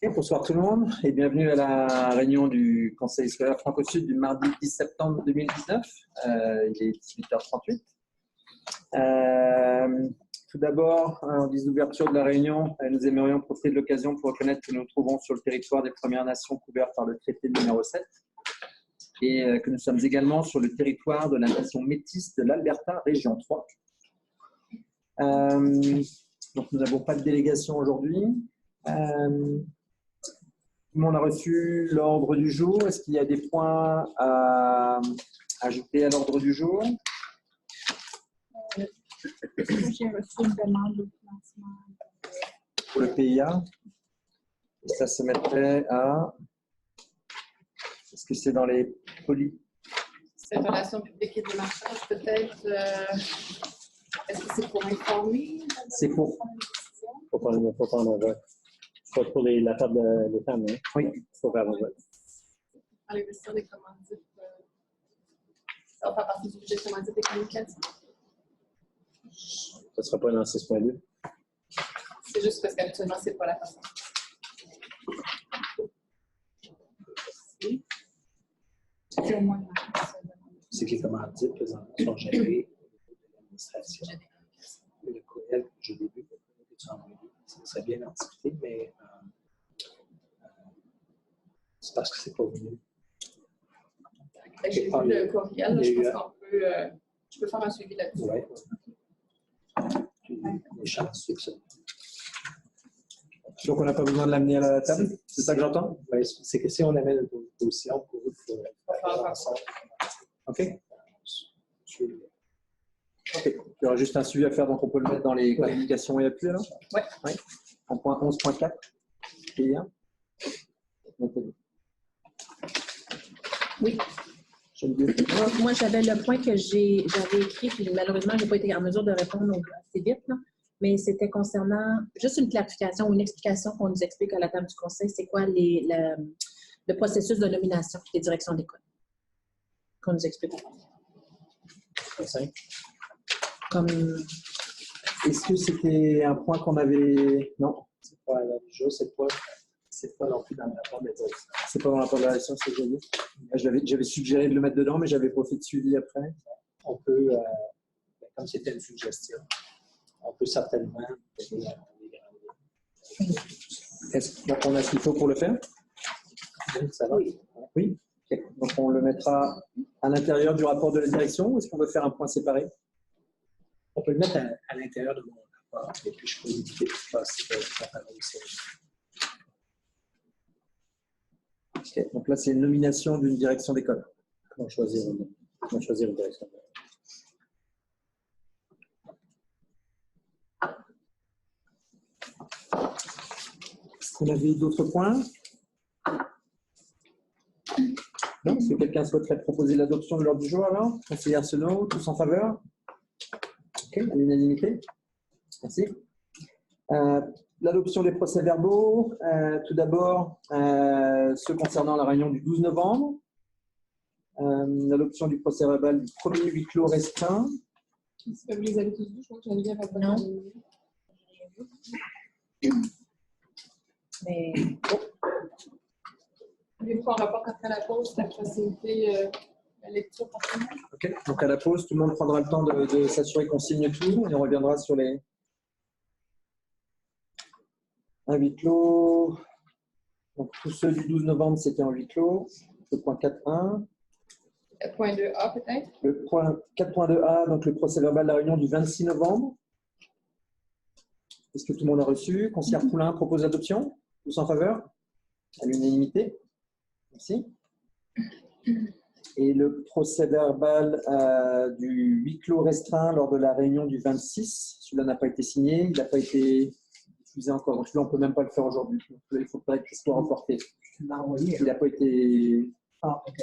Et bonsoir tout le monde et bienvenue à la réunion du Conseil scolaire Franco-Sud du mardi 10 septembre 2019. Il est 18h38. Tout d'abord, en guise d'ouverture de la réunion, nous aimerions profiter de l'occasion pour reconnaître que nous nous trouvons sur le territoire des Premières Nations couvertes par le traité numéro 7 et que nous sommes également sur le territoire de la nation métisse de l'Alberta, région 3. Donc nous n'avons pas de délégation aujourd'hui. Tout le monde a reçu l'ordre du jour. Est-ce qu'il y a des points à ajouter à l'ordre du jour? J'ai reçu une demande de financement. Pour le PIA. Et ça se mettrait à... Est-ce que c'est dans les C'est relations publiques et démarchage, peut-être. Est-ce que c'est pour informer? C'est pour... Faut prendre un vote. Pas pour la table des femmes, hein? Oui. Il faut faire un vote. Dans l'investissement des commandites, ça va faire partie du budget de commandites et communication. Ça ne sera pas dans 6.2. C'est juste parce qu'habituellement, ce n'est pas la façon. C'est au moins C'est que les commandites présentement sont gérées au niveau de l'administration. Le courriel que j'ai début, que tu as envoyé, ça serait bien d'en discuter, mais c'est parce que c'est pas venu. J'ai vu le courriel, je pense qu'on peut. Je peux faire un suivi là-dessus. Oui. Les chances, c'est ça. Donc on n'a pas besoin de l'amener à la table? C'est ça que j'entends? Oui, c'est que si on avait une position pour vous, il faut ensemble. OK. OK. Il y aura juste un suivi à faire, donc on peut le mettre dans les communications et appuis, alors? Oui. Oui. En point 11.4. PIA. Oui. Moi, j'avais le point que j'avais écrit, puis malheureusement, je n'ai pas été en mesure de répondre assez vite, là. Mais c'était concernant juste une clarification ou une explication qu'on nous explique à la table du conseil, c'est quoi le processus de nomination des directions d'école qu'on nous explique. Comme... Est-ce que c'était un point qu'on avait... Non, c'est pas à l'heure du jour, c'est pas non plus dans le rapport de la direction. C'est pas dans le rapport de la direction, c'est joli. J'avais suggéré de le mettre dedans, mais j'avais pas fait de suivi après. On peut, comme c'était une suggestion, on peut certainement donner les grandes. Donc on a ce qu'il faut pour le faire? Ça va? Oui. Oui. Okay. Donc on le mettra à l'intérieur du rapport de la direction ou est-ce qu'on veut faire un point séparé? On peut le mettre à l'intérieur de mon rapport et puis je peux éviter de passer la parole aussi. Okay. Donc là, c'est une nomination d'une direction d'école. Comment choisir une direction? Est-ce qu'on avait d'autres points? Non? Est-ce que quelqu'un souhaiterait proposer l'adoption de l'ordre du jour alors? Conseiller Arsenault, tous en faveur? Ok, à l'unanimité. Merci. L'adoption des procès-verbaux, tout d'abord, ceux concernant la réunion du 12 novembre, l'adoption du procès-verbal du premier huis clos restreint. Vous les avez tous vus, je crois que j'avais bien rappelé. Non. Mais Avez-vous un rapport après la pause, la facilité, la lecture par tout le monde? Ok, donc à la pause, tout le monde prendra le temps de s'assurer qu'on signe tout et on reviendra sur les... Un huis clos. Donc tous ceux du 12 novembre, c'était en huis clos. Le point 4.1. Le point 2A peut-être? Le point 4.2a, donc le procès-verbal de la réunion du 26 novembre. Est-ce que tout le monde a reçu? Conseillère Poulain propose l'adoption. Tous en faveur? À l'unanimité. Merci. Et le procès-verbal du huis clos restreint lors de la réunion du 26, celui-là n'a pas été signé, il n'a pas été diffusé encore. Donc celui-là, on ne peut même pas le faire aujourd'hui. Il faut peut-être qu'il soit reporté. Il n'a pas été...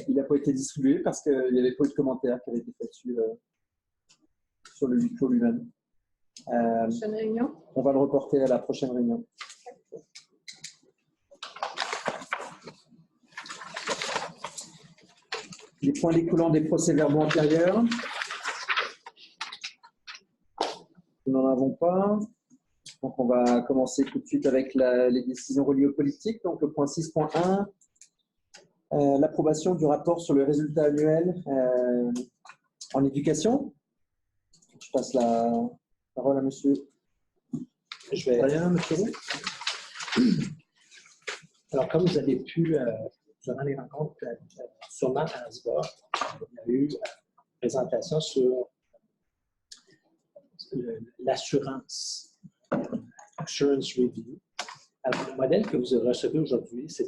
Il n'a pas été distribué parce qu'il n'y avait pas eu de commentaires qui avaient été faits sur le huis clos lui-même. Prochaine réunion? On va le reporter à la prochaine réunion. Les points découlant des procès-verbaux antérieurs. Nous n'en avons pas. Donc, on va commencer tout de suite avec les décisions reliées aux politiques. Donc, le point 6.1, l'approbation du rapport sur le résultat annuel en éducation. Je passe la parole à monsieur. Je vais aller à monsieur Roux. Alors, comme vous avez pu, durant les rencontres, sûrement à Asbor, il y a eu une présentation sur l'assurance, Assurance Review. Alors, le modèle que vous recevez aujourd'hui, c'est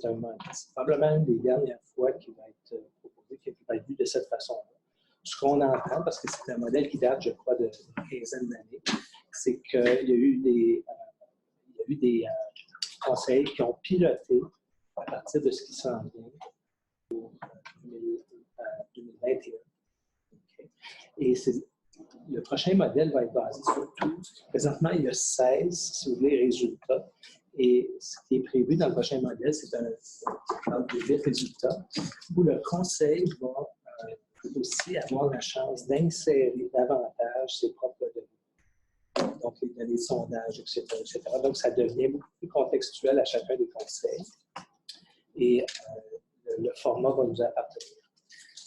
probablement une des dernières fois qui va être proposé, qui va être vu de cette façon-là. Ce qu'on entend, parce que c'est un modèle qui date, je crois, d'une quinzaine d'années, c'est qu'il y a eu des conseils qui ont piloté à partir de ce qui s'en vient pour 2021. Okay. Et le prochain modèle va être basé sur tout. Présentement, il y a 16, si vous voulez, résultats. Et ce qui est prévu dans le prochain modèle, c'est un cadre de 8 résultats où le conseil va aussi avoir la chance d'insérer davantage ses propres données. Donc, les données de sondage, etc., etc. Donc, ça devient beaucoup plus contextuel à chacun des conseils. Et le format va nous appartenir.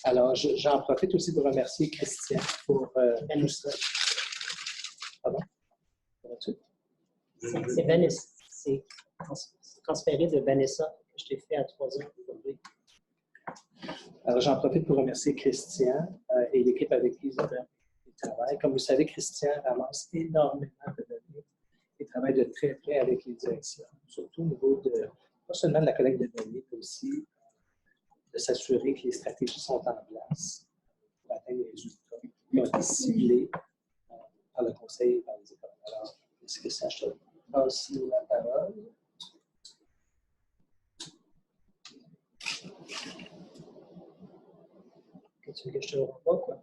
Alors, j'en profite aussi de remercier Christian pour tout ça. Pardon? C'est Vanessa. C'est transféré de Vanessa que je t'ai fait à 3 ans aujourd'hui. Alors, j'en profite pour remercier Christian et l'équipe avec qui il travaille. Comme vous savez, Christian ramasse énormément de données et travaille de très près avec les directions, surtout au niveau pas seulement de la collecte de données, mais aussi de s'assurer que les stratégies sont en place pour atteindre les résultats qui ont été ciblés par le conseil et par les écoles. Alors, est-ce que ça je passe la parole? Tu veux que je te le vois pas, quoi?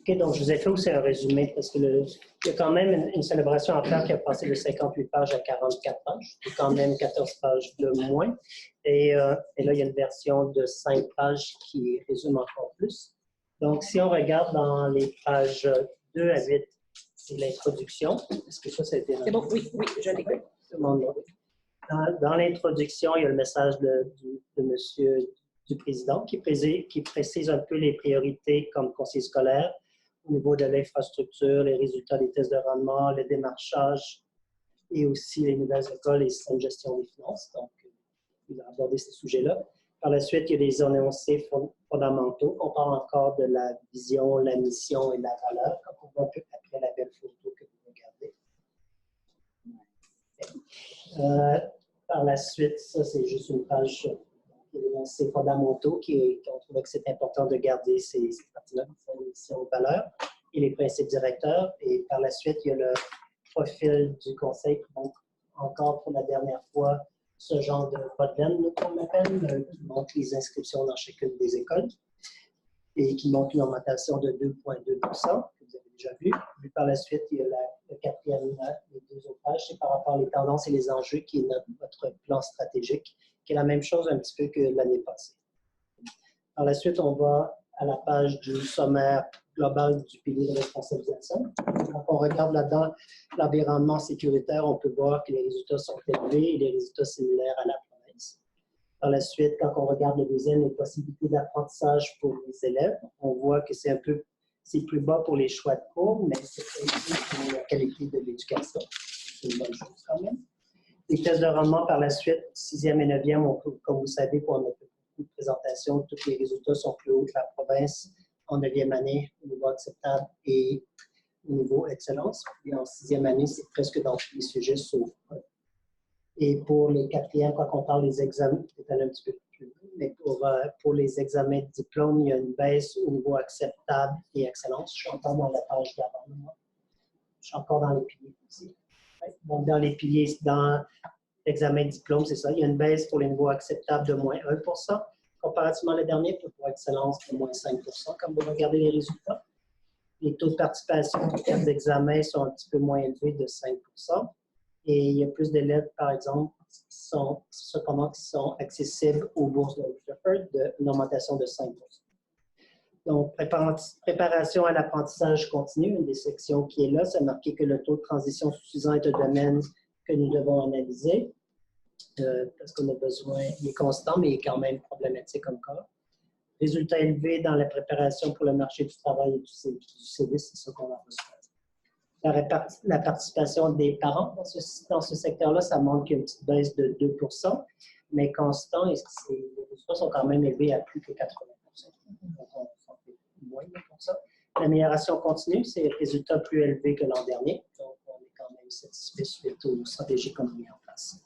OK, donc je vous ai fait aussi un résumé parce que il y a quand même une célébration en faire qui a passé de 58 pages à 44 pages. C'est quand même 14 pages de moins. Et là, il y a une version de 5 pages qui résume encore plus. Donc, si on regarde dans les pages 2 à 8, c'est l'introduction. Est-ce que ça a été... C'est bon, oui, je l'écoute. Dans l'introduction, il y a le message de monsieur du président qui précise un peu les priorités comme conseiller scolaire au niveau de l'infrastructure, les résultats des tests de rendement, le démarchage et aussi les nouvelles écoles et systèmes de gestion des finances. Donc, il va aborder ces sujets-là. Par la suite, il y a des énoncés fondamentaux. On parle encore de la vision, la mission et la valeur. Quand on voit après la belle photo que vous regardez. Par la suite, ça, c'est juste une page d'énoncés fondamentaux qu'on trouvait que c'est important de garder ces parties-là, la mission, valeur et les principes directeurs. Et par la suite, il y a le profil du conseil qui montre encore pour la dernière fois ce genre de podline qu'on appelle, qui montre les inscriptions dans chacune des écoles et qui montre une augmentation de 2,2 que vous avez déjà vu. Puis par la suite, il y a le quatrième, les 2 autres pages, c'est par rapport aux tendances et les enjeux qui est notre plan stratégique, qui est la même chose un petit peu que l'année passée. Par la suite, on va à la page du sommaire global du pilier de responsabilisation. Quand on regarde là-dedans l'environnement sécuritaire, on peut voir que les résultats sont élevés et les résultats similaires à la province. Par la suite, quand on regarde le deuxième, les possibilités d'apprentissage pour les élèves, on voit que c'est plus bas pour les choix de cours, mais c'est aussi pour la qualité de l'éducation. C'est une bonne chose quand même. Les tests de rendement par la suite, 6e et 9e, comme vous savez, pour on a fait beaucoup de présentations, tous les résultats sont plus hauts que la province en 9e année au niveau acceptable et au niveau excellence. Et en 6e année, c'est presque dans tous les sujets sauf un. Et pour les 4e, quand on parle des examens, c'est un petit peu plus long, mais pour les examens de diplôme, il y a une baisse au niveau acceptable et excellence. Je suis encore dans la page d'avant. Je suis encore dans les piliers aussi. Donc, dans les piliers, dans l'examen de diplôme, c'est ça. Il y a une baisse pour les niveaux acceptables de moins 1%, comparativement à la dernière, pour excellence de moins 5%, comme vous regardez les résultats. Les taux de participation en termes d'examen sont un petit peu moins élevés de 5%. Et il y a plus d'élèves, par exemple, qui sont accessibles aux bourses de Rutherford, d'une augmentation de 5%. Donc, préparation à l'apprentissage continu, une des sections qui est là, ça a marqué que le taux de transition suffisant est un domaine que nous devons analyser parce qu'on a besoin, il est constant, mais il est quand même problématique encore. Résultats élevés dans la préparation pour le marché du travail et du service, c'est ça qu'on va reçoit. La participation des parents dans ce secteur-là, ça montre qu'il y a une petite baisse de 2 %, mais constant, et les résultats sont quand même élevés à plus que 80 %. Donc, on fait moins de 2 %. L'amélioration continue, c'est un résultat plus élevé que l'an dernier. Donc, on est quand même satisfait suite aux stratégies qu'on a mis en place.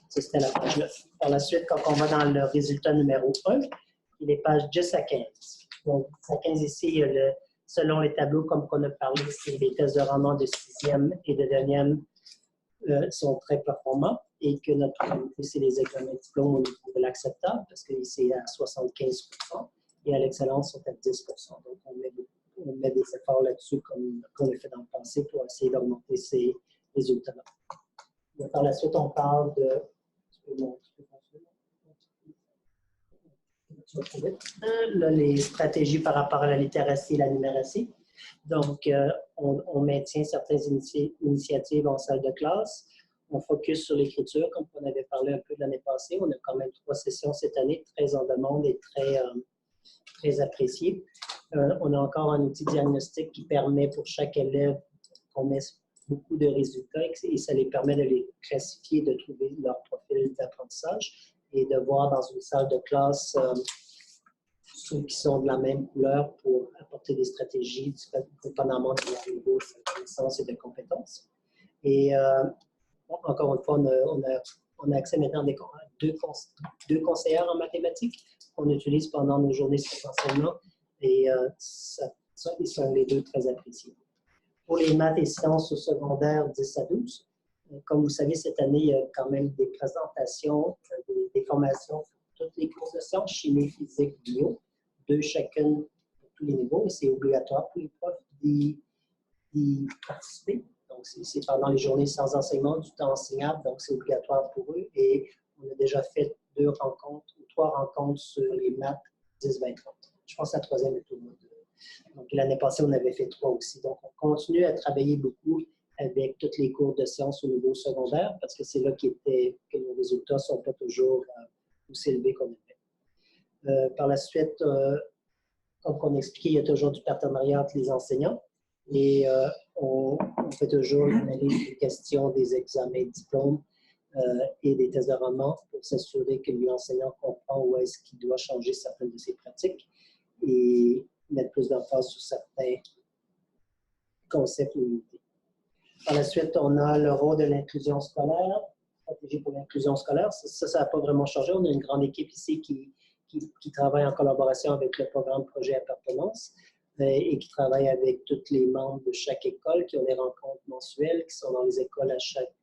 Ça, c'était la page 9. Par la suite, quand on va dans le résultat numéro 1, il est page 10 à 15. Donc, 10 à 15 ici, il y a selon les tableaux, comme on a parlé, c'est les tests de rendement de 6e et de 9e sont très performants et que notre priorité, c'est les examens de diplôme au niveau de l'acceptable parce que c'est à 75 % et à l'excellence, sont à 10 %. Donc, on met des efforts là-dessus comme on l'a fait dans le passé pour essayer d'augmenter ces résultats-là. Par la suite, on parle de... Là, les stratégies par rapport à la littératie et la numératie. Donc, on maintient certaines initiatives en salle de classe. On focus sur l'écriture, comme on avait parlé un peu de l'année passée. On a quand même 3 sessions cette année, très en demande et très appréciées. On a encore un outil diagnostic qui permet pour chaque élève qu'on met beaucoup de résultats et ça les permet de les classifier, de trouver leur profil d'apprentissage et de voir dans une salle de classe ceux qui sont de la même couleur pour apporter des stratégies dépendamment de leur niveau de connaissance et de compétences. Et encore une fois, on a accès maintenant à deux conseillères en mathématiques qu'on utilise pendant nos journées d'enseignement et ils sont les deux très appréciés. Pour les maths et sciences au secondaire 10 à 12, comme vous savez, cette année, il y a quand même des présentations, des formations pour tous les cours de sciences, chimie, physique, bio, deux chacune pour tous les niveaux, et c'est obligatoire pour les profs d'y participer. Donc, c'est pendant les journées sans enseignement, du temps enseignable, donc c'est obligatoire pour eux. Et on a déjà fait 2 rencontres ou 3 rencontres sur les maths 10-20-30. Je pense que la troisième est au mois de... Donc, l'année passée, on avait fait 3 aussi. Donc, on continue à travailler beaucoup avec tous les cours de sciences au niveau secondaire parce que c'est là que nos résultats ne sont pas toujours aussi élevés qu'on aimerait. Par la suite, comme on expliquait, il y a toujours du partenariat entre les enseignants et on fait toujours l'analyse des questions des examens de diplôme et des tests de rendement pour s'assurer que l'enseignant comprend où est-ce qu'il doit changer certaines de ses pratiques et mettre plus d'emphase sur certains concepts ou unités. Par la suite, on a le rôle de l'inclusion scolaire, stratégie pour l'inclusion scolaire. Ça n'a pas vraiment changé. On a une grande équipe ici qui travaille en collaboration avec le programme Projet Appartenance et qui travaille avec tous les membres de chaque école, qui ont des rencontres mensuelles, qui sont dans les écoles à chaque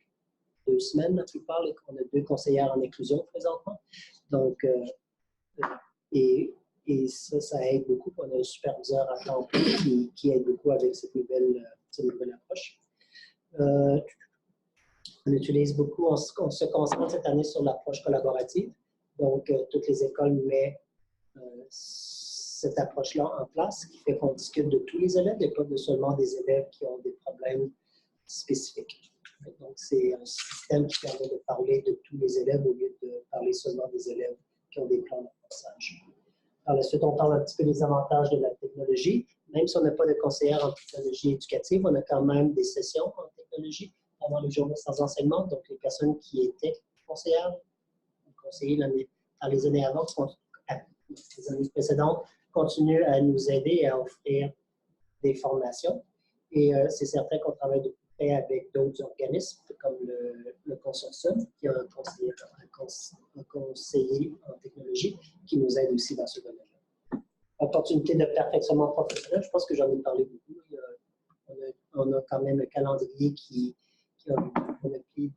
2 semaines, la plupart. On a 2 conseillères en inclusion présentement. Donc, et ça aide beaucoup. On a un superviseur à temps plein qui aide beaucoup avec cette nouvelle approche. On utilise beaucoup, on se concentre cette année sur l'approche collaborative. Donc, toutes les écoles mettent cette approche-là en place, qui fait qu'on discute de tous les élèves et pas seulement des élèves qui ont des problèmes spécifiques. Donc, c'est un système qui permet de parler de tous les élèves au lieu de parler seulement des élèves qui ont des plans d'apprentissage. Par la suite, on parle un petit peu des avantages de la technologie. Même si on n'a pas de conseillère en technologie éducative, on a quand même des sessions en technologie pendant les journées sans enseignement. Donc, les personnes qui étaient conseillères, conseillers dans les années avant, les années précédentes, continuent à nous aider et à offrir des formations. Et c'est certain qu'on travaille de près avec d'autres organismes, comme le consortium, qui a un conseiller en technologie qui nous aide aussi dans ce domaine-là. Opportunité de perfectionnement professionnel, je pense que j'en ai parlé beaucoup. On a quand même un calendrier qui a pris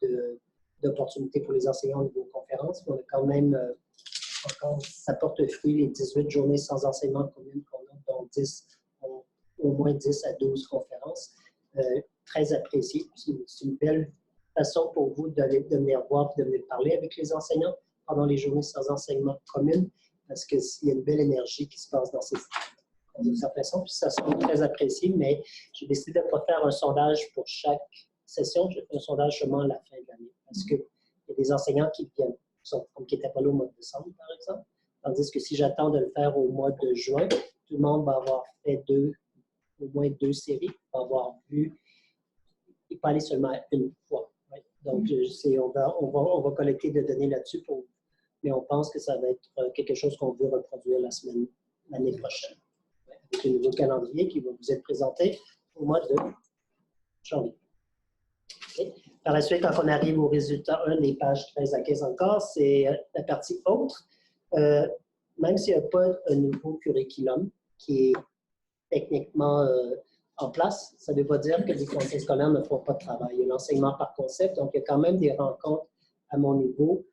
d'opportunités pour les enseignants au niveau conférence, mais on a quand même encore, ça porte fruit les 18 journées sans enseignement commune qu'on a, dont au moins 10 à 12 conférences. Très apprécié. C'est une belle façon pour vous de venir voir et de venir parler avec les enseignants pendant les journées sans enseignement commune parce qu'il y a une belle énergie qui se passe dans ces dans une certaine façon, puis ça semble très apprécié, mais j'ai décidé de ne pas faire un sondage pour chaque session, je fais un sondage seulement à la fin de l'année, parce qu'il y a des enseignants qui viennent, qui n'étaient pas là au mois de décembre, par exemple, tandis que si j'attends de le faire au mois de juin, tout le monde va avoir fait au moins 2 séries, va avoir vu, il peut aller seulement une fois. Ouais. Donc, on va collecter des données là-dessus, mais on pense que ça va être quelque chose qu'on veut reproduire l'année prochaine, ouais, avec un nouveau calendrier qui va vous être présenté au mois de janvier. Okay. Par la suite, quand on arrive au résultat 1, les pages 13 à 15 encore, c'est la partie autre. Même s'il n'y a pas un nouveau curriculum qui est techniquement en place, ça ne veut pas dire que les conseils scolaires ne font pas de travail. Il y a l'enseignement par concept, donc il y a quand même des rencontres à mon niveau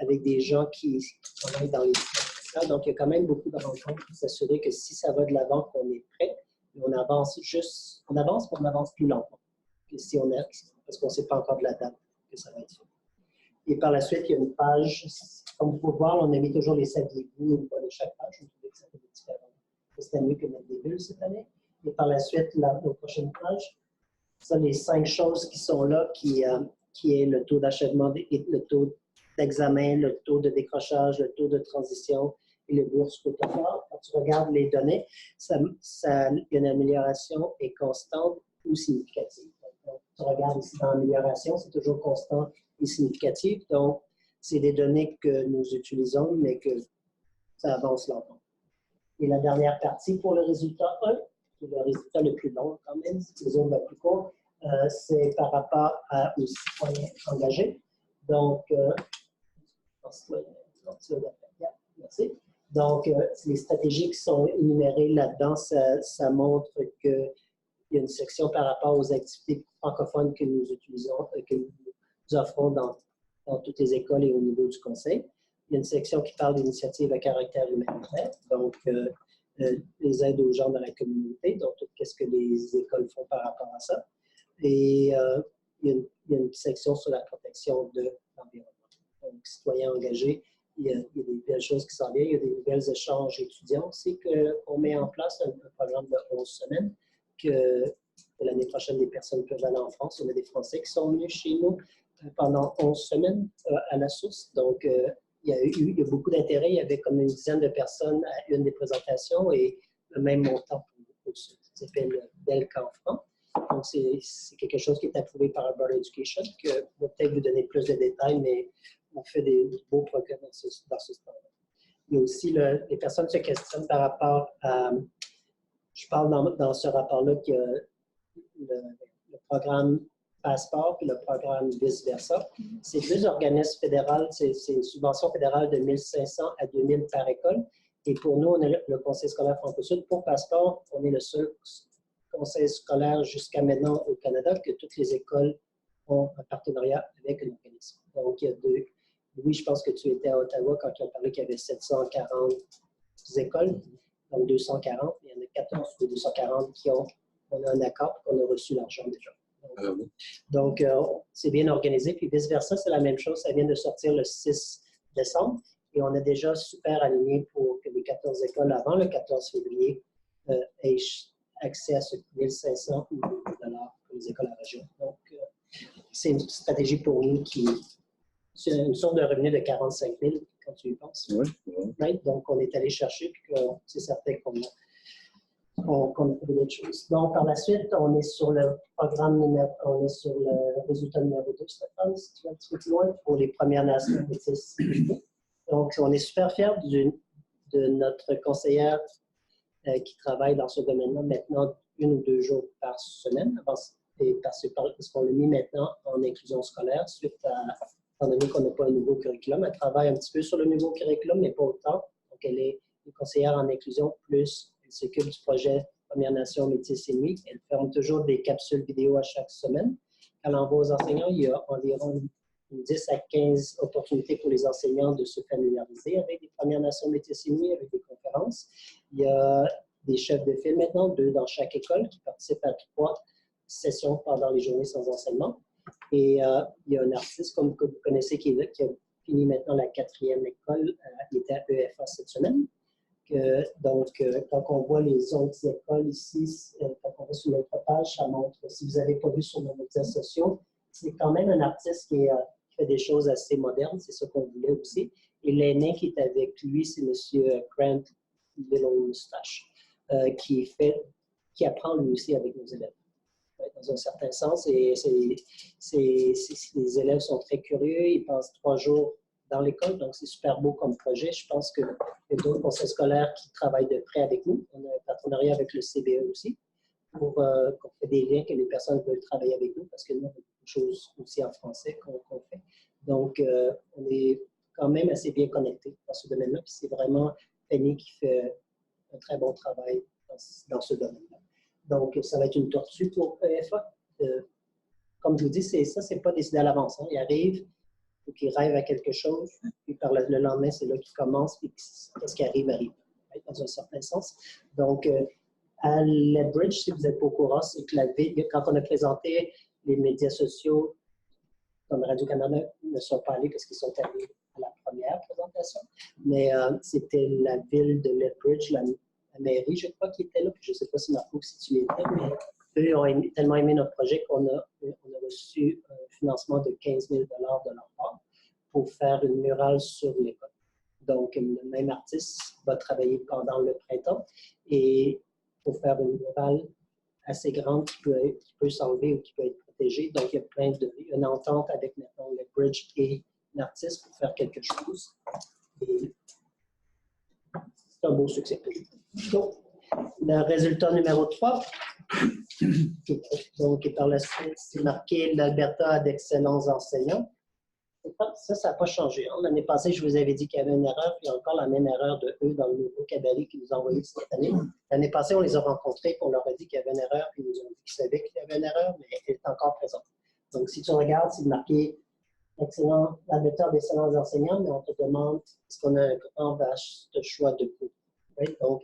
avec des gens qui travaillent dans les écoles. Donc, il y a quand même beaucoup de rencontres pour s'assurer que si ça va de l'avant, qu'on est prêt, on avance mais on avance plus lentement que si on est, parce qu'on ne sait pas encore de la date que ça va être fait. Et par la suite, il y a une page, comme vous pouvez voir, on a mis toujours les saviez-vous au bas de chaque page. Je trouvais que ça faisait différent. C'était mieux que mettre des bulles cette année. Et par la suite, la prochaine page, ça, les 5 choses qui sont là, qui est le taux d'achèvement, le taux d'examen, le taux de décrochage, le taux de transition et le bourse coût-effort. Quand tu regardes les données, il y a une amélioration est constante ou significative. Donc, tu regardes ici dans l'amélioration, c'est toujours constant et significatif. Donc, c'est des données que nous utilisons, mais que ça avance lentement. Et la dernière partie pour le résultat 1, qui est le résultat le plus long quand même, les autres le plus court, c'est par rapport aux citoyens engagés. Donc, merci. Donc, les stratégies qui sont énumérées là-dedans, ça montre qu'il y a une section par rapport aux activités francophones que nous utilisons, que nous offrons dans toutes les écoles et au niveau du conseil. Il y a une section qui parle d'initiatives à caractère humanitaire, donc les aides aux gens dans la communauté, donc tout ce que les écoles font par rapport à ça. Et il y a une section sur la protection de l'environnement. Donc, citoyens engagés, il y a des belles choses qui s'en viennent. Il y a des nouvelles échanges étudiants aussi qu'on met en place, un programme de 11 semaines, que l'année prochaine, les personnes peuvent aller en France. On a des Français qui sont venus chez nous pendant 11 semaines à la source. Donc, il y a beaucoup d'intérêt. Il y avait comme une dizaine de personnes à une des présentations et le même montant pour ceux qui s'appelle Del Canfranc. Donc, c'est quelque chose qui est approuvé par Alberta Education, que va peut-être vous donner plus de détails, mais on fait des beaux progrès dans ce stade-là. Il y a aussi les personnes se questionnent par rapport à, je parle dans ce rapport-là qu'il y a le programme Passeport et le programme Vice-Versa. C'est 2 organismes fédéraux, c'est une subvention fédérale de 1 500 à 2 000 par école. Et pour nous, on est le Conseil scolaire Franco-Sud. Pour Passeport, on est le seul conseil scolaire jusqu'à maintenant au Canada que toutes les écoles ont un partenariat avec un organisme. Donc, il y a 2. Oui, je pense que tu étais à Ottawa quand ils ont parlé qu'il y avait 740 écoles, donc 240. Il y en a 14 ou 240 on a un accord, qu'on a reçu l'argent déjà. Donc, c'est bien organisé. Puis vice-versa, c'est la même chose. Ça vient de sortir le 6 décembre et on a déjà super aligné pour que les 14 écoles avant le 14 février aient accès à ce 1 500 $ pour les écoles à la région. Donc, c'est une stratégie pour nous c'est une source de revenus de 45 000 quand tu y penses. Oui. Right? Donc, on est allé chercher, puis c'est certain qu'on a trouvé d'autres choses. Donc, par la suite, on est sur le résultat numéro 2, Stéphane, si tu vas un petit peu plus loin, pour les Premières Nations métisses. Donc, on est super fiers de notre conseillère qui travaille dans ce domaine-là maintenant 1 ou 2 jours par semaine, parce qu'on l'a mis maintenant en inclusion scolaire suite étant donné qu'on n'a pas un nouveau curriculum. Elle travaille un petit peu sur le nouveau curriculum, mais pas autant. Donc, elle est conseillère en inclusion, plus elle s'occupe du projet Premières Nations Métis et Nuit. Elle ferme toujours des capsules vidéo à chaque semaine. Elle envoie aux enseignants. Il y a environ 10 à 15 opportunités pour les enseignants de se familiariser avec les Premières Nations Métis et Nuit, avec des conférences. Il y a des chefs de file maintenant, 2 dans chaque école, qui participent à 3 sessions pendant les journées sans enseignement. Et il y a un artiste, comme que vous connaissez, qui a fini maintenant la 4e école, il était à EFA cette semaine. Quand on voit les autres écoles ici, quand on va sur notre page, ça montre, si vous n'avez pas vu sur nos médias sociaux, c'est quand même un artiste qui fait des choses assez modernes, c'est ce qu'on voulait aussi. Et l'aîné qui est avec lui, c'est M. Grant Little Moustache, qui apprend lui aussi avec nos élèves, dans un certain sens. Et les élèves sont très curieux, ils passent 3 jours dans l'école, donc c'est super beau comme projet. Je pense qu'il y a d'autres conseils scolaires qui travaillent de près avec nous. On a un partenariat avec le CBE aussi, pour qu'on fait des liens que les personnes veulent travailler avec nous, parce que nous, on a beaucoup de choses aussi en français qu'on fait. Donc, on est quand même assez bien connectés dans ce domaine-là. Puis c'est vraiment Fanny qui fait un très bon travail dans ce domaine-là. Donc, ça va être une tortue pour EFA. Comme je vous dis, ça, c'est pas décidé à l'avance. Hein. Il arrive, ou qu'il rêve à quelque chose, puis le lendemain, c'est là qu'il commence, puis qu'est-ce qui arrive, dans un certain sens. Donc, à Lethbridge, si vous n'êtes pas au courant, c'est que la ville, quand on a présenté les médias sociaux, comme Radio-Canada ne sont pas allés parce qu'ils sont allés à la première présentation, mais c'était la ville de Lethbridge, la mairie, je crois, qui était là, puis je ne sais pas si Marco, si tu y étais, mais eux ont tellement aimé notre projet qu'on a reçu un financement de 15 000 $ de leur part pour faire une murale sur l'école. Donc, le même artiste va travailler pendant le printemps et pour faire une murale assez grande qui peut s'enlever ou qui peut être protégée. Donc, il y a une entente avec maintenant Lethbridge et l'artiste pour faire quelque chose. Et c'est un beau succès. Donc, le résultat numéro 3, donc, et par la suite, c'est marqué l'Alberta a d'excellents enseignants. Ça n'a pas changé. L'année passée, je vous avais dit qu'il y avait une erreur, puis il y a encore la même erreur de eux dans le nouveau cabaret qu'ils nous ont envoyé cette année. L'année passée, on les a rencontrés, puis on leur a dit qu'il y avait une erreur, puis ils nous ont dit qu'ils savaient qu'il y avait une erreur, mais elle est encore présente. Donc, si tu regardes, c'est marqué excellent, l'Alberta a d'excellents enseignants, mais on te demande est-ce qu'on a un grand vaste choix de cours. Right? Donc,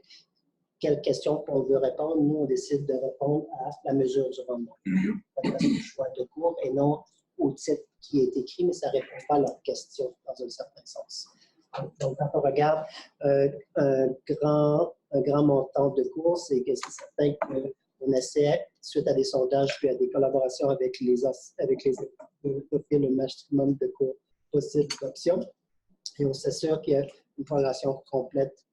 quelle question qu'on veut répondre, nous, on décide de répondre à la mesure du rendement. Le choix de cours et non au titre qui est écrit, mais ça ne répond pas à leur question dans un certain sens. Donc, quand on regarde un grand montant de cours, c'est certain qu'on essaie, suite à des sondages puis à des collaborations avec les d'offrir le maximum de cours possible d'options. Et on s'assure qu'il y a une formation complète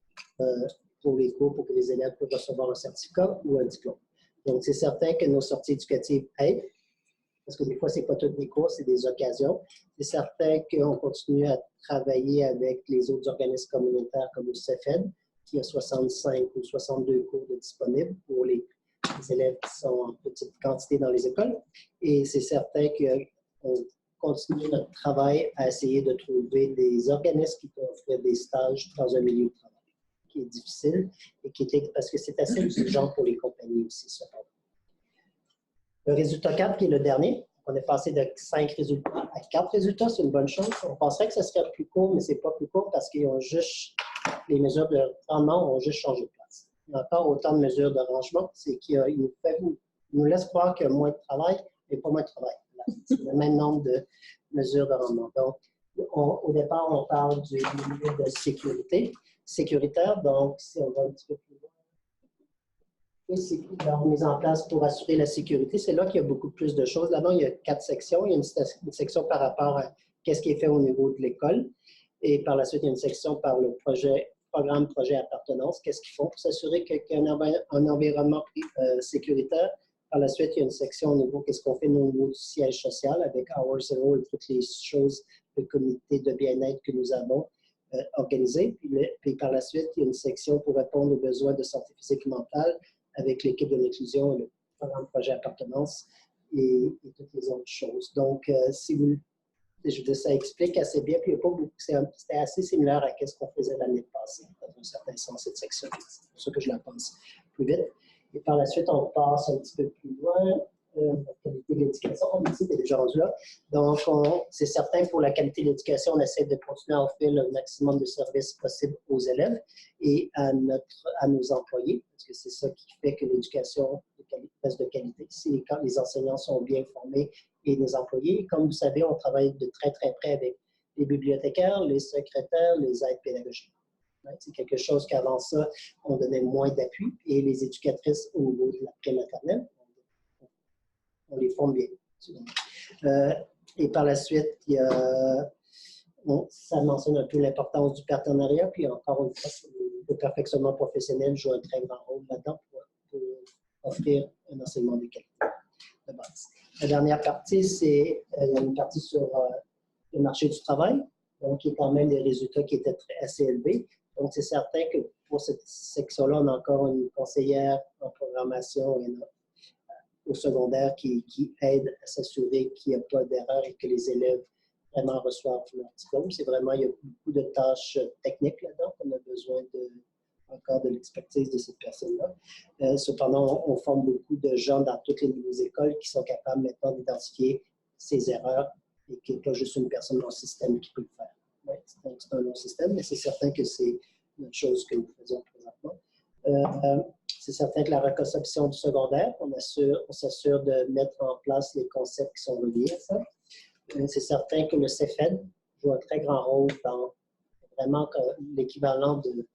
pour les cours pour que les élèves puissent recevoir un certificat ou un diplôme. Donc, c'est certain que nos sorties éducatives aident, parce que des fois, ce n'est pas tous des cours, c'est des occasions. C'est certain qu'on continue à travailler avec les autres organismes communautaires comme le CEFED, qui a 65 ou 62 cours de disponibles pour les élèves qui sont en petite quantité dans les écoles. Et c'est certain qu'on continue notre travail à essayer de trouver des organismes qui peuvent offrir des stages dans un milieu de travail qui est difficile et parce que c'est assez exigeant pour les compagnies aussi, cependant. Le résultat 4, qui est le dernier, on est passé de 5 résultats à 4 résultats, c'est une bonne chose. On penserait que ce serait plus court, mais ce n'est pas plus court parce qu'ils ont juste, les mesures de rendement ont juste changé de place. Il y a encore autant de mesures de rangement, c'est qu'ils nous laissent croire qu'il y a moins de travail, mais pas moins de travail. C'est le même nombre de mesures de rendement. Donc, au départ, on parle du milieu de sécuritaire, donc si on va un petit peu plus loin, c'est mise en place pour assurer la sécurité. C'est là qu'il y a beaucoup plus de choses. Là-bas, il y a 4 sections. Il y a une section par rapport à qu'est-ce qui est fait au niveau de l'école. Et par la suite, il y a une section par le programme projet appartenance. Qu'est-ce qu'ils font pour s'assurer qu'il y a un environnement sécuritaire. Par la suite, il y a une section au niveau qu'est-ce qu'on fait au niveau du siège social avec Hour Zero et toutes les choses, le comité de bien-être que nous avons organisé. Puis par la suite, il y a une section pour répondre aux besoins de santé physique et mentale avec l'équipe de l'inclusion et le programme projet appartenance et toutes les autres choses. Donc, je veux dire, ça explique assez bien, puis il n'y a pas beaucoup, c'était assez similaire à ce qu'on faisait l'année passée, dans un certain sens, cette section. C'est pour ça que je la pense plus vite. Et par la suite, on passe un petit peu plus loin. La qualité de l'éducation, on dit, c'est déjà rendu là. Donc, c'est certain que pour la qualité de l'éducation, on essaie de continuer à offrir le maximum de services possibles aux élèves et à nos employés, parce que c'est ça qui fait que l'éducation reste de qualité. Si les enseignants sont bien formés et les employés, comme vous savez, on travaille de très, très près avec les bibliothécaires, les secrétaires, les aides pédagogiques. Ouais, c'est quelque chose qu'avant ça, on donnait moins d'appui et les éducatrices au niveau de la prématernelle, on les forme bien. Et par la suite, ça mentionne un peu l'importance du partenariat, puis encore une fois, le perfectionnement professionnel joue un très grand rôle là-dedans pour offrir un enseignement de qualité de base. La dernière partie, c'est une partie sur le marché du travail, donc qui est quand même des résultats qui étaient assez élevés. Donc, c'est certain que pour cette section-là, on a encore une conseillère en programmation au secondaire qui aide à s'assurer qu'il n'y a pas d'erreur et que les élèves vraiment reçoivent leur diplôme. C'est vraiment, il y a beaucoup de tâches techniques là-dedans. On a besoin encore de l'expertise de cette personne-là. Cependant, on forme beaucoup de gens dans toutes les nouvelles écoles qui sont capables maintenant d'identifier ces erreurs et qu'il n'y a pas juste une personne dans le système qui peut le faire. Ouais, c'est un long système, mais c'est certain que c'est une chose que nous faisons présentement. C'est certain que la reconception du secondaire, on s'assure de mettre en place les concepts qui sont reliés à ça. C'est certain que le CEFED joue un très grand rôle dans vraiment l'équivalent de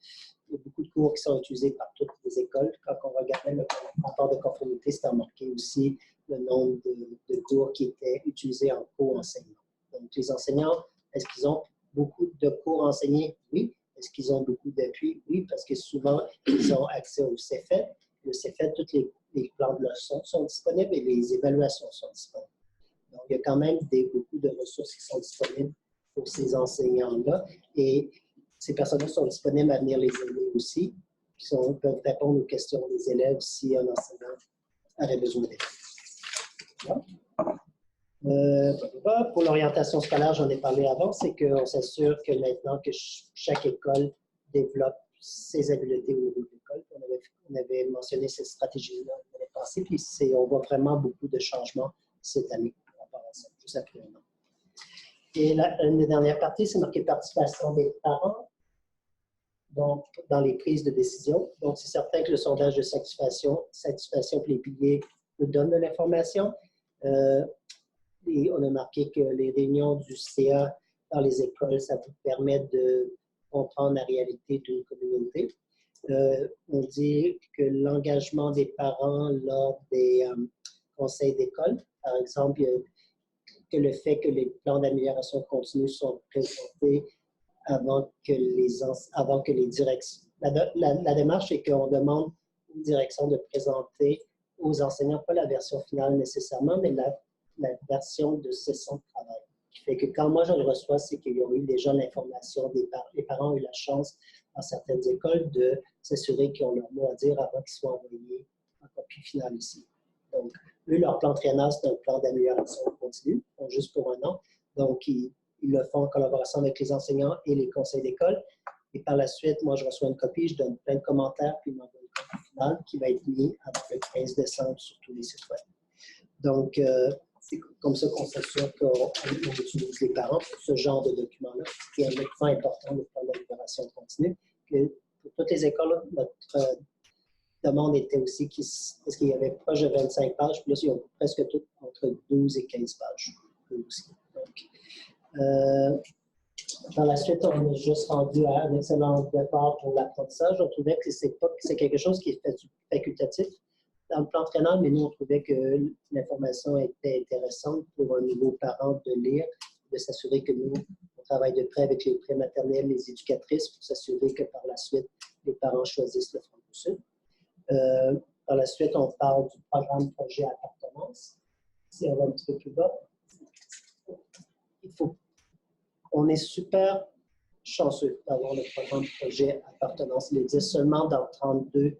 beaucoup de cours qui sont utilisés par toutes les écoles. Quand on regardait le rapport de conformité, c'était marqué aussi le nombre de cours qui étaient utilisés en co-enseignement. Donc, les enseignants, est-ce qu'ils ont beaucoup de cours enseignés? Oui. Est-ce qu'ils ont beaucoup d'appui? Oui, parce que souvent, ils ont accès au CEFED. Le CEFED, tous les plans de leçons sont disponibles et les évaluations sont disponibles. Donc, il y a quand même beaucoup de ressources qui sont disponibles pour ces enseignants-là. Et ces personnes-là sont disponibles à venir les aider aussi, qui peuvent répondre aux questions des élèves si un enseignant aurait besoin d'aide. Pour l'orientation scolaire, j'en ai parlé avant, c'est qu'on s'assure que maintenant que chaque école développe ses habiletés au niveau de l'école. On avait mentionné cette stratégie-là l'année passée, puis on voit vraiment beaucoup de changements cette année par rapport à ça, juste après un an. Et une des dernières parties, c'est marqué participation des parents donc, dans les prises de décision. Donc, c'est certain que le sondage de satisfaction pour les piliers nous donne de l'information. Et on a marqué que les réunions du CA dans les écoles, ça vous permet de comprendre la réalité d'une communauté. On dit que l'engagement des parents lors des conseils d'école, par exemple, que le fait que les plans d'amélioration continue sont présentés avant que les directions. La démarche est qu'on demande aux directions de présenter aux enseignants, pas la version finale nécessairement, mais la version de session de travail. Qui fait que quand moi je le reçois, c'est qu'il y a eu déjà l'information des parents. Les parents ont eu la chance, dans certaines écoles, de s'assurer qu'ils ont leur mot à dire avant qu'ils soient envoyés en copie finale ici. Donc, eux, leur plan triennal, c'est un plan d'amélioration continue, juste pour un an. Donc, ils le font en collaboration avec les enseignants et les conseils d'école. Et par la suite, moi, je reçois une copie, je donne plein de commentaires, puis ils m'envoient une copie finale qui va être mise avant le 15 décembre sur tous les sites web. Donc, c'est comme ça qu'on s'assure qu'on utilise les parents pour ce genre de document-là, qui est un document important, le plan d'amélioration continue. Que pour toutes les écoles, notre demande était aussi parce qu'il y avait proche de 25 pages, puis là, ils ont presque toutes entre 12 et 15 pages. Aussi. Donc, par la suite, on est juste rendu à un excellent départ pour l'apprentissage. On trouvait que c'est quelque chose qui est facultatif dans le plan triennal, mais nous, on trouvait que l'information était intéressante pour un nouveau parent de lire, de s'assurer que nous, on travaille de près avec les prématernelles, les éducatrices, pour s'assurer que par la suite, les parents choisissent le franco-sud. Par la suite, on parle du programme projet appartenance. Si on va un petit peu plus bas, on est super chanceux d'avoir le programme projet appartenance. Il existe seulement dans 32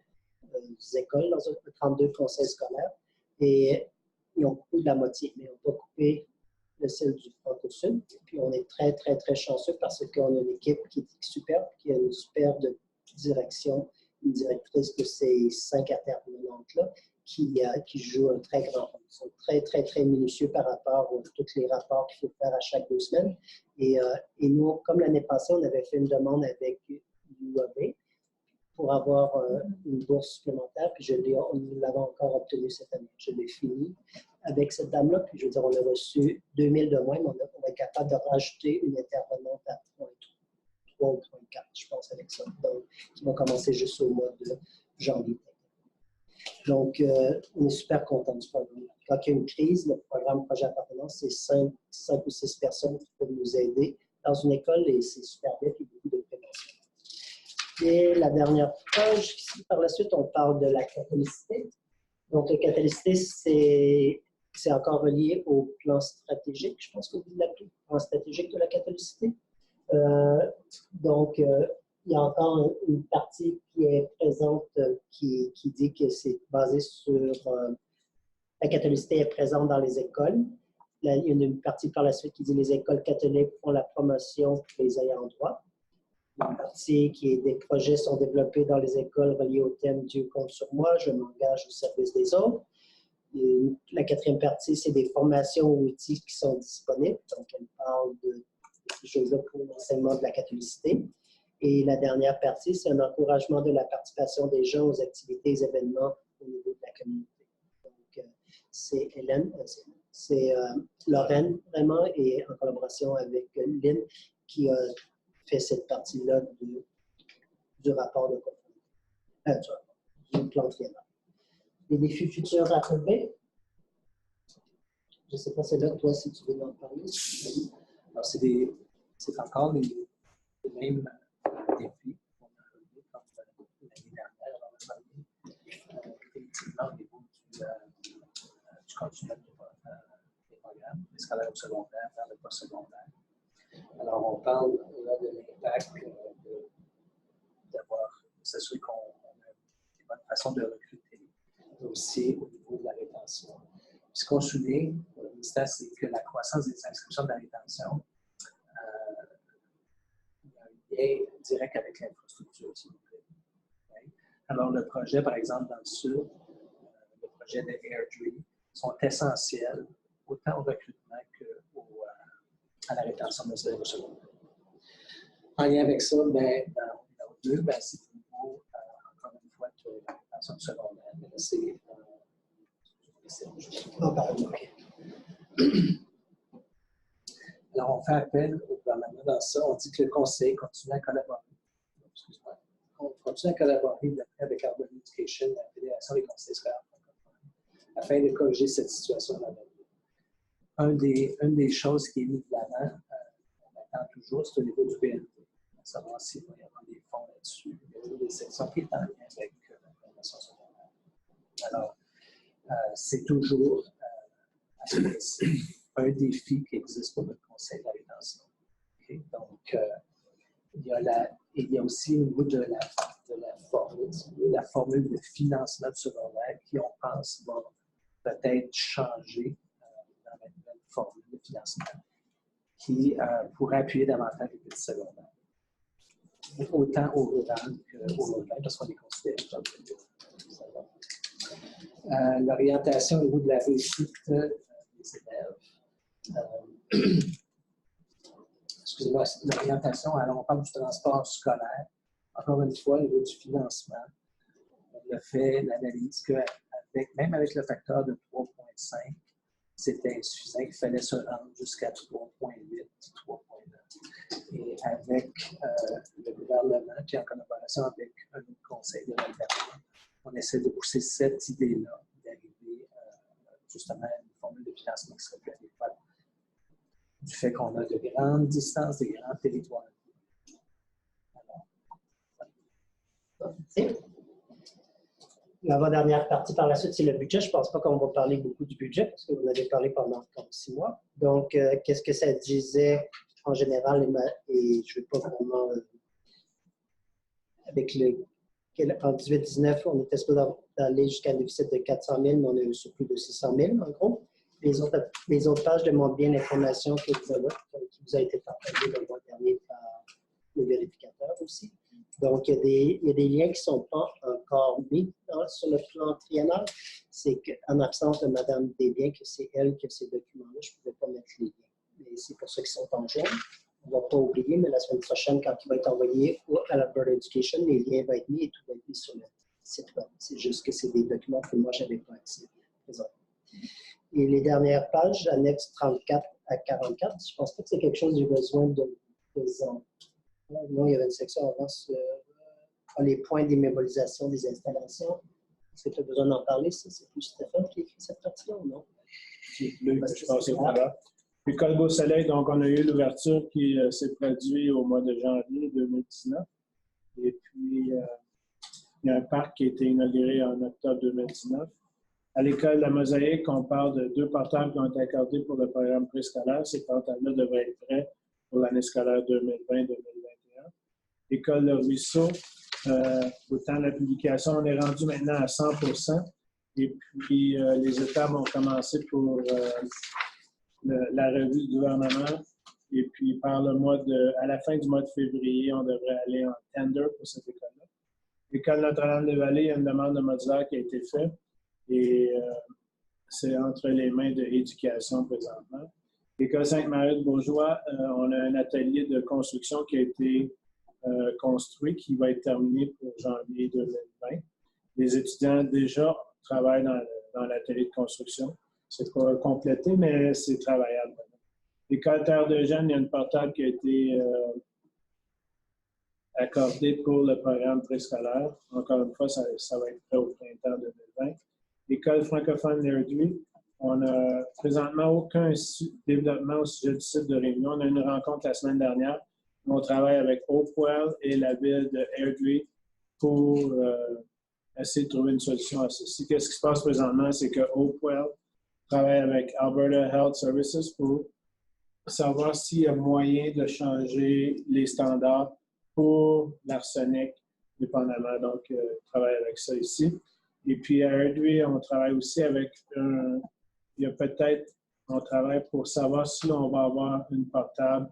écoles, dans 32 conseils scolaires, et ils ont coupé de la moitié, mais on va couper le ciel du franco-sud. Puis on est très, très, très chanceux parce qu'on a une équipe qui est superbe, qui a une superbe direction, une directrice de ces 5 intervenantes-là, qui joue un très grand rôle. Ils sont très, très, très minutieux par rapport à tous les rapports qu'il faut faire à chaque 2 semaines. Et nous, comme l'année passée, on avait fait une demande avec l'UAB pour avoir une bourse supplémentaire, puis nous l'avons encore obtenue cette année. Je l'ai fini avec cette dame-là, puis je veux dire, on a reçu 2000 de moins, mais on va être capable de rajouter une intervenante à 0.3 ou 0.4, je pense, avec ça. qui va commencer juste au mois de janvier. Donc, on est super content du programme. Quand il y a une crise, le programme Projet Appartenance, c'est 5 ou 6 personnes qui peuvent nous aider dans une école et c'est super bien, il y a beaucoup de prévention. Et la dernière page, ici, par la suite, on parle de la catholicité. Donc, la catholicité, c'est encore relié au plan stratégique. Je pense que vous l'appelez plan stratégique de la catholicité. Donc, il y a encore une partie qui est présente qui dit que c'est basé sur la catholicité est présente dans les écoles. Là, il y a une partie par la suite qui dit les écoles catholiques font la promotion des ayants droit. Une partie qui est des projets sont développés dans les écoles reliés au thème Dieu compte sur moi, je m'engage au service des autres. Et la quatrième partie, c'est des formations ou outils qui sont disponibles. Donc, elle parle de ces choses-là pour l'enseignement de la catholicité. Et la dernière partie, c'est un encouragement de la participation des gens aux activités et événements au niveau de la communauté. Donc, c'est Lorraine, vraiment, et en collaboration avec Lynn, qui a fait cette partie-là du rapport de conformité, du plan triennal. Les défis futurs à relever. Je ne sais pas, c'est là, toi, si tu veux en parler. Alors, c'est encore les mêmes défis qu'on a relevés comme l'année dernière. On a parlé effectivement au niveau du continuum des programmes, des scolaires au secondaire, vers le post-secondaire. Alors, on parle là de l'impact d'avoir s'assurer qu'on a une bonne façon de recruter, mais aussi au niveau de la rétention. Puis ce qu'on souligne au ministère, c'est que la croissance des inscriptions de la rétention, il y a un lien direct avec l'infrastructure, s'il vous plaît. Okay? Alors, le projet, par exemple, dans le sud, le projet de Airdrie, sont essentiels autant au recrutement qu'à la rétention de ce secondaire. En lien avec ça, ben, dans le 2, ben, c'est au niveau, encore une fois, de la rétention secondaire. Mais là, c'est alors, on fait appel au gouvernement dans ça. On dit que le conseil continue à collaborer. Excuse-moi. On continue à collaborer avec Urban Education, la Fédération des conseils scolaires francophones, afin de corriger cette situation-là. Une des choses qui est mise de l'avant, on attend toujours, c'est au niveau du BNP. À savoir s'il va y avoir des fonds là-dessus. Il y a des sections qui sont en lien avec la formation secondaire. Alors, c'est toujours un défi qui existe pour notre conseil de la rétention. Okay? Donc, il y a aussi au niveau de la formule de financement du secondaire qui, on pense, va peut-être changer dans la nouvelle formule de financement qui pourrait appuyer davantage les petits secondaires. Autant au rural qu'au local, parce qu'on les considère comme l'orientation au niveau de la réussite des élèves. Excusez-moi, l'orientation, alors on parle du transport scolaire. Encore une fois, au niveau du financement, on a fait l'analyse que même avec le facteur de 3,5, c'était insuffisant, il fallait se rendre jusqu'à 3,8, 3,9. Et avec le gouvernement, qui est en collaboration avec un autre conseil de l'alternance, on essaie de pousser cette idée-là, d'arriver justement à une formule de financement qui serait plus adéquate du fait qu'on a de grandes distances, des grands territoires. L'avant-dernière partie par la suite, c'est le budget. Je ne pense pas qu'on va parler beaucoup du budget parce que vous en avez parlé pendant 6 mois. Donc, qu'est-ce que ça disait en général? Et je ne vais pas vraiment... en 18-19, on était supposé aller jusqu'à un déficit de 400 000, mais on a eu sur plus de 600 000, en gros. Les autres pages démontrent bien l'information qui vous a été partagée le mois dernier par le vérificateur aussi. Donc, il y a des liens qui ne sont pas encore mis sur le plan triennal. C'est qu'en absence de Mme Desbiens, que c'est elle qui a ces documents-là, je ne pouvais pas mettre les liens. Et c'est pour ceux qui sont en jaune. On ne va pas oublier, mais la semaine prochaine, quand il va être envoyé à la Board Education, les liens vont être mis et tout va être mis sur le site web. C'est juste que c'est des documents que moi, je n'avais pas accès présentement. Et les dernières pages, annexes 34 à 44, je ne pense pas que c'est quelque chose que j'ai besoin de présenter. Non, il y avait une section avant sur les points d'immobilisation des installations. Est-ce que tu as besoin d'en parler, ça? C'est plus Stéphane qui a écrit cette partie-là ou non? Je pense que voilà. L'école Beau-Soleil, donc on a eu l'ouverture qui s'est produite au mois de janvier 2019. Et puis, il y a un parc qui a été inauguré en octobre 2019. À l'école La Mosaïque, on parle de 2 portables qui ont été accordés pour le programme préscolaire. Ces portables-là devraient être prêts pour l'année scolaire 2020-2021. L'école Le Ruisseau, au temps de la publication, on est rendu maintenant à 100%. Et puis, les étapes ont commencé pour la revue du gouvernement. Et puis, à la fin du mois de février, on devrait aller en tender pour cette école-là. L'école Notre-Dame-des-Vallées, il y a une demande de modulaire qui a été faite. Et c'est entre les mains de l'éducation présentement. L'école Sainte-Marie-de-Bourgeois, on a un atelier de construction qui a été construit, qui va être terminé pour janvier 2020. Les étudiants déjà travaillent dans l'atelier de construction. C'est pas complété, mais c'est travaillable. L'école Terre de Jeunes, il y a une portable qui a été accordée pour le programme préscolaire. Encore une fois, ça va être prêt au printemps 2020. L'école francophone Nerduy, on n'a présentement aucun développement au sujet du site de Réunion. On a eu une rencontre la semaine dernière. On travaille avec Hopewell et la ville de Airdrie pour essayer de trouver une solution à ceci. Qu'est-ce qui se passe présentement? C'est que Hopewell travaille avec Alberta Health Services pour savoir s'il y a moyen de changer les standards pour l'arsenic, dépendamment. Donc, on travaille avec ça ici. Et puis, à Airdrie, on travaille aussi avec on travaille pour savoir si on va avoir une portable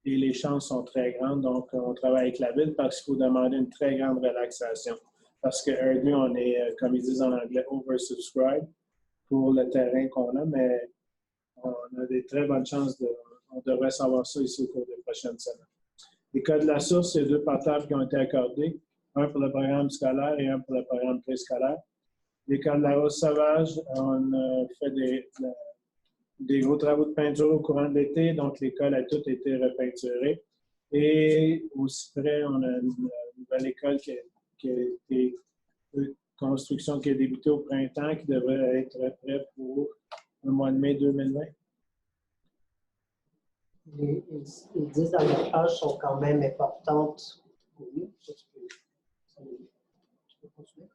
et les chances sont très grandes. Donc, on travaille avec la ville parce qu'il faut demander une très grande relaxation. Parce que Airdrie, on est, comme ils disent en anglais, oversubscribed pour le terrain qu'on a, mais on a des très bonnes chances on devrait savoir ça ici au cours des prochaines semaines. L'école de la Source, c'est 2 portables qui ont été accordés, un pour le programme scolaire et un pour le programme préscolaire. L'école de la Rose-Sauvage, on a fait des gros travaux de peinture au courant de l'été, donc l'école a toute été repeinturée. Et aussi près, on a une nouvelle école qui a été construction qui a débuté au printemps, qui devrait être prêt pour le mois de mai 2020. Ils disent dans les pages sont quand même importantes pour nous. Tu peux continuer?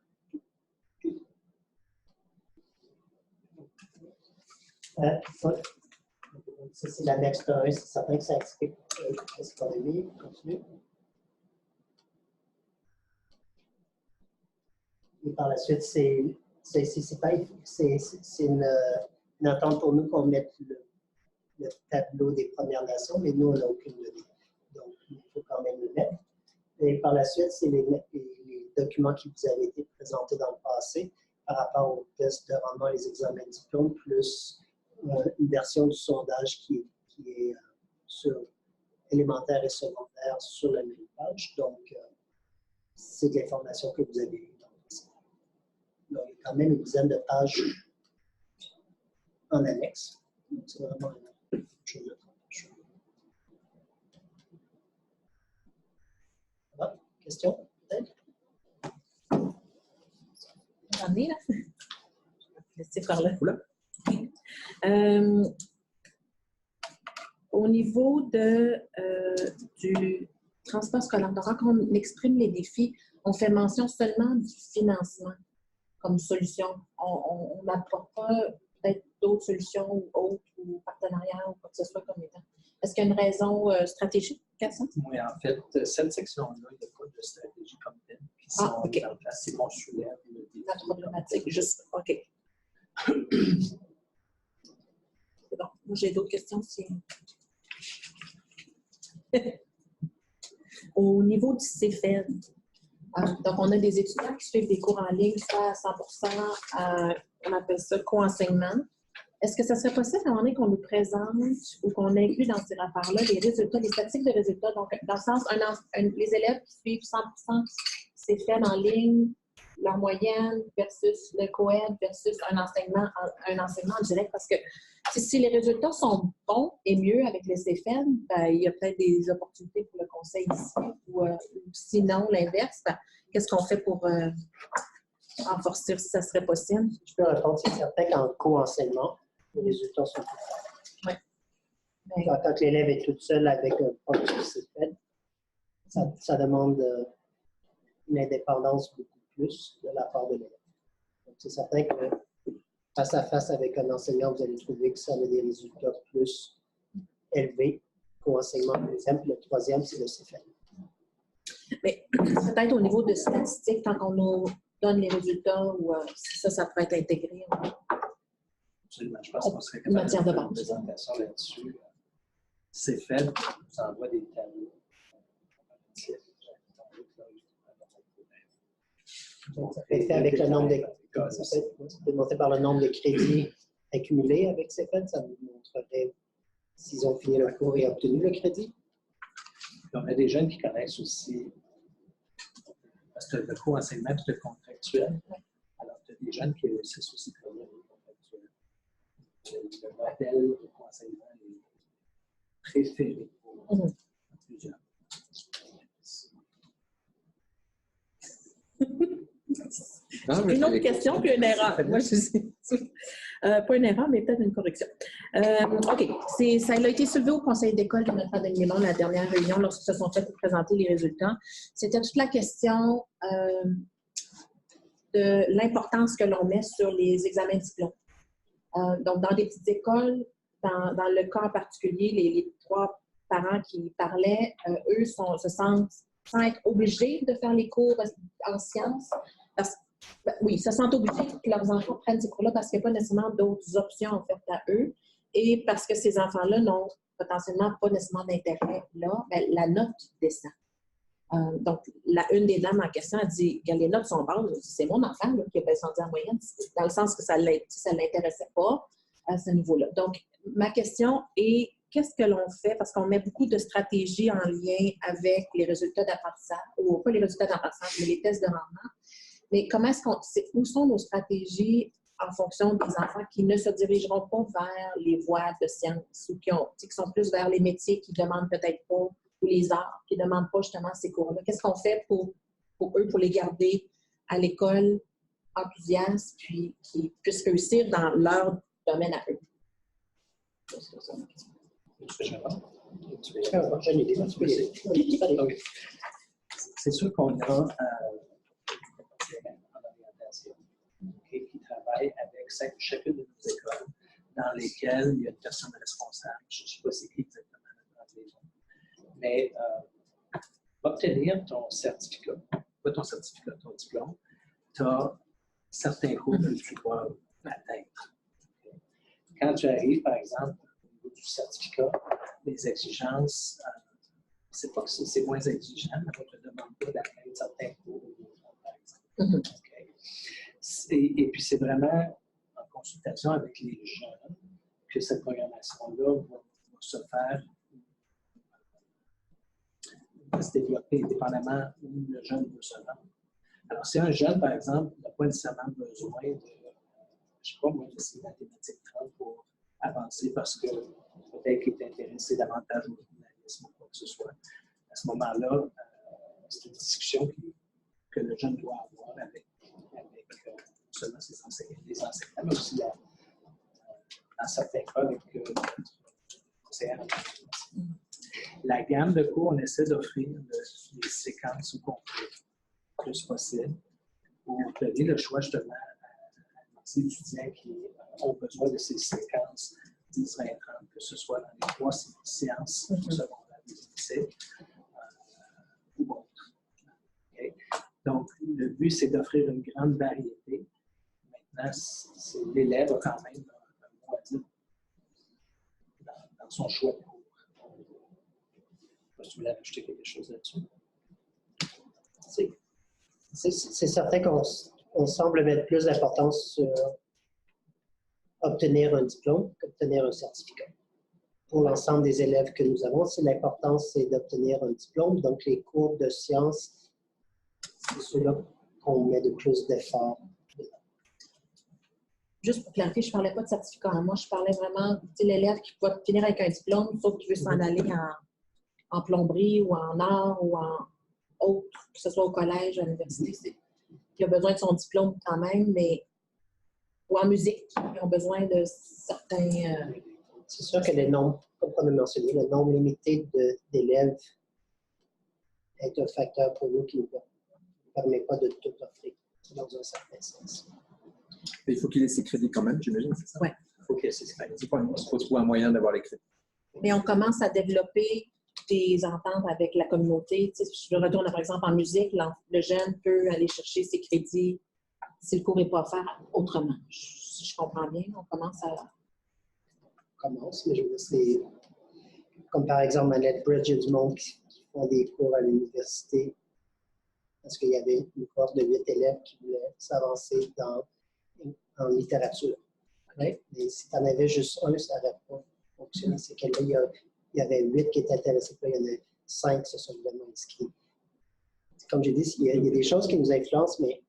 Ça, c'est l'annexe 1. C'est certain que ça explique ce qu'on a mis. Continue. Et par la suite, c'est une attente pour nous qu'on mette le tableau des Premières Nations, mais nous, on n'a aucune donnée. Donc, il faut quand même le mettre. Et par la suite, c'est les documents qui vous avaient été présentés dans le passé par rapport aux tests de rendement et les examens de diplôme, plus une version du sondage qui est sur élémentaire et secondaire sur la même page. Donc, c'est de l'information que vous avez eue dans le passé. Donc, il y a quand même une dizaine de pages en annexe. Donc, c'est vraiment une chose de travail. Voilà. Question, peut-être? J'en ai, là. Je vais laisser par là. Au niveau du transport scolaire, donc quand on exprime les défis, on fait mention seulement du financement comme solution. On n'apporte pas peut-être d'autres solutions ou autres ou partenariats ou quoi que ce soit comme étant. Est-ce qu'il y a une raison stratégique à ça? Oui, en fait, cette section-là, il n'y a pas de stratégie comme telle. OK. C'est mon soulève. La problématique, juste. OK. C'est bon. Moi, j'ai d'autres questions aussi. Au niveau du CFED, donc on a des étudiants qui suivent des cours en ligne, soit à 100%, on appelle ça co-enseignement. Est-ce que ça serait possible à un moment donné qu'on nous présente ou qu'on inclut dans ces rapports-là les résultats, les statistiques de résultats? Donc, dans le sens, les élèves qui suivent 100% CFED en ligne, leur moyenne versus le co-ed versus un enseignement en direct? Parce que si les résultats sont bons et mieux avec le CFED, ben, il y a peut-être des opportunités pour le conseil ici. Ou sinon, l'inverse, ben, qu'est-ce qu'on fait pour renforcer si ça serait possible? Je peux répondre, c'est certain qu'en co-enseignement, les résultats sont plus forts. Oui. Quand l'élève est toute seule avec un prof qui s'est fait, ça demande une indépendance beaucoup plus de la part de l'élève. Donc, c'est certain que face à face avec un enseignant, vous allez trouver que ça a des résultats plus élevés co-enseignement. L'exemple, le troisième, c'est le CFL. Mais peut-être au niveau de statistiques, tant qu'on nous donne les résultats, ou si ça pourrait être intégré. Absolument. Je pense qu'on serait Une matière de capable de base. faire une présentation là-dessus. C'est fait, on vous envoie des tableaux. Donc, ça peut être fait avec le nombre de ça peut être monté par le nombre de crédits accumulés avec CFED. Ça nous montrerait s'ils ont fini leur cours et obtenu le crédit. Puis on a des jeunes qui connaissent aussi, parce que le co-enseignement c'est le contractuel. Alors, tu as des jeunes qui réussissent aussi à travailler le contractuel. Le modèle de co-enseignement est préféré pour plusieurs. Une autre question, puis une erreur. Moi, je sais. Pas une erreur, mais peut-être une correction. OK. Ça a été soulevé au conseil d'école de Notre-Dame-des-Neilands, la dernière réunion, lorsqu'ils se sont fait présenter les résultats. C'était toute la question de l'importance que l'on met sur les examens de diplôme. Donc, dans des petites écoles, dans le cas en particulier, les trois parents qui parlaient, eux se sentent sans être obligés de faire les cours en sciences. Oui, se sentent obligés que leurs enfants prennent ces cours-là parce qu'il n'y a pas nécessairement d'autres options en fait à eux et parce que ces enfants-là n'ont potentiellement pas nécessairement d'intérêt là, bien, la note descend. Donc, une des dames en question a dit, les notes sont basses, c'est mon enfant là, qui a descendu en moyenne, dans le sens que ça ne l'intéressait pas à ce niveau-là. Donc, ma question est, qu'est-ce que l'on fait? Parce qu'on met beaucoup de stratégies en lien avec les résultats d'apprentissage, ou pas les résultats d'apprentissage, mais les tests de rendement. Mais où sont nos stratégies en fonction des enfants qui ne se dirigeront pas vers les voies de sciences ou qui sont plus vers les métiers qui ne demandent peut-être pas, ou les arts, qui ne demandent pas justement ces cours-là? Qu'est-ce qu'on fait pour eux, pour les garder à l'école enthousiastes, puis qui puissent réussir dans leur domaine à eux? C'est sûr qu'on a qui travaille avec chacune de nos écoles dans lesquelles il y a une personne responsable. Je ne sais pas c'est qui exactement dans les autres. Mais obtenir ton certificat, pas ton certificat, ton diplôme, tu as certains cours que tu dois atteindre. Quand tu arrives, par exemple, au niveau du certificat, les exigences, c'est pas que c'est moins exigeant, mais on ne te demande pas d'atteindre certains cours, par exemple. Okay. Et puis, c'est vraiment en consultation avec les jeunes que cette programmation-là va se faire, va se développer indépendamment où le jeune veut se rendre. Alors, si un jeune, par exemple, n'a pas nécessairement besoin de, je ne sais pas moi, de ces mathématiques 30 pour avancer parce que peut-être qu'il est intéressé davantage au journalisme ou quoi que ce soit, à ce moment-là, c'est une discussion que le jeune doit avoir avec seulement ses enseignants, les enseignants, mais aussi dans certains cas avec notre conseillère. La gamme de cours, on essaie d'offrir des séquences au complet le plus possible pour donner le choix justement à ces étudiants qui ont besoin de ces séquences 10, 20, 30, que ce soit dans les 3 sciences secondaires des lycées ou autres. Okay? Donc, le but, c'est d'offrir une grande variété. Maintenant, l'élève a quand même un mot à dire dans son choix de cours. Je sais pas si tu voulais ajouter quelque chose là-dessus. C'est certain qu'on semble mettre plus d'importance sur obtenir un diplôme qu'obtenir un certificat. Pour l'ensemble des élèves que nous avons, l'importance, c'est d'obtenir un diplôme. Donc, les cours de sciences, c'est ceux-là qu'on met de plus d'efforts. Juste pour clarifier, je ne parlais pas de certificat. Moi, je parlais vraiment de l'élève qui va finir avec un diplôme, sauf qu'il veut s'en aller en plomberie ou en art ou en autre, que ce soit au collège, à l'université. Il a besoin de son diplôme quand même, mais ou en musique, ils ont besoin de certains... C'est sûr que le nombre, comme on a mentionné, le nombre limité d'élèves est un facteur pour nous qui ne permet pas de tout offrir dans un certain sens. Il faut qu'il ait ses crédits quand même, j'imagine, c'est ça? Oui. Il faut qu'il ait ses crédits. Il faut trouver un moyen d'avoir les crédits. Mais on commence à développer des ententes avec la communauté. Tu sais, je retourne par exemple en musique, le jeune peut aller chercher ses crédits si le cours n'est pas offert autrement. Si je comprends bien, on commence à... Mais je veux dire, c'est comme par exemple Manette Bridge, il y a du monde qui font des cours à l'université parce qu'il y avait une cohorte de 8 élèves qui voulaient s'avancer en littérature. Ouais. Mais si tu en avais juste un, ça n'aurait pas fonctionné. C'est que là, il y avait 8 qui étaient intéressés, puis là, il y en a 5 qui se sont vraiment inscrits. Comme j'ai dit, il y a des choses qui nous influencent, mais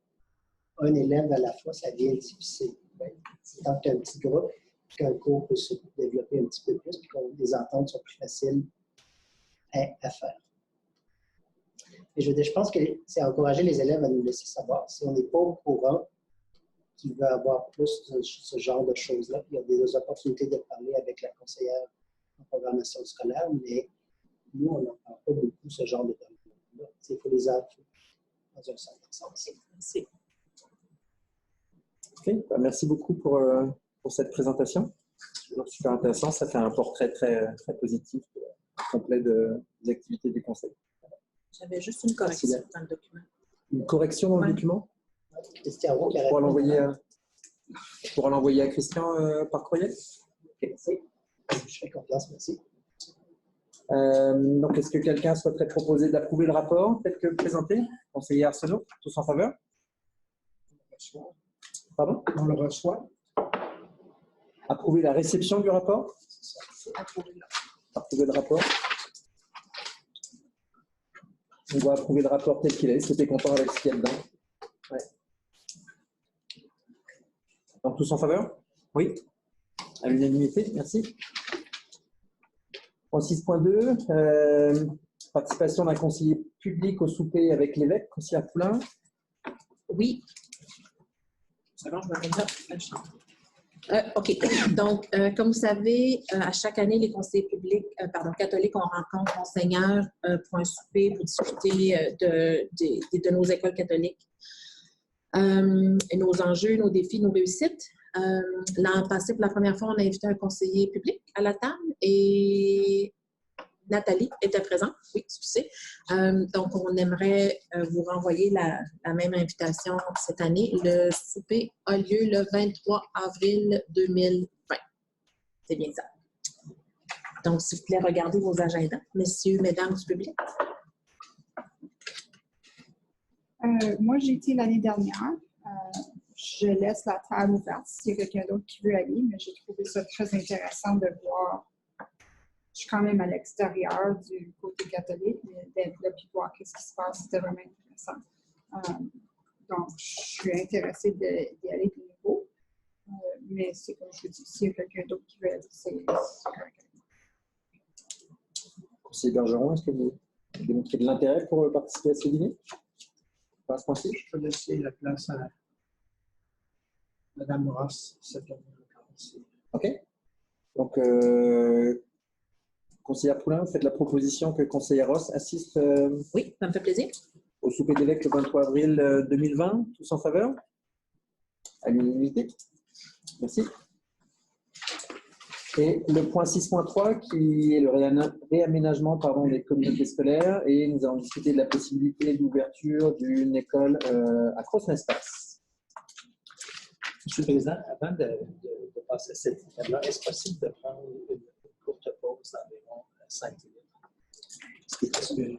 un élève à la fois, ça devient difficile. Ouais. Tant que tu as un petit groupe, qu'un cours peut se développer un petit peu plus, puis que les ententes sont plus faciles à faire. Et je pense que c'est encourager les élèves à nous laisser savoir. Si on n'est pas au courant qu'il veut avoir plus de ce genre de choses-là, il y a des opportunités de parler avec la conseillère en programmation scolaire, mais nous, on n'en parle pas beaucoup, ce genre de domaine-là. Il faut les appuyer dans un certain sens. Merci. OK. Merci beaucoup pour cette présentation. C'est super intéressant. Ça fait un portrait très, très positif, complet des activités du conseil. J'avais juste une correction dans le document. Une correction dans le document? Christian, Tu pourras l'envoyer à Christian par courriel? Okay. Je fais confiance, merci. Donc, est-ce que quelqu'un souhaiterait proposer d'approuver le rapport tel que présenté? Conseiller Arsenault, tous en faveur? Pardon? On le reçoit. Approuver la réception du rapport? Approuver le rapport. On va approuver le rapport tel qu'il est. C'était content avec ce qu'il y a dedans. Ouais. Donc, tous en faveur? Oui. À l'unanimité, merci. En 6.2, participation d'un conseiller public au souper avec l'évêque, conseiller Poulain. Oui. Ça va, je vais remettre ça. OK. Donc, comme vous savez, à chaque année, les conseillers publics, catholiques, on rencontre Monseigneur pour un souper pour discuter de nos écoles catholiques, et nos enjeux, nos défis, nos réussites. L'an passé, pour la première fois, on a invité un conseiller public à la table et Nathalie était présente, oui, tu sais. Donc, on aimerait vous renvoyer la même invitation cette année. Le souper a lieu le 23 avril 2020. C'est bien ça. Donc, s'il vous plaît, regardez vos agendas, messieurs, mesdames du public. Moi, j'ai été l'année dernière. Je laisse la table ouverte s'il y a quelqu'un d'autre qui veut aller, mais j'ai trouvé ça très intéressant de voir. Je suis quand même à l'extérieur du côté catholique, mais d'être là et de voir ce qui se passe, c'était vraiment intéressant. Donc, je suis intéressée d'y aller de nouveau. Mais c'est comme je vous dis, s'il y a quelqu'un d'autre qui veut aller, c'est correct. Conseiller Bergeron, est-ce que vous démontrez de l'intérêt pour participer à ce dîner? Pas ce point-ci? Je peux laisser la place à Mme Ross cette année. OK. Donc, conseillère Poulain, faites la proposition que conseillère Ross assiste Oui, ça me fait plaisir. au souper d'évêque le 23 avril 2020. Tous en faveur? À l'unanimité. Merci. Et le point 6.3 qui est le réaménagement des communautés scolaires, et nous allons discuter de la possibilité d'ouverture d'une école à Cross-Nespace. Monsieur le Président, avant de passer à cette étape-là, est-ce possible de prendre une courte pause d'environ 5 minutes? Est-ce que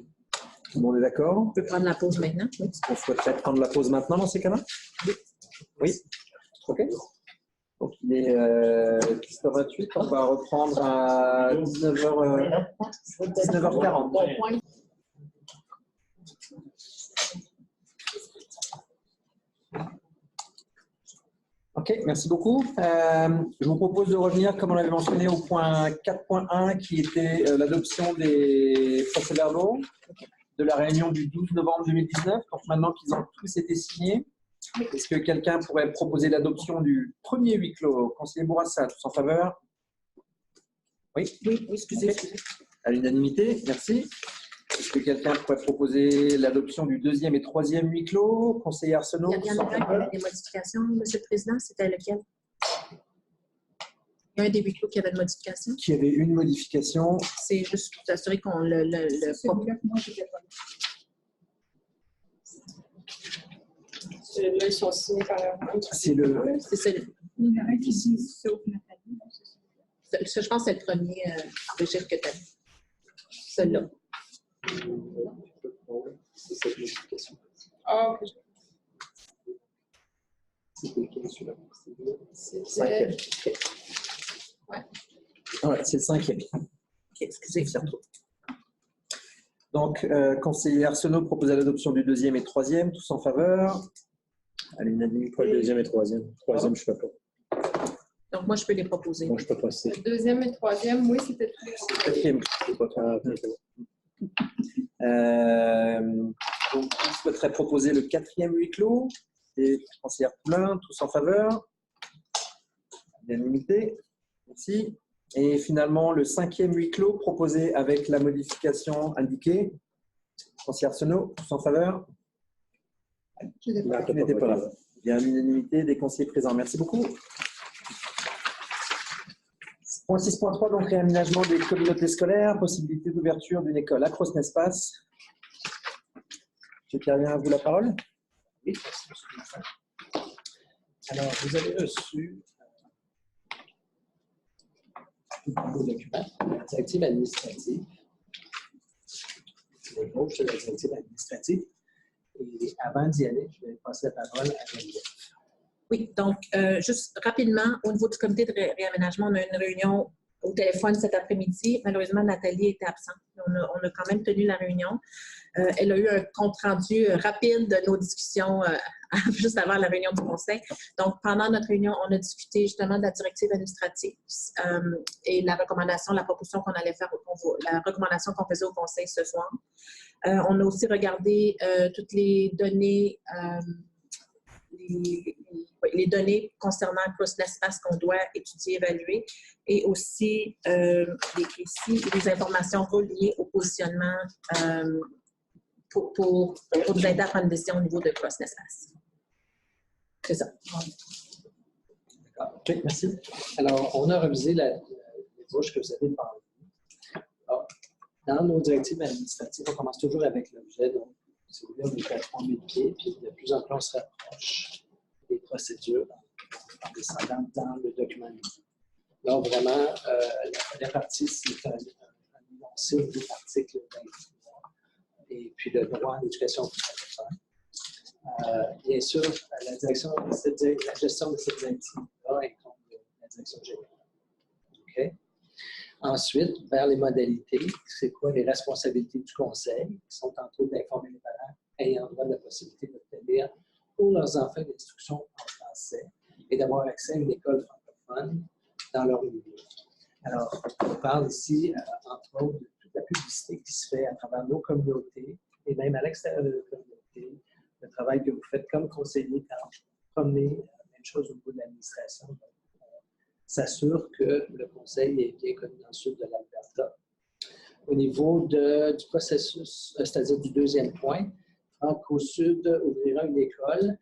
tout le monde est d'accord? On peut prendre la pause maintenant. Oui. On souhaiterait prendre la pause maintenant dans ces cas-là? Oui. Oui. OK. Donc, il est 10h28. On va reprendre à 19h40. OK, merci beaucoup. Je vous propose de revenir, comme on l'avait mentionné, au point 4.1 qui était l'adoption des procès-verbaux de la réunion du 12 novembre 2019. Donc maintenant qu'ils ont tous été signés, est-ce que quelqu'un pourrait proposer l'adoption du premier huis clos? Conseiller Bourassa, tous en faveur? Oui? Oui, excusez. À l'unanimité, merci. Est-ce que quelqu'un pourrait proposer l'adoption du deuxième et troisième huis clos? Conseiller Arsenault, Il y tous en en a un qui faveur? avait des modifications, Monsieur le Président. C'était lequel? Il y a un des huis clos qui avait une modification. Qui avait une modification. C'est juste pour s'assurer qu'on le Celui-là que moi, j'étais pas là. Ceux-là, ils sont signés par leur nom. C'est le. C'est ça. Il y en a un qui dit sauf Nathalie. donc c'est ça. Je pense que c'est le premier registre que tu as. Celui-là. C'est cette modification. Ah, ok. C'est lequel, celui-là? C'était- Cinquième. Ouais, c'est le cinquième. OK, excusez. Donc, conseiller Arsenault propose l'adoption du deuxième et troisième, tous en faveur. À l'unanimité. Pas le deuxième et troisième. Troisième, je ne peux pas. Donc, moi, je peux les proposer. Moi, je ne peux pas. C'est Le deuxième et troisième, oui, c'était tous les Quatrième, je sais pas trop. Donc, qui souhaiterait proposer le quatrième huis clos? Et conseillère Poulain, tous en faveur. Unanimité. Merci. Et finalement, le cinquième huis clos proposé avec la modification indiquée. Conseillère Arsenault, tous en faveur. J'étais pas là. Qui n'était pas là. Bien, l'unanimité des conseillers présents. Merci beaucoup. Point 6.3, donc réaménagement des communautés scolaires, possibilité d'ouverture d'une école Acros Nespace. Je tiens à vous la parole. Oui, merci, monsieur le président. Alors, vous avez reçu vos documents, la directive administrative. C'est le gauche de la directive administrative. Et avant d'y aller, je vais passer la parole à Geneviève. Oui, donc, juste rapidement, au niveau du comité de réaménagement, on a une réunion au téléphone cet après-midi. Malheureusement, Nathalie était absente. On a quand même tenu la réunion. Elle a eu un compte-rendu rapide de nos discussions juste avant la réunion du conseil. Donc, pendant notre réunion, on a discuté justement de la directive administrative et la recommandation, la proposition qu'on allait faire, la recommandation qu'on faisait au conseil ce soir. On a aussi regardé toutes les données les données concernant Acros Nespace qu'on doit étudier, évaluer, et aussi les informations reliées au positionnement pour nous aider à prendre une décision au niveau de Acros Nespace. C'est ça. D'accord. OK, merci. Alors, on a revisé les bouches que vous avez devant vous. Alors, dans nos directives administratives, on commence toujours avec l'objet. Donc, si vous voulez, on est à 3000 pieds, puis de plus en plus, on se rapproche des procédures en descendant dans le document. Donc, vraiment, la partie, c'est un énoncé de l'article 23, et puis le droit à l'éducation professionnelle. Bien sûr, la gestion de cette directive-là incombe la direction générale. OK? Ensuite, vers les modalités, c'est quoi les responsabilités du conseil, qui sont entre autres d'informer les parents ayant droit de la possibilité d'obtenir pour leurs enfants d'instruction en français et d'avoir accès à une école francophone dans leur milieu. Alors, on parle ici, entre autres, de toute la publicité qui se fait à travers nos communautés et même à l'extérieur de nos communautés, le travail que vous faites comme conseiller quand vous promenez, même chose au niveau de l'administration. On s'assure que le conseil est bien connu dans le sud de l'Alberta. Au niveau du processus, c'est-à-dire du deuxième point, Franco-Sud ouvrira une école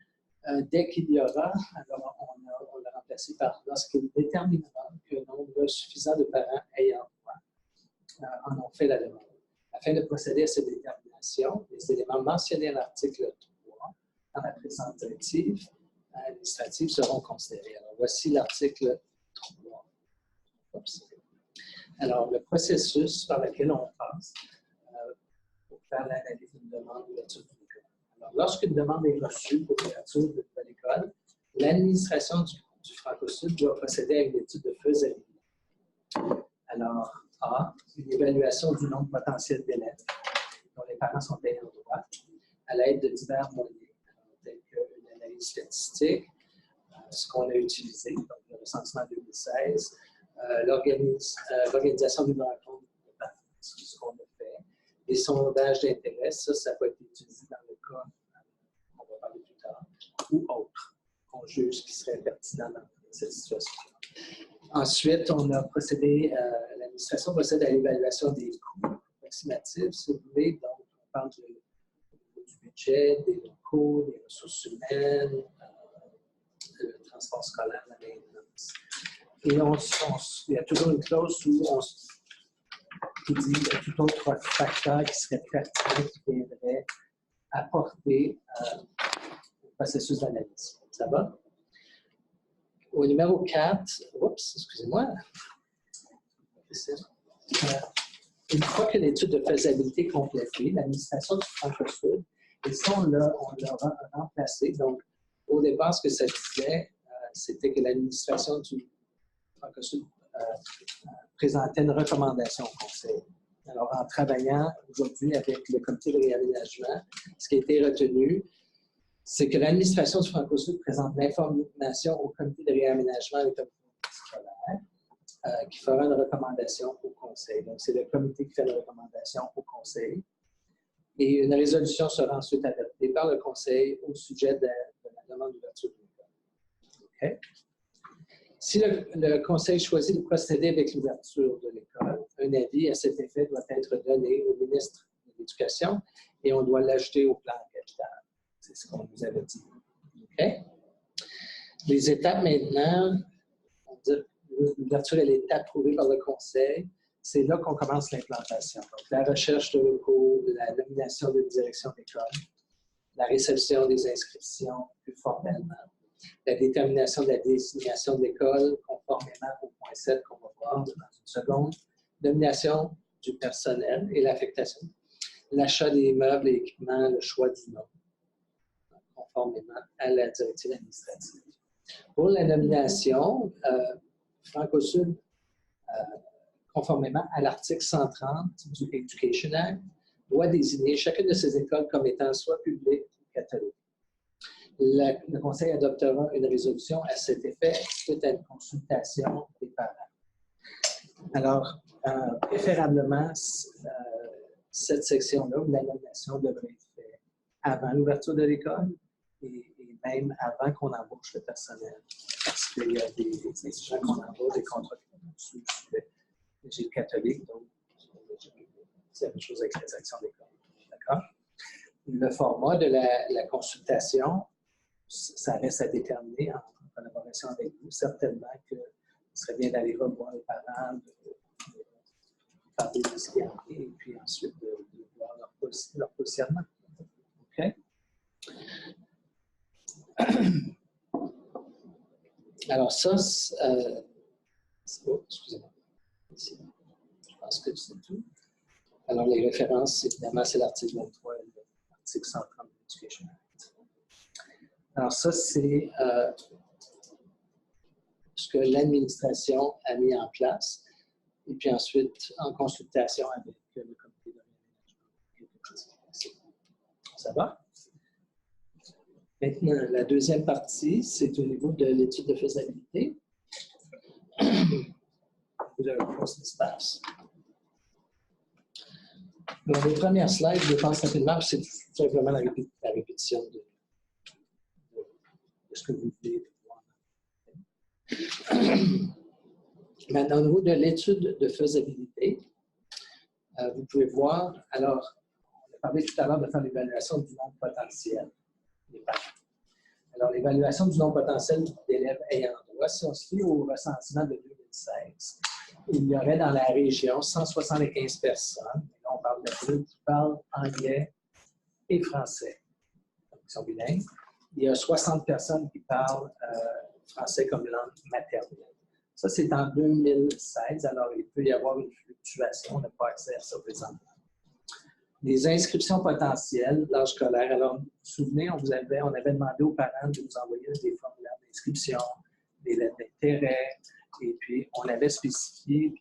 dès qu'il y aura, alors on l'a remplacé par lorsqu'il déterminera qu'un nombre suffisant de parents ayant droit en ont fait la demande. Afin de procéder à cette détermination, les éléments mentionnés à l'article 3 dans la présente directive administrative seront considérés. Alors, voici l'article 3. Oups. Alors, le processus par lequel on passe pour faire l'analyse d'une demande d'ouverture de l'école. Alors, lorsqu'une demande est reçue pour l'ouverture de l'école, l'administration du Franco-Sud doit procéder à une étude de faisabilité. Alors, A, une évaluation du nombre potentiel d'élèves dont les parents sont ayant droit à l'aide de divers moyens, tels qu'une analyse statistique, ce qu'on a utilisé, donc le recensement 2016, l'organisation d'une rencontre, c'est ce qu'on a fait. Les sondages d'intérêt, ça peut être utilisé dans le cas qu'on va parler plus tard, ou autre, qu'on juge qui serait pertinent dans cette situation. Ensuite, on a procédé, l'administration procède à l'évaluation des coûts approximatifs, si vous voulez. Donc, on parle du budget, des locaux, des ressources humaines, le transport scolaire, la maintenance. Et il y a toujours une clause qui dit qu'il y a tout autre facteur qui serait pertinent, qui viendrait apporter au processus d'analyse. Ça va? Au numéro 4, excusez-moi. Une fois que l'étude de faisabilité est complétée, l'administration du Franco-Sud, et ça, on l'a remplacé. Donc, au départ, ce que ça disait, c'était que l'administration du Franco-Sud présentait une recommandation au Conseil. Alors, en travaillant aujourd'hui avec le comité de réaménagement, ce qui a été retenu, c'est que l'administration du Franco-Sud présente l'information au comité de réaménagement et au comité scolaire qui fera une recommandation au Conseil. Donc, c'est le comité qui fait la recommandation au Conseil. Et une résolution sera ensuite adoptée par le Conseil au sujet de la demande d'ouverture de l'école. OK? Si le Conseil choisit de procéder avec l'ouverture de l'école, un avis à cet effet doit être donné au ministre de l'Éducation et on doit l'ajouter au plan capital. C'est ce qu'on nous avait dit. OK? Les étapes maintenant, l'ouverture, elle est approuvée par le Conseil. C'est là qu'on commence l'implantation. Donc, la recherche de locaux, la nomination de direction d'école, la réception des inscriptions plus formellement, la détermination de la désignation de l'école conformément au point 7 qu'on va voir dans une seconde, nomination du personnel et l'affectation, l'achat des meubles et équipements, le choix du nom, conformément à la directive administrative. Pour la nomination, Franco-Sud, conformément à l'article 130 du Education Act, doit désigner chacune de ces écoles comme étant soit publique ou catholique. Le Conseil adoptera une résolution à cet effet suite à une consultation des parents. Alors, préférablement, cette section-là, où la nomination devrait être faite avant l'ouverture de l'école et même avant qu'on embauche le personnel. Parce qu'il y a des gens qu'on embauche, des contrats sous j'ai le catholique, donc c'est la même chose avec les actions d'école. D'accord? Le format de la consultation, ça reste à déterminer en collaboration avec vous. Certainement que ce serait bien d'aller revoir les parents, de parler de ce qu'il y a et puis ensuite de voir leur positionnement. OK? Alors ça, excusez-moi. Je pense que c'est tout. Alors les références, évidemment, c'est l'article 23 et l'article 130 de l'Education Act. Alors ça, c'est ce que l'administration a mis en place. Et puis ensuite, en consultation avec le comité de réaménagement. Ça va? Maintenant, la deuxième partie, c'est au niveau de l'étude de faisabilité. Vous avez un poste d'espace. Dans les premières slides, je pense rapidement, c'est tout simplement la répétition de ce que vous voulez voir. Maintenant, au niveau de l'étude de faisabilité, vous pouvez voir, alors, on a parlé tout à l'heure de faire l'évaluation du nombre potentiel des parents. Alors, l'évaluation du nombre potentiel d'élèves ayant droit, si on se fie au recensement de 2016, il y aurait dans la région 175 personnes, et là on parle d'adultes qui parlent anglais et français, donc ils sont bilingues. Il y a 60 personnes qui parlent français comme langue maternelle. Ça, c'est en 2016, alors il peut y avoir une fluctuation, on n'a pas accès à ça présentement. Les inscriptions potentielles, l'âge scolaire. Alors, vous vous souvenez, on avait demandé aux parents de nous envoyer des formulaires d'inscription, des lettres d'intérêt, et puis on avait spécifié,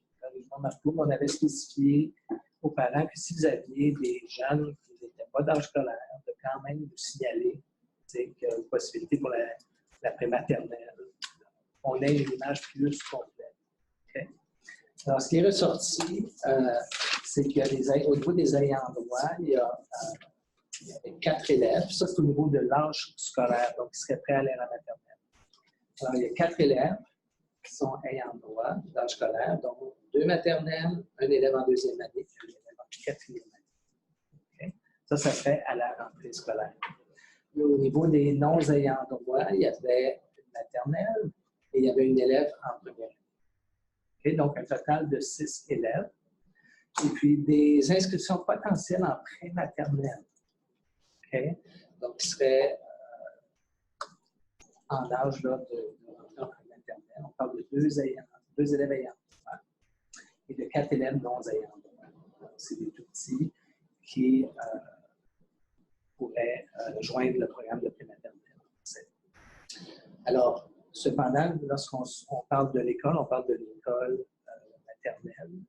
on avait spécifié aux parents que si vous aviez des jeunes qui n'étaient pas d'âge scolaire, de quand même vous signaler qu'il y a une possibilité pour la prématernelle on ait une image plus complète. Okay? Alors, ce qui est ressorti, c'est qu'il y a au niveau des ayants droit, il y avait 4 élèves. Ça, c'est au niveau de l'âge scolaire, donc ils seraient prêts à aller à la maternelle. Alors, il y a 4 élèves qui sont ayants droit d'âge scolaire, donc 2 maternelles, un élève en 2e année et un élève en 4e année. Okay? Ça serait à la rentrée scolaire. Et au niveau des non-ayants droit, il y avait une maternelle et il y avait une élève en 1e année. Okay? Donc, un total de 6 élèves. Et puis, des inscriptions potentielles en pré-maternelle. Okay? Donc, ils seraient en âge là, de rentrer en pré-maternelle. On parle de 2 élèves ayants droit et de 4 élèves non-ayants droit. C'est des tout petits qui pourraient joindre le programme de pré-maternelle. Alors, cependant, lorsqu'on parle de l'école, on parle de l'école maternelle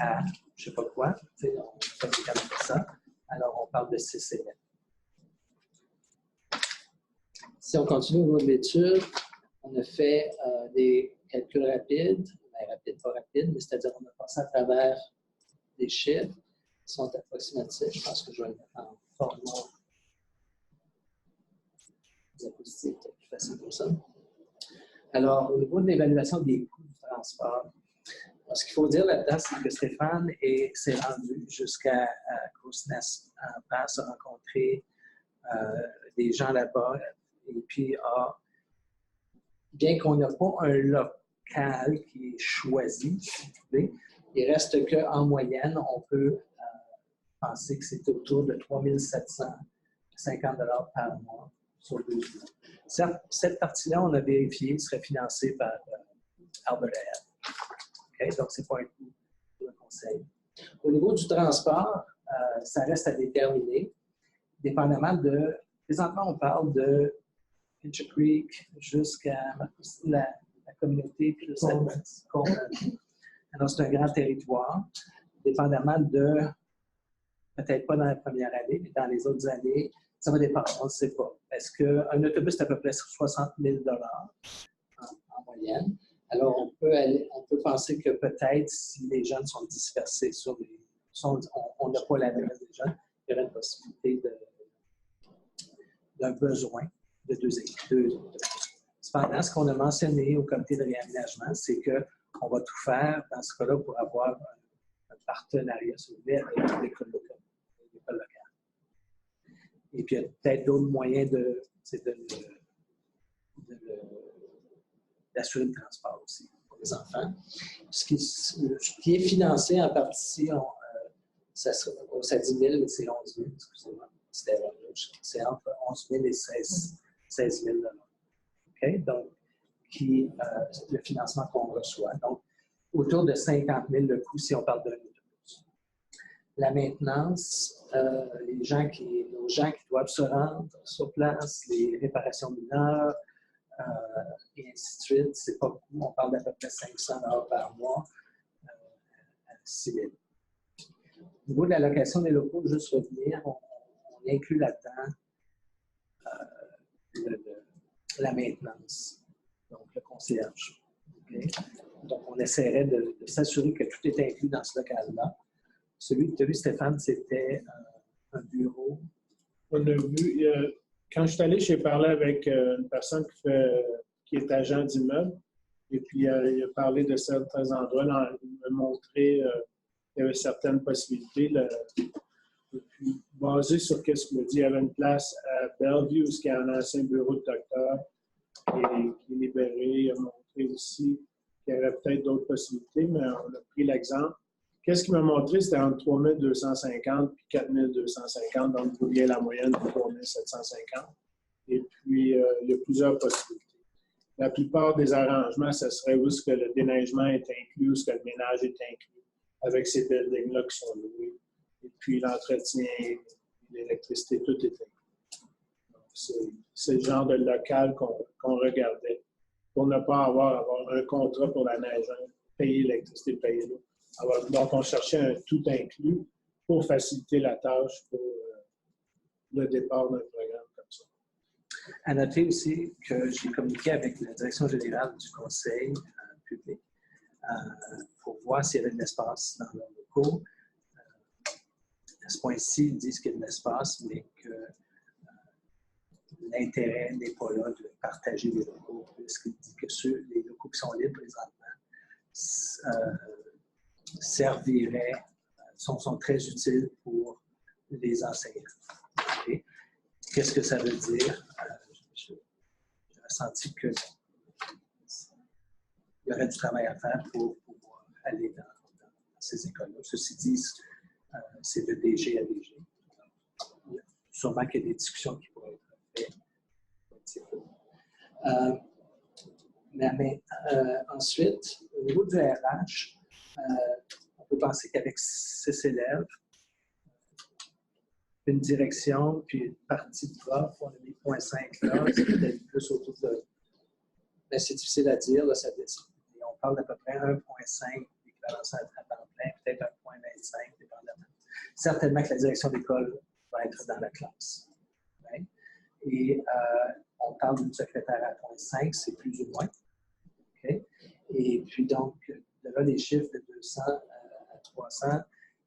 à je ne sais pas quoi, on fait ça. Alors, on parle de 6 élèves. Si on continue au niveau de l'étude, on a fait des calculs rapides, pas rapides, mais c'est-à-dire qu'on a passé à travers des chiffres qui sont approximatifs. Je pense que je vais le mettre en format diapositive, c'est plus facile comme ça. Alors, au niveau de l'évaluation des coûts du transport, ce qu'il faut dire là-dedans, c'est que Stéphane s'est rendu jusqu'à Grosse-Ness en France, a rencontré des gens là-bas, et puis bien qu'on n'a pas un local qui est choisi, il reste qu'en moyenne, on peut penser que c'est autour de 3 750 $ par mois sur 2 mois. Cette partie-là, on a vérifié, serait financée par Albert Head. Okay? Donc, ce n'est pas un coût pour le conseil. Au niveau du transport, ça reste à déterminer, dépendamment de... Présentement, on parle de Pincher Creek jusqu'à la communauté, puis alors, c'est un grand territoire, dépendamment de, peut-être pas dans la première année, mais dans les autres années, ça va dépendre, on ne sait pas. Est-ce qu'un autobus, c'est à peu près 60 000 $ en moyenne? Alors, on peut penser que peut-être, si les jeunes sont dispersés sur les... on n'a pas l'adresse des jeunes, il y aurait une possibilité d'un besoin de 2 équipes. Cependant, ce qu'on a mentionné au comité de réaménagement, c'est qu'on va tout faire dans ce cas-là pour avoir un partenariat soulevé avec l'école locale. Et puis, il y a peut-être d'autres moyens d'assurer le transport aussi pour les enfants. Ce qui est financé en partie, ça dit 1000, mais c'est 11 000, excusez-moi. C'est entre 11 000 et 16 000 $. Okay? Donc, le financement qu'on reçoit. Donc, autour de 50 000 le coût si on parle d'un autobus. La maintenance, nos gens qui doivent se rendre sur place, les réparations mineures, et ainsi de suite, c'est pas beaucoup. On parle d'à peu près 500 $ par mois à 6 000. Au niveau de la location des locaux, juste revenir, on inclut là-dedans la maintenance, donc le concierge. Okay? Donc, on essaierait de s'assurer que tout est inclus dans ce local-là. Celui que tu as vu, Stéphane, c'était un bureau. On a vu, quand je suis allé, j'ai parlé avec une personne qui est agent d'immeuble, et puis il a parlé de certains endroits, il m'a montré qu'il y avait certaines possibilités. Et puis, basé sur ce qu'il m'a dit, il y avait une place à Bellevue, où il y a un ancien bureau de docteur qui est libéré. Il a montré aussi qu'il y avait peut-être d'autres possibilités, mais on a pris l'exemple. Qu'est-ce qu'il m'a montré? C'était entre 3 250 et 4 250, donc vous voyez la moyenne de 3 750. Et puis, il y a plusieurs possibilités. La plupart des arrangements, ce serait où est-ce que le déneigement est inclus, où est-ce que le ménage est inclus, avec ces buildings-là qui sont loués. Et puis, l'entretien, l'électricité, tout est inclus. C'est le genre de local qu'on regardait pour ne pas avoir un contrat pour la neige, payer l'électricité, payer l'eau. Donc, on cherchait un tout inclus pour faciliter la tâche pour le départ d'un programme comme ça. À noter aussi que j'ai communiqué avec la direction générale du conseil public pour voir s'il y avait de l'espace dans leurs locaux. À ce point-ci, ils disent qu'il y a de l'espace, mais que l'intérêt n'est pas là de partager les locaux, puisqu'il dit que les locaux qui sont libres présentement sont très utiles pour les enseignants. Okay? Qu'est-ce que ça veut dire? J'ai ressenti qu'il y aurait du travail à faire pour pouvoir aller dans ces écoles-là. Ceci dit, c'est de DG à DG. Sûrement qu'il y a des discussions qui pourraient être faites. Mais ensuite, au niveau du RH, on peut penser qu'avec 6 élèves, une direction, puis une partie de prof, on a mis 0.5 là, c'est peut-être plus autour de... Ben, c'est difficile à dire, là, on parle d'à peu près 1.5 d'équivalence à temps plein, peut-être 1.25, dépendamment. Certainement que la direction d'école va être dans la classe. Okay? Et on parle d'une secrétaire à 0.5, c'est plus ou moins. Okay? Et puis donc, de là, les chiffres de 200 à 300,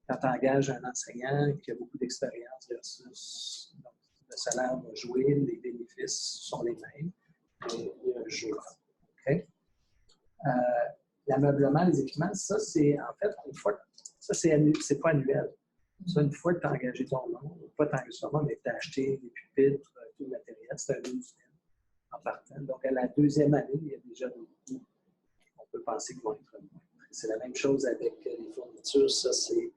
quand tu engages un enseignant qui a beaucoup d'expérience versus donc, le salaire va jouer, les bénéfices sont les mêmes, mais il y a un jeu. Okay? L'ameublement, les équipements, ça, c'est en fait, une fois, ça, c'est pas annuel. Ça, une fois que tu as engagé ton nom, pas tu as engagé ton nom, mais tu as acheté des pupitres, tout le matériel, c'est un 12 000 en partant. Donc, à la deuxième année, il y a déjà des coûts qu'on peut penser qu'ils vont être moins. C'est la même chose avec les fournitures. Ça, c'est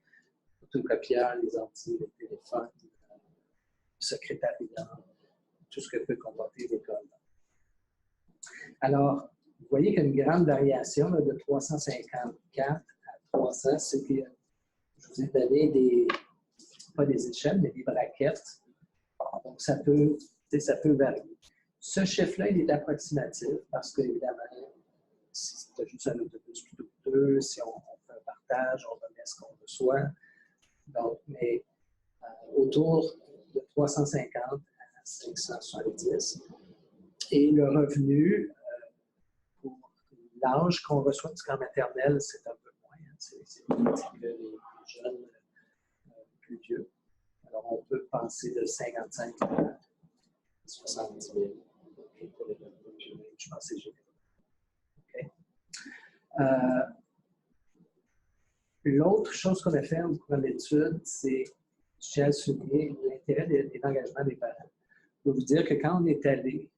autocopieurs, les ordi, les téléphones, le secrétariat, tout ce que peut comporter l'école. Alors, vous voyez qu'il y a une grande variation là, de 354 à 300. C'est que je vous ai donné pas des échelles, mais des braquettes. Donc, ça peut varier. Ce chiffre-là, il est approximatif parce qu'évidemment, si tu as juste un autobus plutôt que 2, si on fait un partage, on remet ce qu'on reçoit. Donc, mais autour de 350 à 570. Et le revenu, pour l'âge qu'on reçoit du camp maternel, c'est un peu moins. Hein. C'est que les jeunes plus vieux. Alors, on peut penser de 55 à 70 000 pour les revenus. Je pense que c'est généreux. Okay. L'autre chose qu'on a fait au cours de l'étude, c'est, je tiens à souligner, l'intérêt et l'engagement des parents. Je peux vous dire que quand on est allé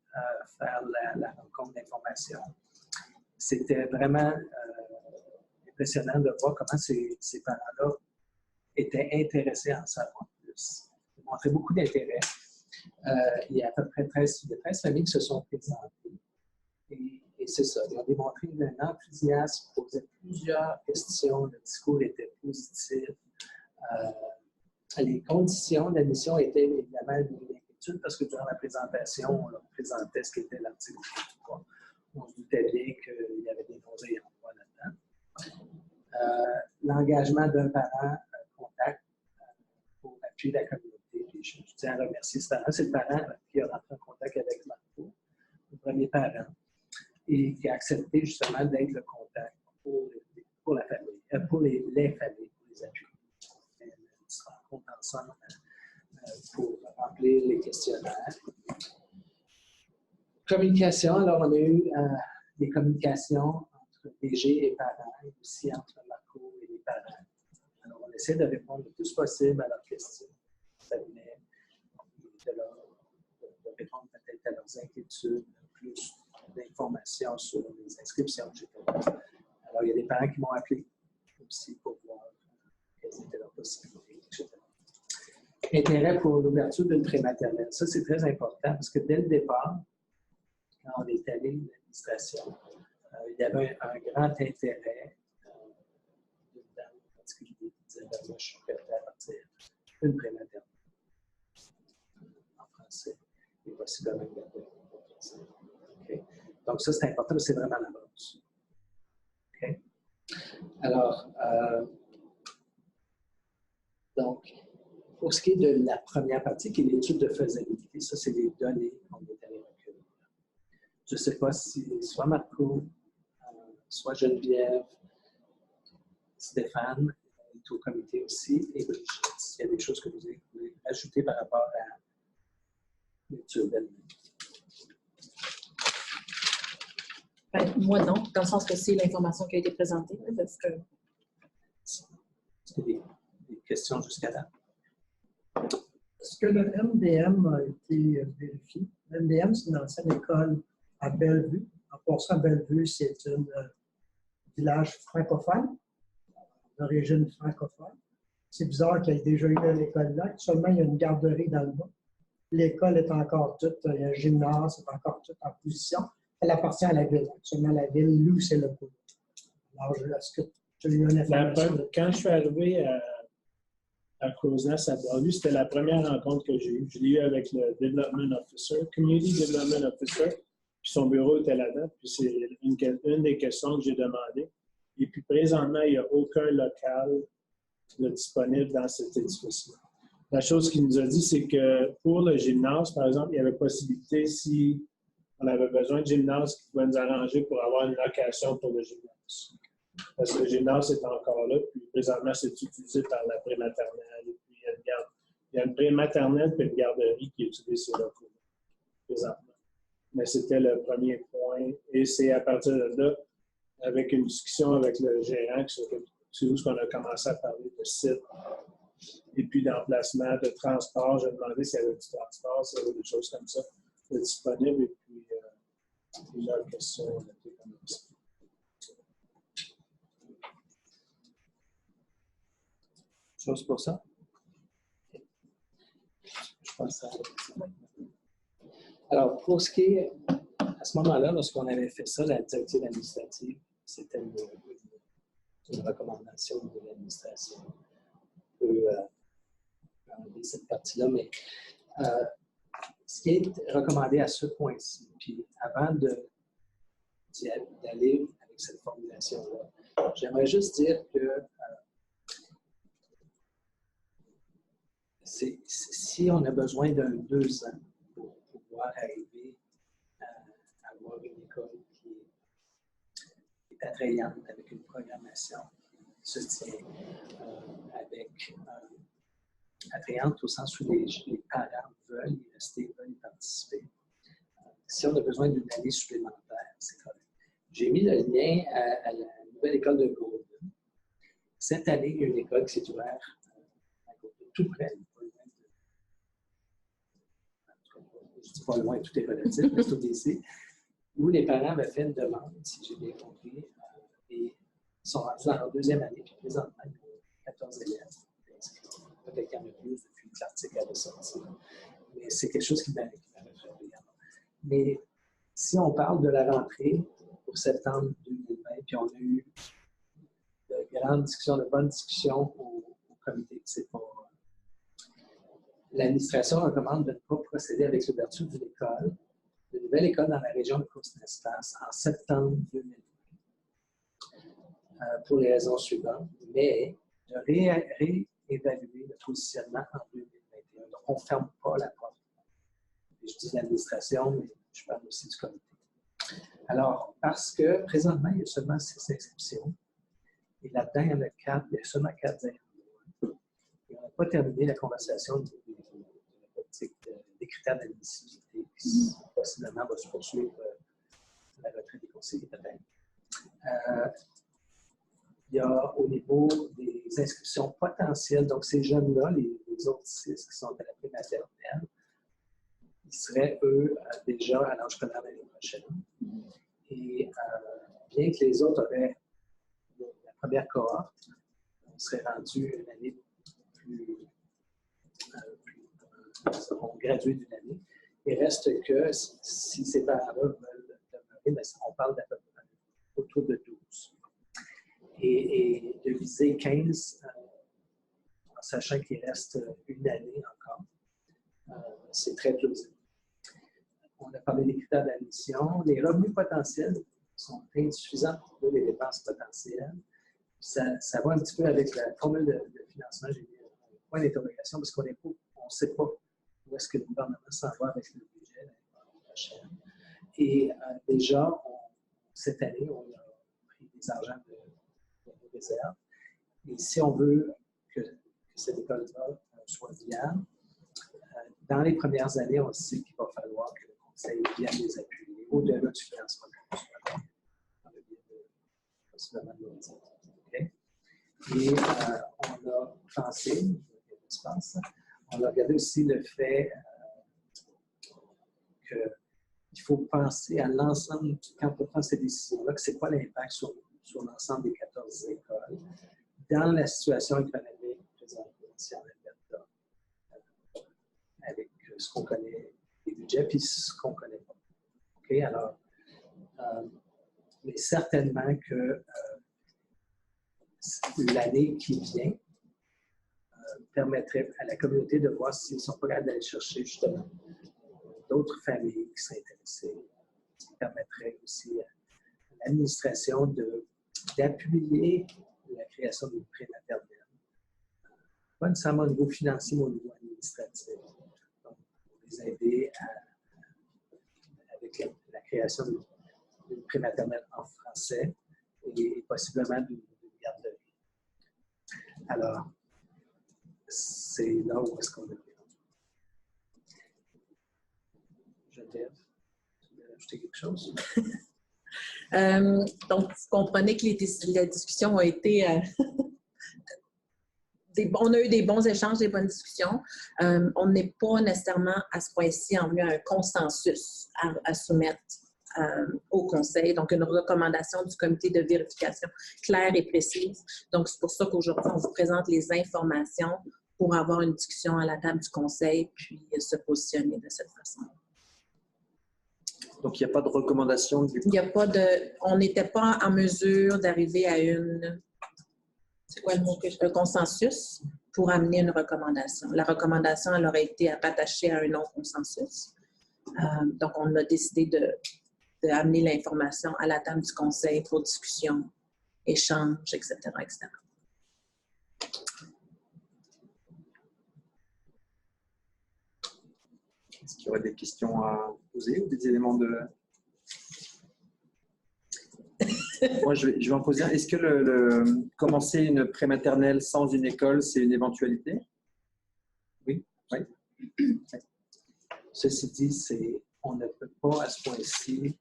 faire la rencontre d'information, c'était vraiment impressionnant de voir comment ces parents-là étaient intéressés à en savoir plus. Ils montraient beaucoup d'intérêt. Il y a à peu près 13 familles qui se sont présentées. Et c'est ça, ils ont démontré un enthousiasme, posaient plusieurs questions, le discours était positif. Les conditions d'admission étaient évidemment une inquiétude parce que durant la présentation, on leur présentait ce qu'était l'article 3. On se doutait bien qu'il y avait des nausées en droit là-dedans. L'engagement d'un parent contact pour appuyer la communauté. Puis je tiens à remercier ce parent. C'est le parent qui a rentré en contact avec Marco, le premier parent, et qui a accepté justement d'être le contact pour la famille, pour les familles, pour les appuyer. On se rencontre ensemble pour remplir les questionnaires. Communication, alors on a eu des communications entre DG et parents, et aussi entre Marco et les parents. Alors on essaie de répondre le plus possible à leurs questions. Ça venait de répondre peut-être à leurs inquiétudes, plus d'informations sur les inscriptions, etc. Alors il y a des parents qui m'ont appelé aussi pour voir quelles étaient leurs possibilités, etc. Intérêt pour l'ouverture d'une prématernelle. Ça, c'est très important parce que dès le départ, quand on est allé de l'administration, il y avait un grand intérêt d'une dame en particulier qui disait ben, moi, je suis prête à partir une prématernelle en français et voici le même en français. Okay. Donc, ça, c'est important, c'est vraiment la base. Okay. Alors, donc, pour ce qui est de la première partie, qui est l'étude de faisabilité, ça, c'est les données qu'on est allé recueillir. je ne sais pas si soit Marco, soit Geneviève, Stéphane est au comité aussi, et Brigitte, s'il y a des choses que vous voulez ajouter par rapport à l'étude elle-même. Ben, moi, non, dans le sens que c'est l'information qui a été présentée. Parce que... Est-ce qu'il y a des questions jusqu'à là? Est-ce que le MDM a été vérifié? Le MDM, c'est une ancienne école à Bellevue. En passant, Bellevue, c'est un village francophone, d'origine francophone. C'est bizarre qu'il y ait déjà eu une école là. Seulement, il y a une garderie dans le bas. L'école est encore toute, il y a un gymnase, c'est encore tout en position. Elle appartient à la ville. Seulement, la ville loue ses locaux. Alors, est-ce que tu as eu une information? Quand je suis arrivé à Crow's Nest à Bellevue, c'était la première rencontre que j'ai eue. Je l'ai eue avec le Development Officer, Community Development Officer, puis son bureau était là-dedans. Puis c'est une des questions que j'ai demandées. Et puis présentement, il n'y a aucun local disponible dans cet édifice-là. La chose qu'il nous a dit, c'est que pour le gymnase, par exemple, il y avait possibilité, si on avait besoin de gymnase, qu'il pouvait nous arranger pour avoir une location pour le gymnase. Parce que le gymnase est encore là, puis présentement, c'est utilisé par la prématernelle. Et puis, il y a une prématernelle et une garderie qui utilise ces locaux présentement. Mais c'était le premier point. Et c'est à partir de là, avec une discussion avec le gérant, c'est où qu'on a commencé à parler de site. Et puis d'emplacement, de transport. J'ai demandé s'il y avait du transport, s'il y avait des choses comme ça disponibles. Et puis, plusieurs questions ont été comme ça. Chose pour ça? Je pense à... Alors, pour ce qui est, à ce moment-là, lorsqu'on avait fait ça, la directive administrative, c'était une recommandation de l'administration. On peut enlever cette partie-là, mais ce qui est recommandé à ce point-ci, puis avant d'aller avec cette formulation-là, j'aimerais juste dire que si on a besoin d'un 2 ans pour pouvoir arriver à avoir une école qui est attrayante avec une programmation qui se tient avec attrayante au sens où les parents veulent y rester, veulent y participer. Si on a besoin d'une année supplémentaire, c'est correct. J'ai mis le lien à la nouvelle école de Golden. Cette année, il y a une école qui s'est ouverte à Golden, tout près. Je ne dis pas loin, tout est relatif, mais c'est au DC, où les parents avaient fait une demande, si j'ai bien compris, et ils sont rendus dans leur 2e année, puis présentement, il y a 14 élèves. Peut-être qu'il y en a plus depuis que l'article avait sorti. Mais c'est quelque chose qui m'avait frappé. Mais si on parle de la rentrée pour septembre 2020, puis on a eu de grandes discussions, de bonnes discussions au comité, c'est pas... L'administration recommande de ne pas procéder avec l'ouverture d'une école, de nouvelle école dans la région de Crous-Nez-Place en septembre 2020. Pour les raisons suivantes, mais de réévaluer le positionnement en 2021. Donc, on ne ferme pas la porte. Je dis l'administration, mais je parle aussi du comité. Alors, parce que présentement, il y a seulement 6 inscriptions, et là-dedans, il y en a 4, il y a seulement 4 inscriptions. Et on n'a pas terminé la conversation des critères d'admissibilité qui possiblement va se poursuivre la retraite des conseillers de bain. Il y a au niveau des inscriptions potentielles, donc ces jeunes-là, les autres 6 qui sont à la prématernelle, ils seraient, eux, déjà à l'âge scolaire l'année prochaine. Et bien que les autres auraient la première cohorte, on serait rendu une année plus seront gradués d'une année. Il reste que si ces parents-là veulent demeurer, on parle d'à peu près autour de 12. Et de viser 15, en sachant qu'il reste une année encore, c'est très plausible. On a parlé des critères d'admission. Les revenus potentiels sont insuffisants pour trouver les dépenses potentielles. Ça va un petit peu avec la formule de financement. J'ai mis un point d'interrogation parce qu'on ne sait pas où est-ce que le gouvernement s'en va avec le budget l'année prochaine. Et déjà, cette année, on a pris des argents de nos réserves. Et si on veut que cette école-là soit viable, dans les premières années, on sait qu'il va falloir que le conseil vienne les appuyer au-delà du financement dans le biais de possiblement de l'audition. Okay? Et on a pensé, on a regardé aussi le fait qu'il faut penser à l'ensemble, quand on prend ces décisions-là, que c'est quoi l'impact sur l'ensemble des 14 écoles dans la situation économique présentement ici en Alberta, avec ce qu'on connaît des budgets puis ce qu'on ne connaît pas. OK? Alors, mais certainement que l'année qui vient permettrait à la communauté de voir s'ils ne sont pas capables d'aller chercher justement d'autres familles qui seraient intéressées. Ce qui permettrait aussi à l'administration d'appuyer la création d'une prématernelle. Pas nécessairement au niveau financier, mais au niveau administratif. Donc, pour les aider avec la création d'une prématernelle en français et possiblement d'une garderie. Alors, c'est là où est-ce qu'on est. Geneviève, tu veux ajouter quelque chose? Donc, vous comprenez que la discussion a été... on a eu des bons échanges, des bonnes discussions. On n'est pas nécessairement à ce point-ci en vue à un consensus à soumettre au Conseil. Donc, une recommandation du comité de vérification claire et précise. Donc, c'est pour ça qu'aujourd'hui, on vous présente les informations pour avoir une discussion à la table du Conseil puis se positionner de cette façon. Donc, il n'y a pas de recommandation du... Il n'y a pas de... On n'était pas en mesure d'arriver à c'est quoi le mot que un consensus pour amener une recommandation. La recommandation, elle aurait été rattachée à un non-consensus. Donc, on a décidé d'amener l'information à la table du Conseil pour discussion, échange, etc., etc. Est-ce qu'il y aurait des questions à poser ou des éléments de... Moi, je vais en poser un. Est-ce que commencer une prématernelle sans une école, c'est une éventualité? Oui. Oui. Ceci dit, on ne peut pas à ce point-ci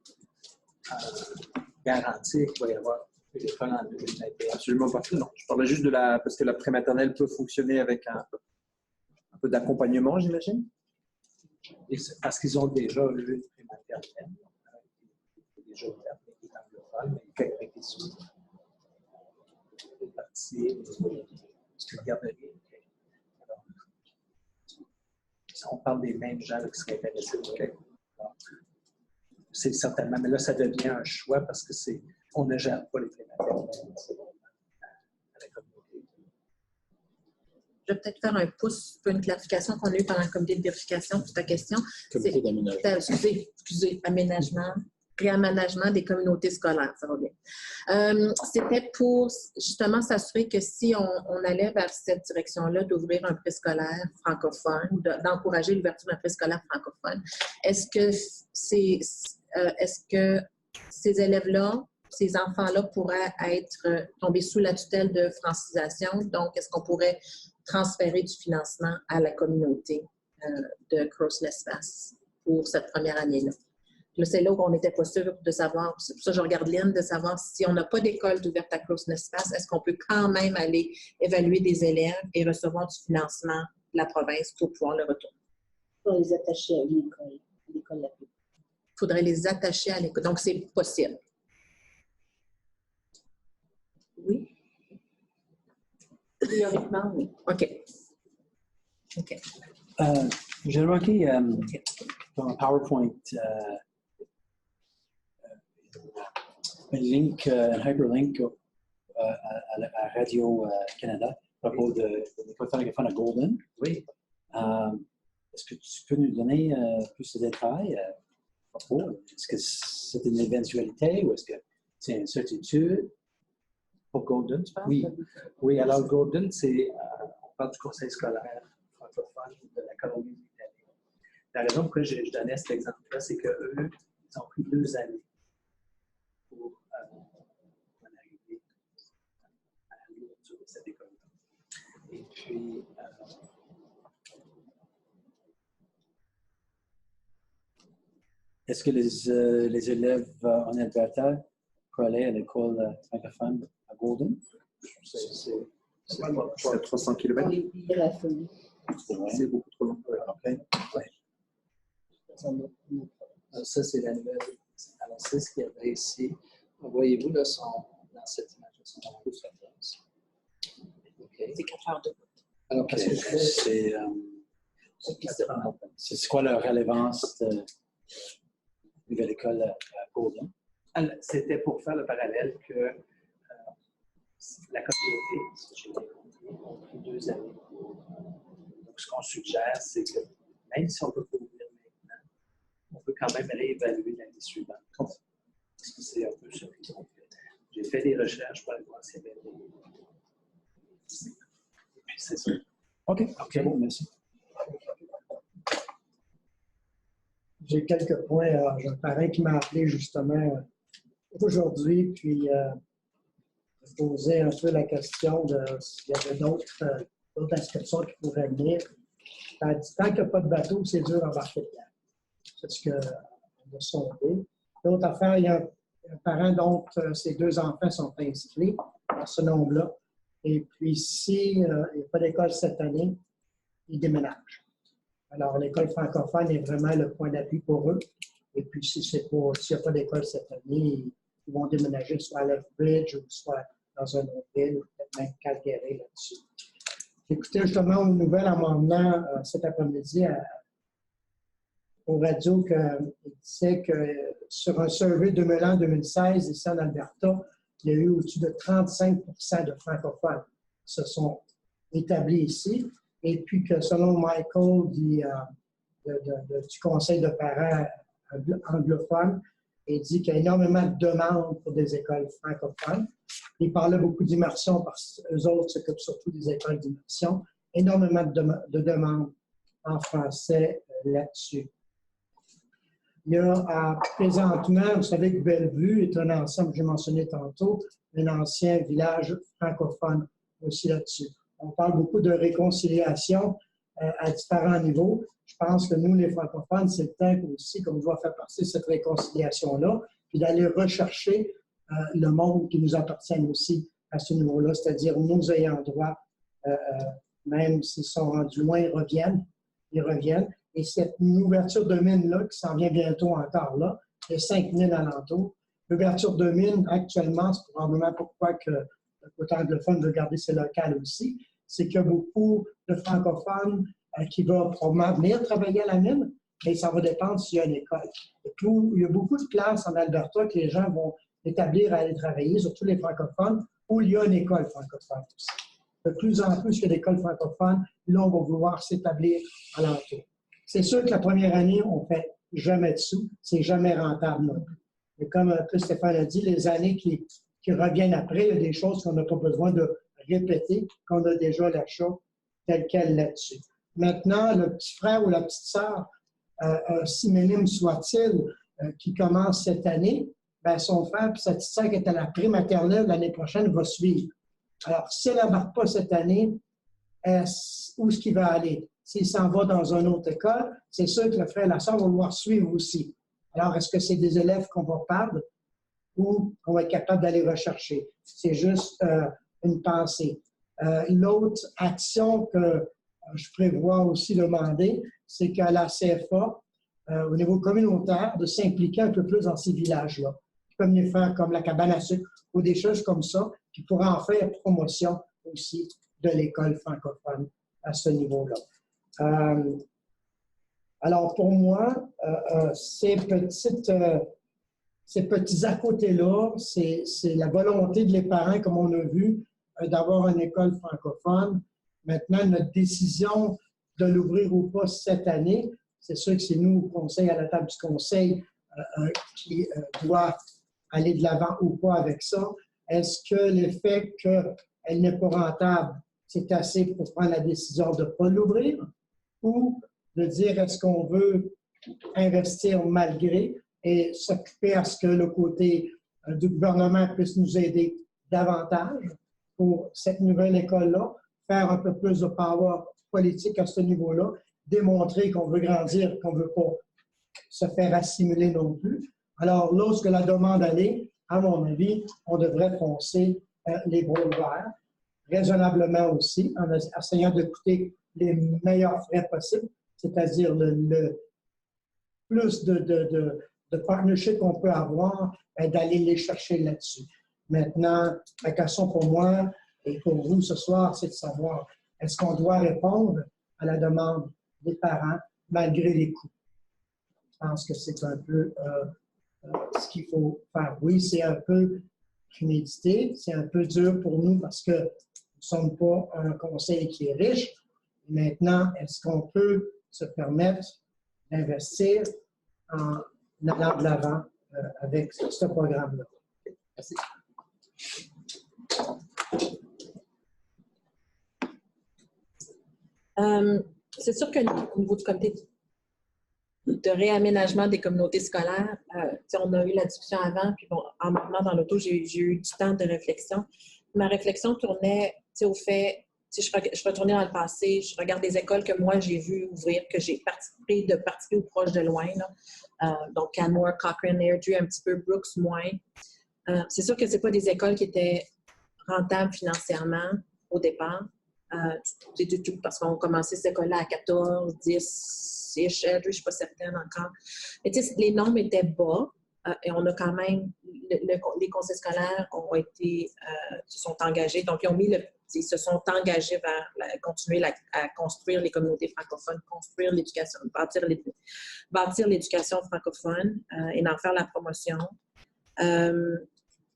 garantir qu'il va y avoir une école en 2021. Absolument pas. Non, je parlais juste parce que la prématernelle peut fonctionner avec un peu d'accompagnement, j'imagine. Parce qu'ils ont déjà eu une prématernelle. Déjà ouverte. Mais quelques questions. Une partie, c'est une garderie. Alors, on parle des mêmes gens qui seraient intéressés. C'est certainement, mais là, ça devient un choix parce que on ne gère pas les prématernelles à la communauté. Je vais peut-être faire un pouce pour une clarification qu'on a eue pendant le comité de vérification pour ta question. Comité d'aménagement. Excusez, aménagement. Réaménagement des communautés scolaires, ça va bien. C'était pour justement s'assurer que si on allait vers cette direction-là d'ouvrir un préscolaire francophone, d'encourager l'ouverture d'un préscolaire francophone, est-ce que ces élèves-là, ces enfants-là pourraient tomber sous la tutelle de francisation? Donc, est-ce qu'on pourrait transférer du financement à la communauté de Cross-L'espace pour cette première année-là? Là, c'est là où on n'était pas sûr de savoir, c'est pour ça que je regarde Lynn, de savoir si on n'a pas d'école d'ouverte à Cross-L'espace, est-ce qu'on peut quand même aller évaluer des élèves et recevoir du financement de la province pour pouvoir le retourner? Pour les attacher à l'école. Il faudrait les attacher à l'école. Donc, c'est possible. Oui? Théoriquement, oui. OK. OK. J'ai remarqué dans un PowerPoint un link, un hyperlink à Radio-Canada à propos de l'école francophone à Golden. Oui. Est-ce que tu peux nous donner plus de détails à propos? Est-ce que c'est une éventualité ou est-ce que c'est une certitude? Pour Golden, tu parles? Oui. Oui, alors Golden, on parle du conseil scolaire francophone de la Colombie-Britannique. La raison pour laquelle je donnais cet exemple-là, c'est qu'eux, ils ont pris 2 années cette école-là. Et puis, est-ce que les élèves en Alberta peuvent aller à l'école francophone à Golden? c'est pas C'est à 300 km. C'est beaucoup trop long. OK. Ça, c'est la nouvelle. Alors, c'est ce qu'il y avait ici. Voyez-vous, là, dans cette image, ils sont en plus C'est 4 heures de route. Alors, qu'est-ce que je fais? C'est quoi la relevance de nouvelle école à Golden? C'était pour faire le parallèle que la communauté, si j'ai bien compris, ont pris 2 années. Donc, ce qu'on suggère, c'est que même si on ne peut pas ouvrir maintenant, on peut quand même aller évaluer l'année suivante. Parce que c'est un peu ça. Donc, j'ai fait des recherches pour aller voir s'il y avait des... Et puis, c'est ça. OK. Bon, merci. J'ai quelques points. J'ai un parrain qui m'a appelé justement aujourd'hui, puis posait un peu la question de s'il y avait d'autres inscriptions qui pourraient venir. Elle dit, tant qu'il n'y a pas de bateau, c'est dur d'embarquer dedans. C'est ce qu'on a sondé. L'autre affaire, il y a un parent dont ses 2 enfants sont inscrits à ce nombre-là. Et puis, s'il n'y a pas d'école cette année, ils déménagent. Alors, l'école francophone est vraiment le point d'appui pour eux. Et puis, s'il n'y a pas d'école cette année, ils vont déménager soit à Lethbridge ou soit dans un autre ville, ou peut-être même Calgary là-dessus. J'écoutais justement une nouvelle en m'en venant cet après-midi au radio qu'il disait que sur un survey 2001-2016, ici en Alberta, il y a eu au-dessus de 35 de francophones qui se sont établis ici. Et puis que selon Michael du conseil de parents anglophones, il dit qu'il y a énormément de demandes pour des écoles francophones. Il parlait beaucoup d'immersion parce qu'eux autres s'occupent surtout des écoles d'immersion. Énormément de demandes en français là-dessus. Il y a présentement, vous savez que Bellevue est un ensemble, j'ai mentionné tantôt, un ancien village francophone aussi là-dessus. On parle beaucoup de réconciliation à différents niveaux. Je pense que nous, les francophones, c'est le temps aussi qu'on doit faire partie de cette réconciliation-là, puis d'aller rechercher le monde qui nous appartient aussi à ce niveau-là, c'est-à-dire nos ayants droit, même s'ils sont rendus loin, ils reviennent. Et cette ouverture de mine-là, qui s'en vient bientôt encore là, il y a 5 000 alentours. L'ouverture de mine, actuellement, c'est probablement pourquoi que le côté anglophone veut garder ses locales aussi, c'est qu'il y a beaucoup de francophones qui vont probablement venir travailler à la mine, mais ça va dépendre s'il y a une école. Et puis, il y a beaucoup de places en Alberta que les gens vont établir à aller travailler, surtout les francophones, où il y a une école francophone aussi. De plus en plus, il y a d'écoles francophones, là, on va vouloir s'établir à l'entour. C'est sûr que la première année, on ne fait jamais de sous, c'est jamais rentable non plus. Mais comme Stéphane a dit, les années qui reviennent après, il y a des choses qu'on n'a pas besoin de répéter, qu'on a déjà l'achat tel quel là-dessus. Maintenant, le petit frère ou la petite sœur, si minime soit-il, qui commence cette année, ben son frère et sa petite sœur qui est à la prématernelle l'année prochaine va suivre. Alors, s'il n'embarque pas cette année, où est-ce qu'il va aller? S'il s'en va dans une autre école, c'est sûr que le frère et la sœur vont vouloir suivre aussi. Alors, est-ce que c'est des élèves qu'on va perdre ou qu'on va être capable d'aller rechercher? C'est juste une pensée. L'autre action que je prévois aussi demander, c'est qu'à la CFA, au niveau communautaire, de s'impliquer un peu plus dans ces villages-là. Qui peuvent venir faire comme la cabane à sucre ou des choses comme ça, qui pourraient en faire promotion aussi de l'école francophone à ce niveau-là. Alors, pour moi, ces petits à côté-là, c'est la volonté de les parents, comme on a vu, d'avoir une école francophone. Maintenant, notre décision de l'ouvrir ou pas cette année, c'est sûr que c'est nous, au conseil, à la table du conseil, qui doit aller de l'avant ou pas avec ça. Est-ce que le fait qu'elle n'est pas rentable, c'est assez pour prendre la décision de ne pas l'ouvrir? Ou de dire est-ce qu'on veut investir malgré et s'occuper à ce que le côté du gouvernement puisse nous aider davantage pour cette nouvelle école-là, faire un peu plus de power politique à ce niveau-là, démontrer qu'on veut grandir, qu'on ne veut pas se faire assimiler non plus. Alors, lorsque la demande allait, à mon avis, on devrait foncer les bras ouverts, raisonnablement aussi, en essayant de coûter les meilleurs frais possibles, c'est-à-dire le plus de partnership qu'on peut avoir, d'aller les chercher là-dessus. Maintenant, la question pour moi et pour vous ce soir, c'est de savoir, est-ce qu'on doit répondre à la demande des parents malgré les coûts? Je pense que c'est un peu ce qu'il faut faire. Oui, c'est un peu prémédité, c'est un peu dur pour nous parce que nous ne sommes pas un conseil qui est riche. Maintenant, est-ce qu'on peut se permettre d'investir en allant de l'avant avec ce programme-là? Merci. C'est sûr qu'au niveau du comité de réaménagement des communautés scolaires, on a eu la discussion avant, puis bon, en maintenant dans l'auto, j'ai eu du temps de réflexion. Ma réflexion tournait au fait, je retournais dans le passé, je regarde des écoles que moi j'ai vues ouvrir, que j'ai participé ou proche de loin, là. Donc Canmore, Cochrane, Airdrie, un petit peu, Brooks, moins. C'est sûr que ce n'est pas des écoles qui étaient rentables financièrement au départ. Parce qu'on commençait cette école-là à 14, 10, je ne suis pas certaine encore. Mais les nombres étaient bas et on a quand même, les conseils scolaires ont été, se sont engagés, donc ils se sont engagés vers continuer à construire les communautés francophones, construire l'éducation, bâtir l'éducation francophone et d'en faire la promotion.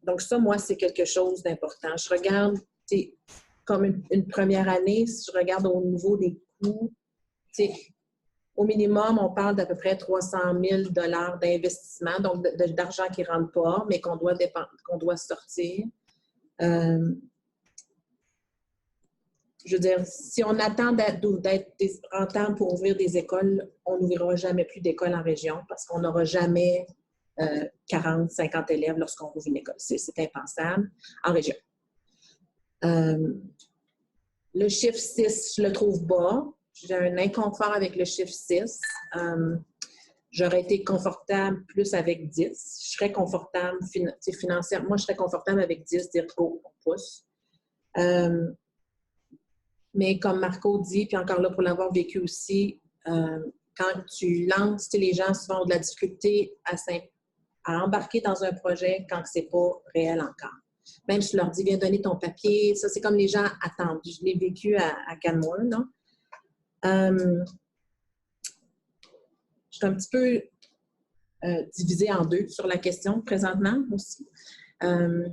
Donc ça, moi, c'est quelque chose d'important. Je regarde, comme une première année, si je regarde au niveau des coûts, au minimum, on parle d'à peu près 300 000 $ d'investissement, donc d'argent qui ne rentre pas, mais qu'on doit sortir. Je veux dire, si on attend d'être rentable pour ouvrir des écoles, on n'ouvrira jamais plus d'écoles en région parce qu'on n'aura jamais 40, 50 élèves lorsqu'on ouvre une école. C'est impensable en région. Le chiffre 6, je le trouve bas. J'ai un inconfort avec le chiffre 6. J'aurais été confortable plus avec 10. Je serais confortable financièrement. Moi, je serais confortable avec 10, dire go, on pousse. Mais comme Marco dit, puis encore là pour l'avoir vécu aussi, quand tu lances, les gens souvent ont de la difficulté à embarquer dans un projet quand ce n'est pas réel encore. Même si je leur dis, viens donner ton papier, ça, c'est comme les gens attendent. Je l'ai vécu à Canmore, non? Je suis un petit peu divisée en deux sur la question présentement aussi. Je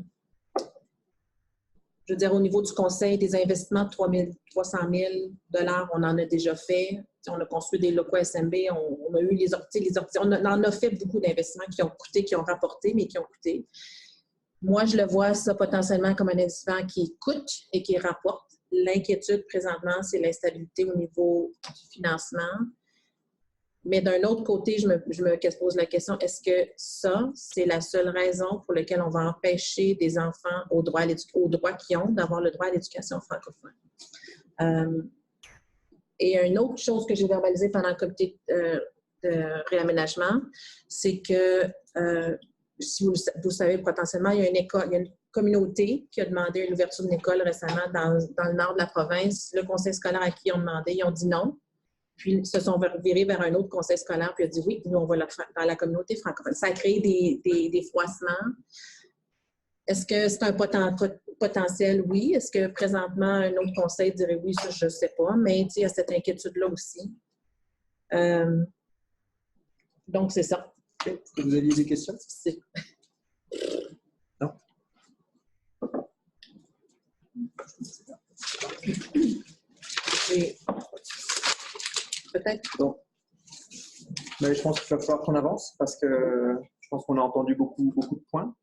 veux dire, au niveau du conseil, des investissements de 300 000 $, on en a déjà fait. On a construit des locaux SMB, on a eu les orties, on en a fait beaucoup d'investissements qui ont coûté, qui ont rapporté, mais qui ont coûté. Moi, je le vois ça potentiellement comme un investissement qui coûte et qui rapporte. L'inquiétude présentement, c'est l'instabilité au niveau du financement. Mais d'un autre côté, je me pose la question, est-ce que ça, c'est la seule raison pour laquelle on va empêcher des enfants au droit qu'ils ont d'avoir le droit à l'éducation francophone? Et une autre chose que j'ai verbalisée pendant le comité de réaménagement, c'est que, si vous savez, potentiellement, il y a une communauté qui a demandé l'ouverture d'une école récemment dans le nord de la province. Le conseil scolaire à qui ils ont demandé, ils ont dit non. Puis, ils se sont virés vers un autre conseil scolaire, puis ils ont dit oui, nous, on va le faire dans la communauté francophone. Ça a créé des froissements. Est-ce que c'est un potentiel? Oui. Est-ce que présentement, un autre conseil dirait oui? Ça, je ne sais pas. Mais il y a cette inquiétude-là aussi. Donc, c'est ça. Est-ce que vous aviez des questions? Non? Peut-être. Bon. Mais je pense qu'il va falloir qu'on avance parce que je pense qu'on a entendu beaucoup de points.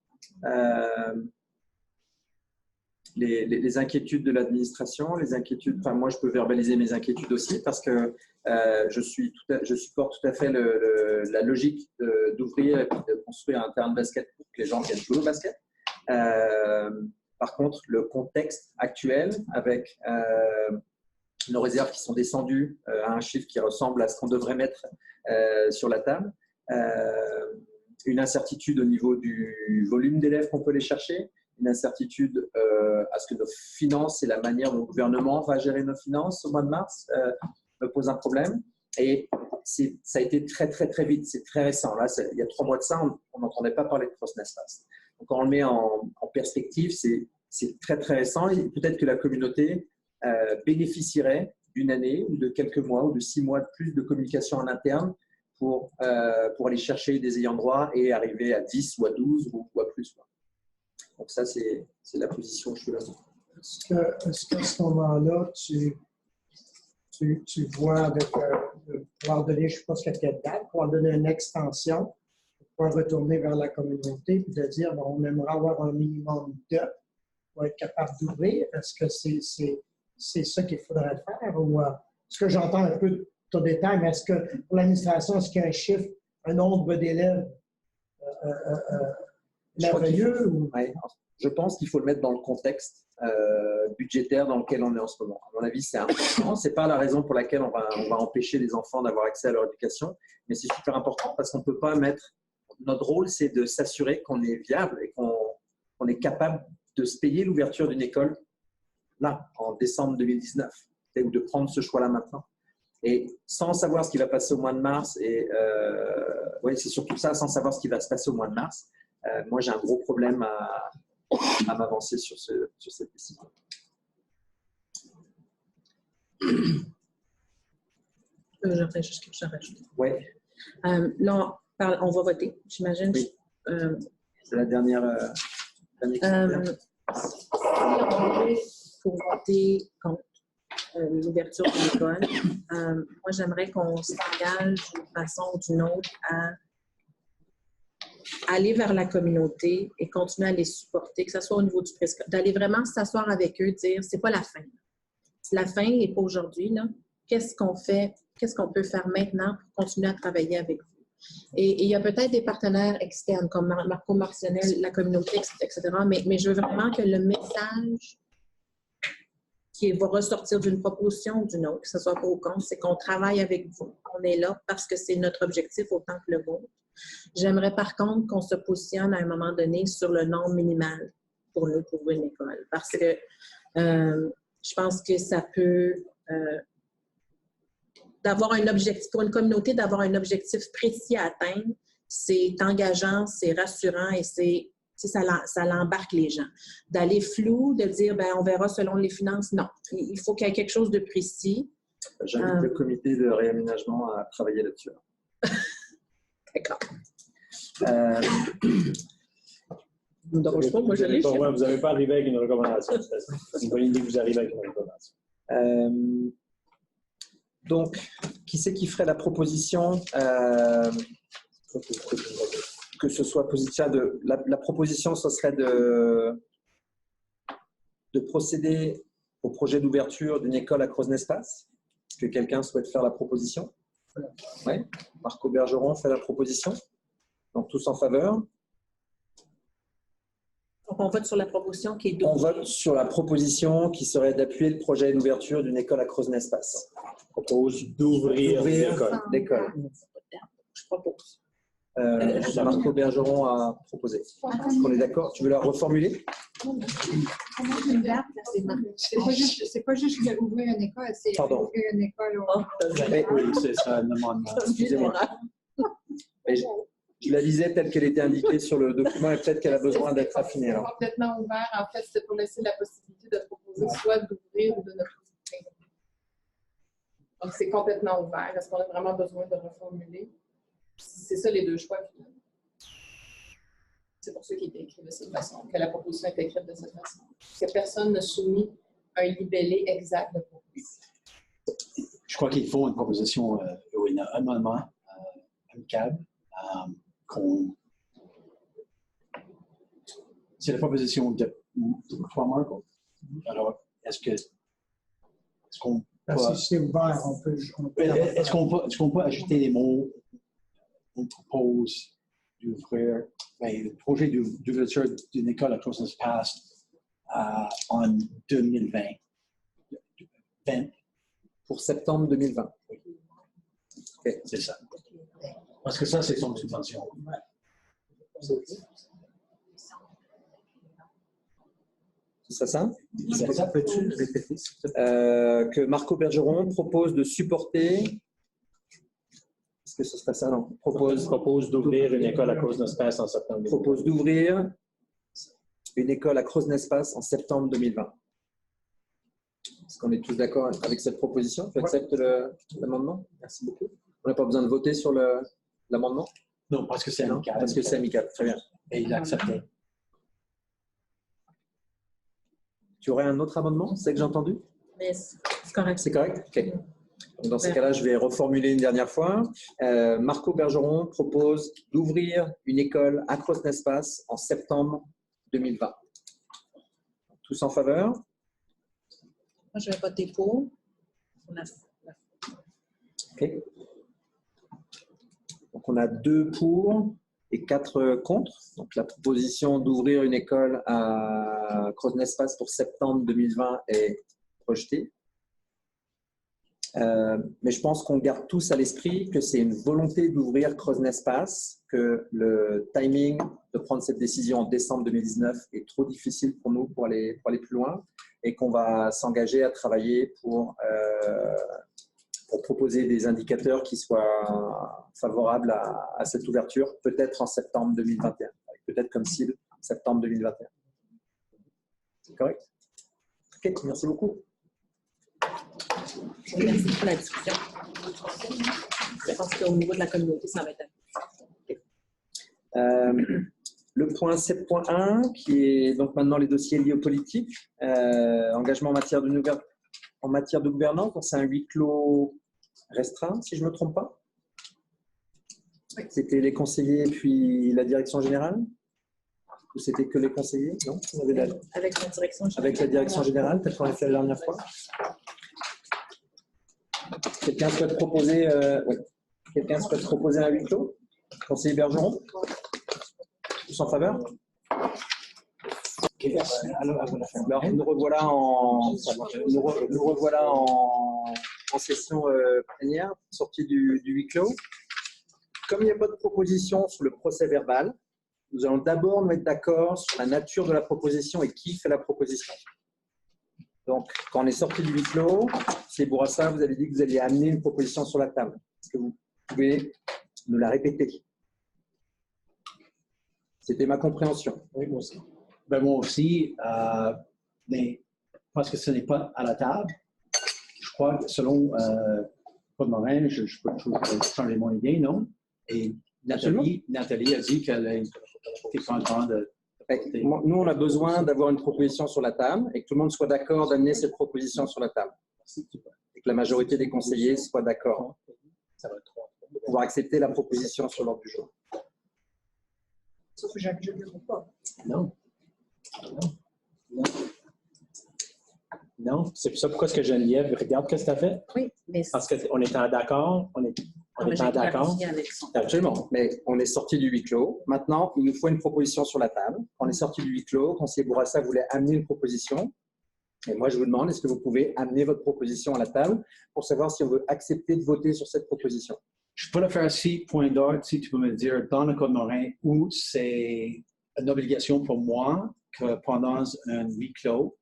Les inquiétudes de l'administration, les inquiétudes, enfin moi je peux verbaliser mes inquiétudes aussi parce que je supporte tout à fait la logique d'ouvrir et de construire un terrain de basket pour que les gens viennent jouer au basket. Par contre, le contexte actuel, avec nos réserves qui sont descendues à un chiffre qui ressemble à ce qu'on devrait mettre sur la table, une incertitude au niveau du volume d'élèves qu'on peut aller chercher, une incertitude à ce que nos finances et la manière dont le gouvernement va gérer nos finances au mois de mars me pose un problème. Et ça a été très, très, très vite. C'est très récent. Là, il y a 3 mois de ça, on n'entendait pas parler de CrossNSPAS. Donc, quand on le met en perspective, c'est très, très récent. Et peut-être que la communauté bénéficierait d'une année ou de quelques mois ou de 6 mois de plus de communication en interne pour aller chercher des ayants droit et arriver à 10 ou à 12 ou à plus. Donc ça, c'est la position que je suis là. Est-ce qu'à ce moment-là, tu vois avec pouvoir donner, je ne sais pas ce que quelle date, pouvoir donner une extension, pour pouvoir retourner vers la communauté et de dire bon, on aimerait avoir un minimum de pour être capable d'ouvrir. Est-ce que c'est ça qu'il faudrait faire? Ou ce que j'entends un peu de ton détail, mais est-ce que pour l'administration, est-ce qu'il y a un chiffre, un nombre d'élèves merveilleux? Ouais, je pense qu'il faut le mettre dans le contexte budgétaire dans lequel on est en ce moment. À mon avis, c'est important. Ce n'est pas la raison pour laquelle on va empêcher les enfants d'avoir accès à leur éducation, mais c'est super important parce qu'on ne peut pas mettre… Notre rôle, c'est de s'assurer qu'on est viable et qu'on est capable de se payer l'ouverture d'une école là, en décembre 2019, ou de prendre ce choix-là maintenant. Et sans savoir ce qui va passer au mois de mars, oui, c'est surtout ça, sans savoir ce qui va se passer au mois de mars, moi, j'ai un gros problème à m'avancer sur cette décision. J'aimerais juste quelque chose à rajouter. Oui. Là, on va voter, j'imagine. Oui. C'est la dernière pour voter contre l'ouverture de l'école. Moi, j'aimerais qu'on s'engage d'une façon ou d'une autre à aller vers la communauté et continuer à les supporter, que ce soit au niveau du préscolaire, d'aller vraiment s'asseoir avec eux, dire c'est pas la fin. La fin n'est pas aujourd'hui. Qu'est-ce qu'on fait? Qu'est-ce qu'on peut faire maintenant pour continuer à travailler avec vous? Et il y a peut-être des partenaires externes comme Marco mentionnait, la communauté, etc. Mais je veux vraiment que le message qui va ressortir d'une proposition ou d'une autre, que ce soit pas au compte, c'est qu'on travaille avec vous. On est là parce que c'est notre objectif autant que le vôtre. J'aimerais par contre qu'on se positionne à un moment donné sur le nombre minimal pour nous pour une école. Parce que je pense que ça peut… d'avoir un objectif, pour une communauté, d'avoir un objectif précis à atteindre, c'est engageant, c'est rassurant et ça l'embarque les gens. D'aller flou, de dire, ben on verra selon les finances, non. Il faut qu'il y ait quelque chose de précis. J'invite le comité de réaménagement à travailler là-dessus. D'accord. Moi, je l'ai. Vous n'avez pas arrivé avec une recommandation. C'est une bonne idée que vous arrivez avec une recommandation. Donc, qui c'est qui ferait la proposition que ce soit positif la proposition, ce serait de procéder au projet d'ouverture d'une école à CrossNSPAS. Est-ce que quelqu'un souhaite faire la proposition? Oui. Marco Bergeron fait la proposition. Donc, tous en faveur. Donc, on vote sur la proposition qui est d'ouvrir. On vote sur la proposition qui serait d'appuyer le projet d'ouverture d'une école à CrossNSPAS. Je propose d'ouvrir l'école. Je propose. Marco Bergeron a proposé. Est-ce qu'on est d'accord? Tu veux la reformuler? C'est pas juste ouvrir une école, c'est ouvrir une école. Oui, c'est ça, un amendement. Excusez-moi. Je la lisais telle qu'elle était indiquée sur le document et peut-être qu'elle a besoin d'être affinée. C'est complètement ouvert. En fait, c'est pour laisser la possibilité de proposer soit d'ouvrir ou de ne pas ouvrir. Donc, c'est complètement ouvert. Est-ce qu'on a vraiment besoin de reformuler? C'est ça les deux choix. C'est pour ça qu'il est écrit de cette façon, que la proposition est écrite de cette façon. Que personne ne soumet un libellé exact de proposition. Je crois qu'il faut une proposition, un amendement amicable. C'est la proposition de toi, Marco. Alors, est-ce qu'on peut… Si c'est ouvert, on peut… Est-ce qu'on peut ajouter les mots? On propose d'ouvrir le projet d'ouverture d'une école à CrossNSPAS en 2020. Pour septembre 2020. Okay. C'est ça. Parce que ça, c'est son subvention. C'est ça? C'est ça, peux-tu répéter? Que Marco Bergeron propose de supporter. Est-ce que ce serait ça? Non. Propose d'ouvrir une école à Croznespace en septembre. Propose d'ouvrir une école à Croznespace en septembre 2020. Est-ce qu'on est tous d'accord avec cette proposition? Tu acceptes l'amendement? Merci beaucoup. On n'a pas besoin de voter sur l'amendement? Non, parce que c'est amical. Parce que c'est amical. Très bien. Et il a accepté. Tu aurais un autre amendement? C'est ça que j'ai entendu? Mais c'est correct. C'est correct? OK. Donc, dans ces cas-là, je vais reformuler une dernière fois. Marco Bergeron propose d'ouvrir une école à Croznespace en septembre 2020. Tous en faveur? Moi, je vais voter pour. OK. Donc, on a 2 pour et 4 contre. Donc, la proposition d'ouvrir une école à Croznespace pour septembre 2020 est rejetée. Mais je pense qu'on garde tous à l'esprit que c'est une volonté d'ouvrir Croznespace, que le timing de prendre cette décision en décembre 2019 est trop difficile pour nous pour aller plus loin et qu'on va s'engager à travailler pour proposer des indicateurs qui soient favorables à cette ouverture, peut-être en septembre 2021, peut-être comme cible septembre 2021. C'est correct? Ok, merci beaucoup. Merci pour la discussion. Je pense qu'au niveau de la communauté, ça va être le point 7.1, qui est donc maintenant les dossiers liés aux politiques, engagement en matière de gouvernance, c'est un huis clos restreint, si je ne me trompe pas. C'était les conseillers puis la direction générale? Ou c'était que les conseillers? Non? avec la direction générale. Avec la direction générale, peut-être qu'on l'a fait la dernière fois. Quelqu'un souhaite proposer, Quelqu'un souhaite proposer un huis clos? Conseiller Bergeron? Tous en faveur? Alors, nous revoilà en session plénière, sortie du huis clos. Comme il n'y a pas de proposition sur le procès verbal, nous allons d'abord nous mettre d'accord sur la nature de la proposition et qui fait la proposition. Donc, quand on est sorti du huis clos, c'est Bourassa, vous avez dit que vous alliez amener une proposition sur la table. Est-ce que vous pouvez nous la répéter? C'était ma compréhension. Oui, moi aussi. Ben, moi aussi, mais parce que ce n'est pas à la table, je crois que selon Claude Morin, je peux toujours changer mon idée, non? Et Nathalie a dit qu'elle était contente de... Nous, on a besoin d'avoir une proposition sur la table et que tout le monde soit d'accord d'amener cette proposition sur la table. Et que la majorité des conseillers soient d'accord pour pouvoir accepter la proposition sur l'ordre du jour. Sauf que Jacques, je ne le vois pas. Non. Non, c'est pour ça pourquoi est-ce que Geneviève regarde ce que tu as fait? Oui, mais parce qu'on était d'accord. On était d'accord. Absolument. Mais on est sorti du huis clos. Maintenant, il nous faut une proposition sur la table. On est sorti du huis clos. Conseiller Bourassa voulait amener une proposition. Et moi, je vous demande, est-ce que vous pouvez amener votre proposition à la table pour savoir si on veut accepter de voter sur cette proposition? Je peux le faire ici, point d'ordre, si tu peux me dire dans le Code Morin où c'est une obligation pour moi que pendant un huis clos,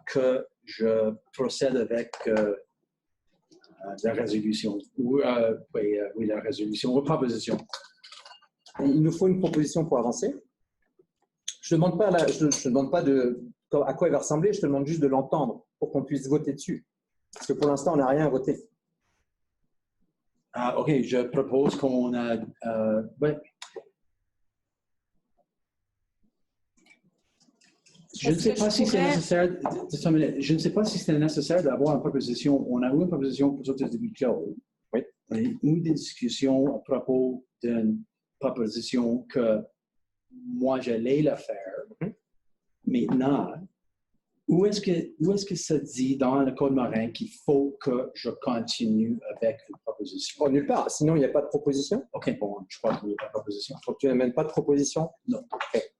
que je procède avec la résolution. Oui, la résolution ou proposition. Il nous faut une proposition pour avancer. Je ne demande pas, à quoi elle va ressembler, je te demande juste de l'entendre pour qu'on puisse voter dessus. Parce que pour l'instant, on n'a rien à voter. OK, je propose qu'on a... Je ne sais pas si c'est nécessaire. Je ne sais pas si c'est nécessaire d'avoir une proposition. On a eu une proposition pour sortir du huis clos. Oui. On a eu des discussions à propos d'une proposition que moi j'allais la faire. Maintenant, où est-ce que ça dit dans le Code Morin qu'il faut que je continue avec une proposition? Oh, nulle part. Sinon, il n'y a pas de proposition. OK, bon, je crois qu'il n'y a pas de proposition. Donc, tu n'amènes pas de proposition? Non. OK.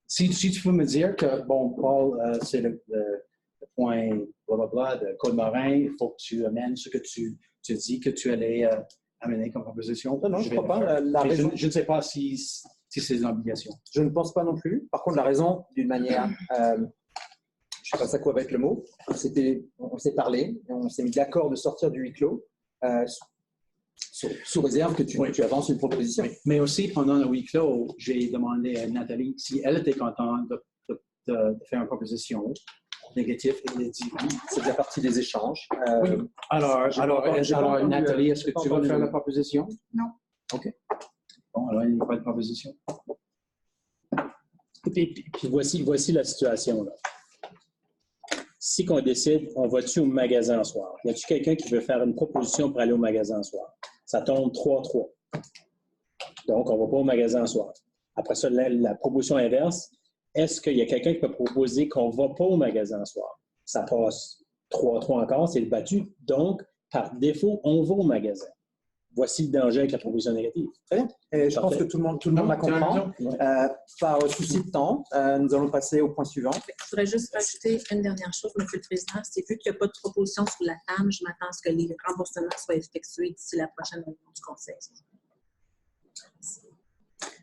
Si tu peux me dire que, bon, Paul, c'est le point blablabla de Côte-Morin, il faut que tu amènes ce que tu dis que tu allais amener comme proposition. Non, je ne crois pas. Je ne sais pas si c'est une obligation. Je ne pense pas non plus. Par contre, la raison, d'une manière, je ne sais pas ça quoi va être le mot, on s'est parlé, on s'est mis d'accord de sortir du huis clos sous réserve que tu avances une proposition. Oui. Mais aussi, pendant le huis clos, j'ai demandé à Nathalie si elle était contente de faire une proposition négative. Elle a dit oui. C'est déjà partie des échanges. Oui. Alors, Nathalie, est-ce que tu veux faire la proposition? Non. OK. Bon, alors, il n'y a pas de proposition. Puis voici la situation. Là. Si on décide, on va-tu au magasin ce soir? Y a-t-il quelqu'un qui veut faire une proposition pour aller au magasin ce soir? Ça tombe 3-3. Donc, on ne va pas au magasin ce soir. Après ça, la proposition inverse, est-ce qu'il y a quelqu'un qui peut proposer qu'on ne va pas au magasin ce soir? Ça passe 3-3 encore, c'est battu. Donc, par défaut, on va au magasin. Voici le danger avec la proposition négative. Très bien. Et je pense que tout le monde la comprend. Par souci de temps, nous allons passer au point suivant. Je voudrais juste rajouter une dernière chose, M. le Président. C'est vu qu'il n'y a pas de proposition sur la table, je m'attends à ce que les remboursements soient effectués d'ici la prochaine réunion du Conseil.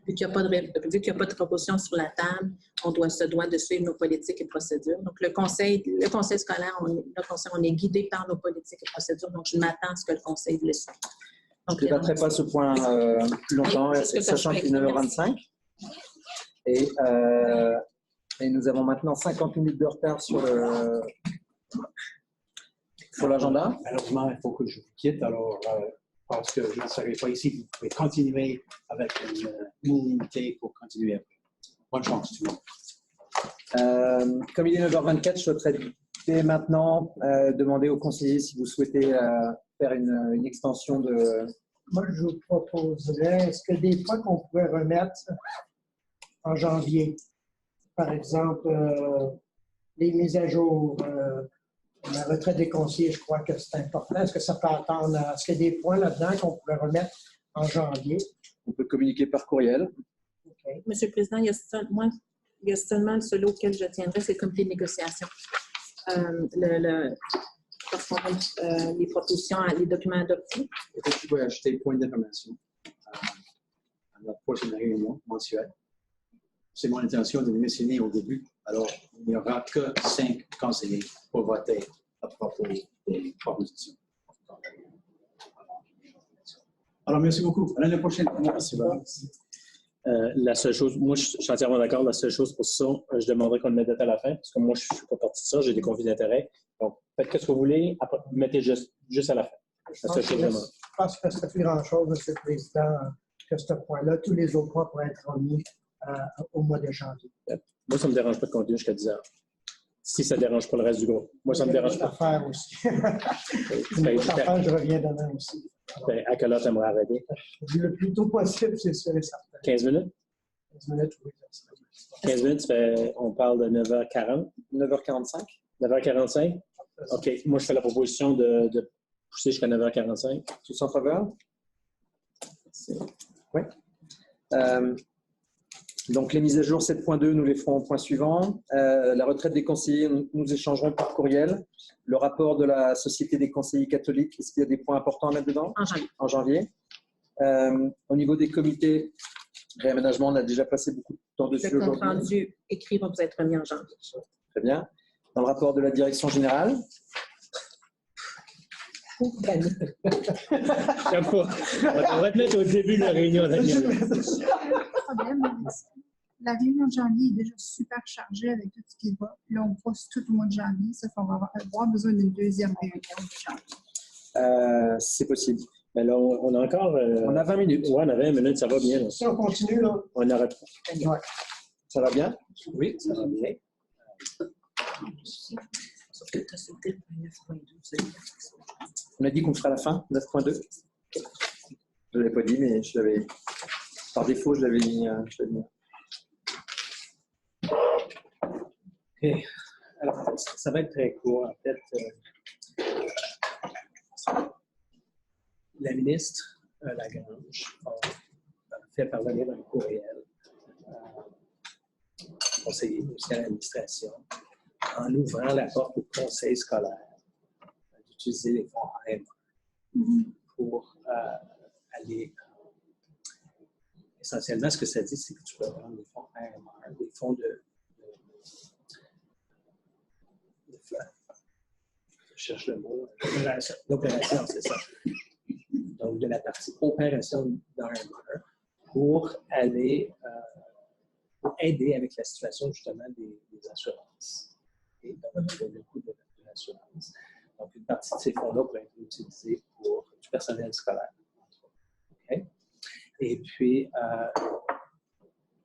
Vu qu'il n'y a pas de proposition sur la table, on se doit de suivre nos politiques et procédures. Donc, le conseil scolaire, on est guidé par nos politiques et procédures. Donc, je m'attends à ce que le Conseil le suive. Je ne débattrai pas ce point longtemps, sachant qu'il est 9h25. Et nous avons maintenant 50 minutes de retard sur l'agenda. Malheureusement, il faut que je vous quitte. Alors, parce que je ne serai pas ici, vous pouvez continuer avec une unité pour continuer après. Bonne chance, tout le monde. Comme il est 9h24, je souhaiterais dès maintenant demander aux conseillers si vous souhaitez faire une extension de... Moi, je vous proposerais, est-ce que des points qu'on pourrait remettre en janvier, par exemple, les mises à jour, la retraite des conseillers, je crois que c'est important. Est-ce que ça peut attendre? Est-ce qu'il y a des points là-dedans qu'on pourrait remettre en janvier? On peut communiquer par courriel. Okay. Monsieur le Président, il y a seulement celui auquel je tiendrai, c'est le comité de négociation. Les propositions, les documents adoptés. Peut-être que tu peux ajouter point d'information à notre prochaine réunion mensuelle. C'est mon intention de mentionner au début. Alors, il n'y aura que 5 conseillers pour voter à propos des propositions. Alors, merci beaucoup. À l'année prochaine. Merci. La seule chose, moi, je suis entièrement d'accord. La seule chose pour ça, je demanderais qu'on le mette à la fin, parce que moi, je ne suis pas parti de ça. J'ai des conflits d'intérêts. Donc, faites ce que vous voulez. Après, mettez juste à la fin. Je pense que c'est plus grand-chose, M. le Président, que ce point-là. Tous les autres points pourraient être remis au mois de janvier. Moi, ça ne me dérange pas de continuer jusqu'à 10 heures. Si ça ne dérange pas le reste du groupe. Moi, ça ne me dérange pas. Affaire aussi. Affaire, je reviens demain aussi. Ben, à quelle heure tu aimerais arrêter? Le plus tôt possible, c'est sûr et certain. 15 minutes? 15 minutes, oui. 15 minutes, on parle de 9h40? 9h45? 9h45? OK. Moi, je fais la proposition de pousser jusqu'à 9h45. Tous en faveur? Oui. Donc, les mises à jour 7.2, nous les ferons au point suivant. La retraite des conseillers, nous échangerons par courriel. Le rapport de la Société des conseillers catholiques, est-ce qu'il y a des points importants à mettre dedans? En janvier. Au niveau des comités, réaménagement, on a déjà passé beaucoup de temps dessus aujourd'hui. Le compte rendu écrit va vous être remis en janvier. Très bien. Dans le rapport de la direction générale? J'aime pas. On va te mettre au début de la réunion, Daniel. La réunion de janvier est déjà super chargée avec tout ce qui va. Là, on passe tout le mois de janvier. Ça fait qu'on va avoir besoin d'une deuxième réunion de janvier. C'est possible. Mais là, on a encore... on a 20 minutes. Oui, on a 20 minutes, ça va bien. Là. Si on continue, là. On arrête pas. Ouais. Ça va bien? Oui, ça va bien. Sauf que tu as sauté le 9.2. On a dit qu'on ferait à la fin, 9.2. Je ne l'avais pas dit, mais je l'avais... Par défaut, je l'avais mis. OK. Alors, ça va être très court. En fait, la ministre Lagrange a fait parvenir un courriel conseiller, mais aussi à l'administration, en ouvrant la porte au conseil scolaire, d'utiliser les fonds AMR pour aller. Essentiellement, ce que ça dit, c'est que tu peux prendre des fonds AMR, des fonds je cherche le mot, d'opération, c'est ça. Donc, de la partie opération d'AMR pour aller pour aider avec la situation justement des assurances et donc le coût de l'assurance. Donc, une partie de ces fonds-là pourrait être utilisée pour du personnel scolaire. Okay? Et puis,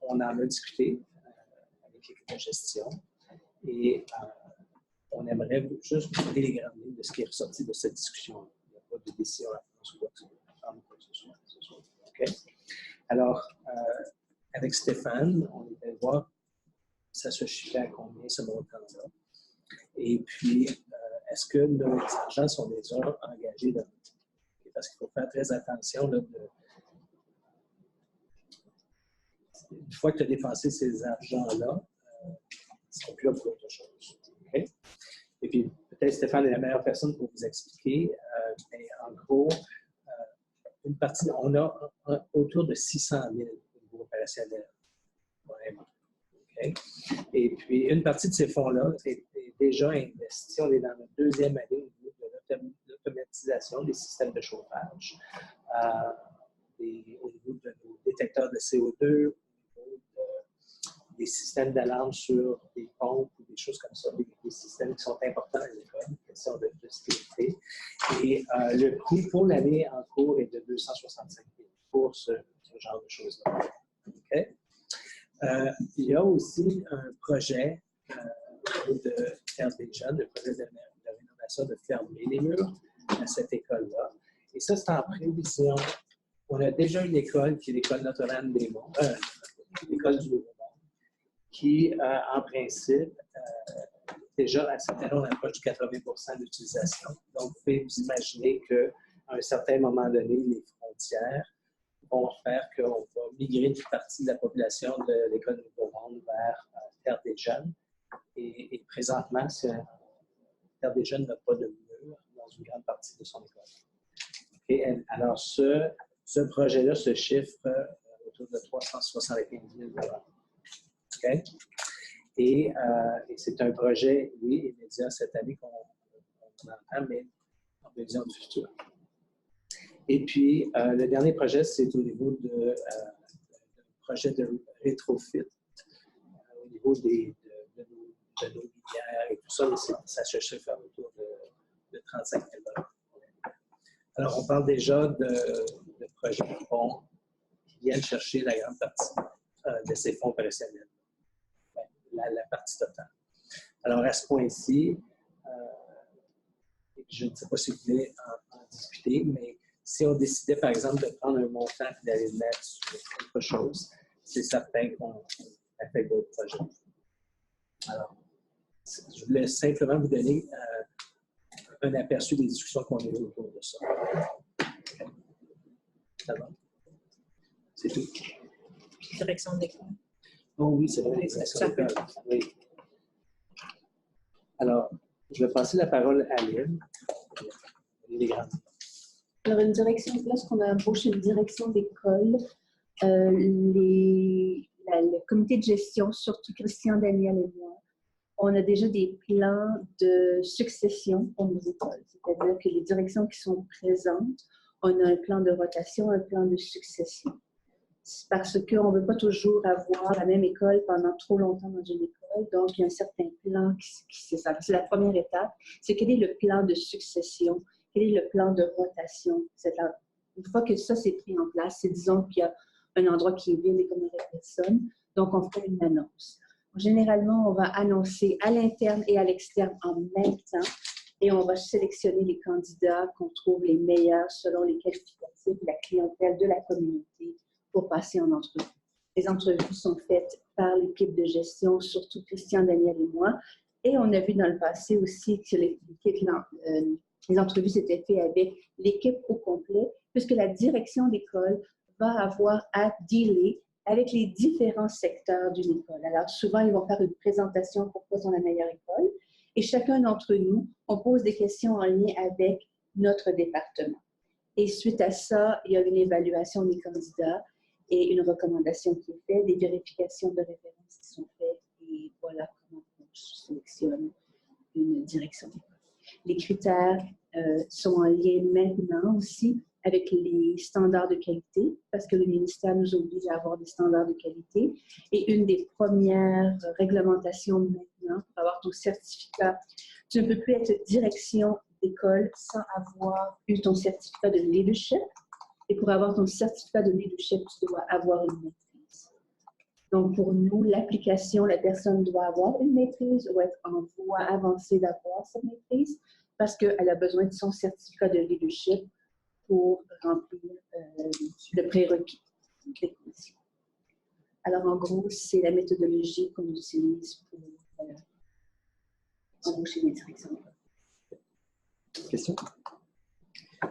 on en a discuté avec l'équipe de gestion et on aimerait juste vous donner les grandes lignes de ce qui est ressorti de cette discussion. Il n'y a pas de décision à prendre quoi que ce soit. Okay? Alors, avec Stéphane, on est allé voir ça se chiffrait à combien ce montant-là. Et puis, est-ce que nos agents sont déjà engagés dans parce qu'il faut faire très attention là, une fois que tu as dépensé ces argents-là, ils ne seront plus là pour autre chose. Okay? Et puis, peut-être Stéphane est la meilleure personne pour vous expliquer, mais en gros, une partie, on a autour de 600 000 au niveau opérationnel. Vraiment. Okay? Et puis, une partie de ces fonds-là est déjà investie. On est dans notre deuxième année au niveau de l'automatisation des systèmes de chauffage, au niveau de nos détecteurs de CO2, des systèmes d'alarme sur des pompes ou des choses comme ça, des systèmes qui sont importants à l'école, question de sécurité. Et le coût pour l'année en cours est de 265 000 pour ce genre de choses-là. Okay? Il y a aussi un projet de Terre des Jeunes, le projet de rénovation de fermer les murs à cette école-là. Et ça, c'est en prévision. On a déjà une école qui est l'école Notre-Dame-des-Monts, l'école du Nouveau-Monde, qui, en principe, déjà à cette année, on approche du 80 d'utilisation. Donc, vous pouvez vous imaginer qu'à un certain moment donné, les frontières vont faire qu'on va migrer une partie de la population de l'école du Nouveau-Monde vers Terre des Jeunes. Et présentement, Terre des Jeunes n'a pas de mur dans une grande partie de son école. Okay? Alors, ce projet-là se chiffre autour de 375 000 $. Okay? Et c'est un projet, oui, immédiat cette année qu'on entend, mais en prévision du futur. Et puis, le dernier projet, c'est au niveau de projet de rétrofit, au niveau de nos lumières et tout ça, mais ça se chiffre autour de 35 000 $. Alors, on parle déjà de projets qui viennent chercher la grande partie de ces fonds opérationnels, la partie totale. Alors, à ce point-ci, je ne sais pas si vous voulez en discuter, mais si on décidait, par exemple, de prendre un montant et d'aller le mettre sur autre chose, c'est certain qu'on affecte d'autres projets. Alors, je voulais simplement vous donner un aperçu des discussions qu'on a eues autour de ça. Okay. Ça va? C'est tout. Direction d'école. Oh oui, c'est vrai, direction d'école. Oui. Alors, je vais passer la parole à Lynn. Les grandes. Alors, lorsqu'on a embauché une direction d'école, le comité de gestion, surtout Christian, Daniel et moi, on a déjà des plans de succession pour nos écoles. C'est-à-dire que les directions qui sont présentes, on a un plan de rotation, un plan de succession. C'est parce qu'on ne veut pas toujours avoir la même école pendant trop longtemps dans une école. Donc, il y a un certain plan c'est ça. C'est la première étape. C'est quel est le plan de succession? Quel est le plan de rotation? Une fois que ça s'est pris en place, c'est disons qu'il y a un endroit qui est vide et qu'on n'aurait personne. Donc, on fait une annonce. Généralement, on va annoncer à l'interne et à l'externe en même temps et on va sélectionner les candidats qu'on trouve les meilleurs selon les qualificatifs de la clientèle de la communauté pour passer en entrevue. Les entrevues sont faites par l'équipe de gestion, surtout Christian, Daniel et moi. Et on a vu dans le passé aussi que les entrevues s'étaient faites avec l'équipe au complet, puisque la direction d'école va avoir à dealer avec les différents secteurs d'une école. Alors, souvent, ils vont faire une présentation pourquoi ils sont la meilleure école. Et chacun d'entre nous, on pose des questions en lien avec notre département. Et suite à ça, il y a une évaluation des candidats et une recommandation qui est faite, des vérifications de référence qui sont faites. Et voilà comment on sélectionne une direction d'école. Les critères sont en lien maintenant aussi avec les standards de qualité, parce que le ministère nous oblige à avoir des standards de qualité. Et une des premières réglementations maintenant, pour avoir ton certificat, tu ne peux plus être direction d'école sans avoir eu ton certificat de leadership. Et pour avoir ton certificat de leadership, tu dois avoir une maîtrise. Donc, pour nous, l'application, la personne doit avoir une maîtrise ou être en voie avancée d'avoir cette maîtrise parce qu'elle a besoin de son certificat de leadership pour remplir le prérequis des conditions. Alors, en gros, c'est la méthodologie qu'on utilise pour embaucher les directions. Question?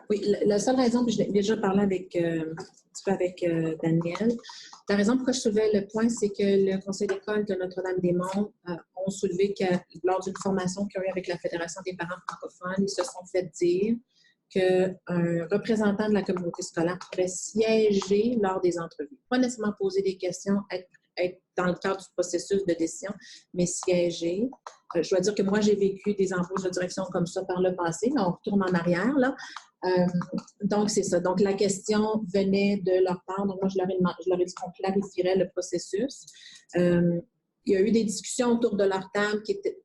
Oui, la seule raison, puis je l'ai déjà parlé avec, un petit peu avec Daniel, la raison pourquoi je soulevais le point, c'est que le conseil d'école de Notre-Dame-des-Monts ont soulevé que lors d'une formation qu'ils ont eue avec la Fédération des parents francophones, ils se sont fait dire qu'un représentant de la communauté scolaire pourrait siéger lors des entrevues. Pas nécessairement poser des questions, être dans le cadre du processus de décision, mais siéger. Je dois dire que moi, j'ai vécu des embauches de direction comme ça par le passé, mais on retourne en arrière, là. Donc, c'est ça. Donc, la question venait de leur part. Donc, moi, je leur ai dit qu'on clarifierait le processus. Il y a eu des discussions autour de leur table qui étaient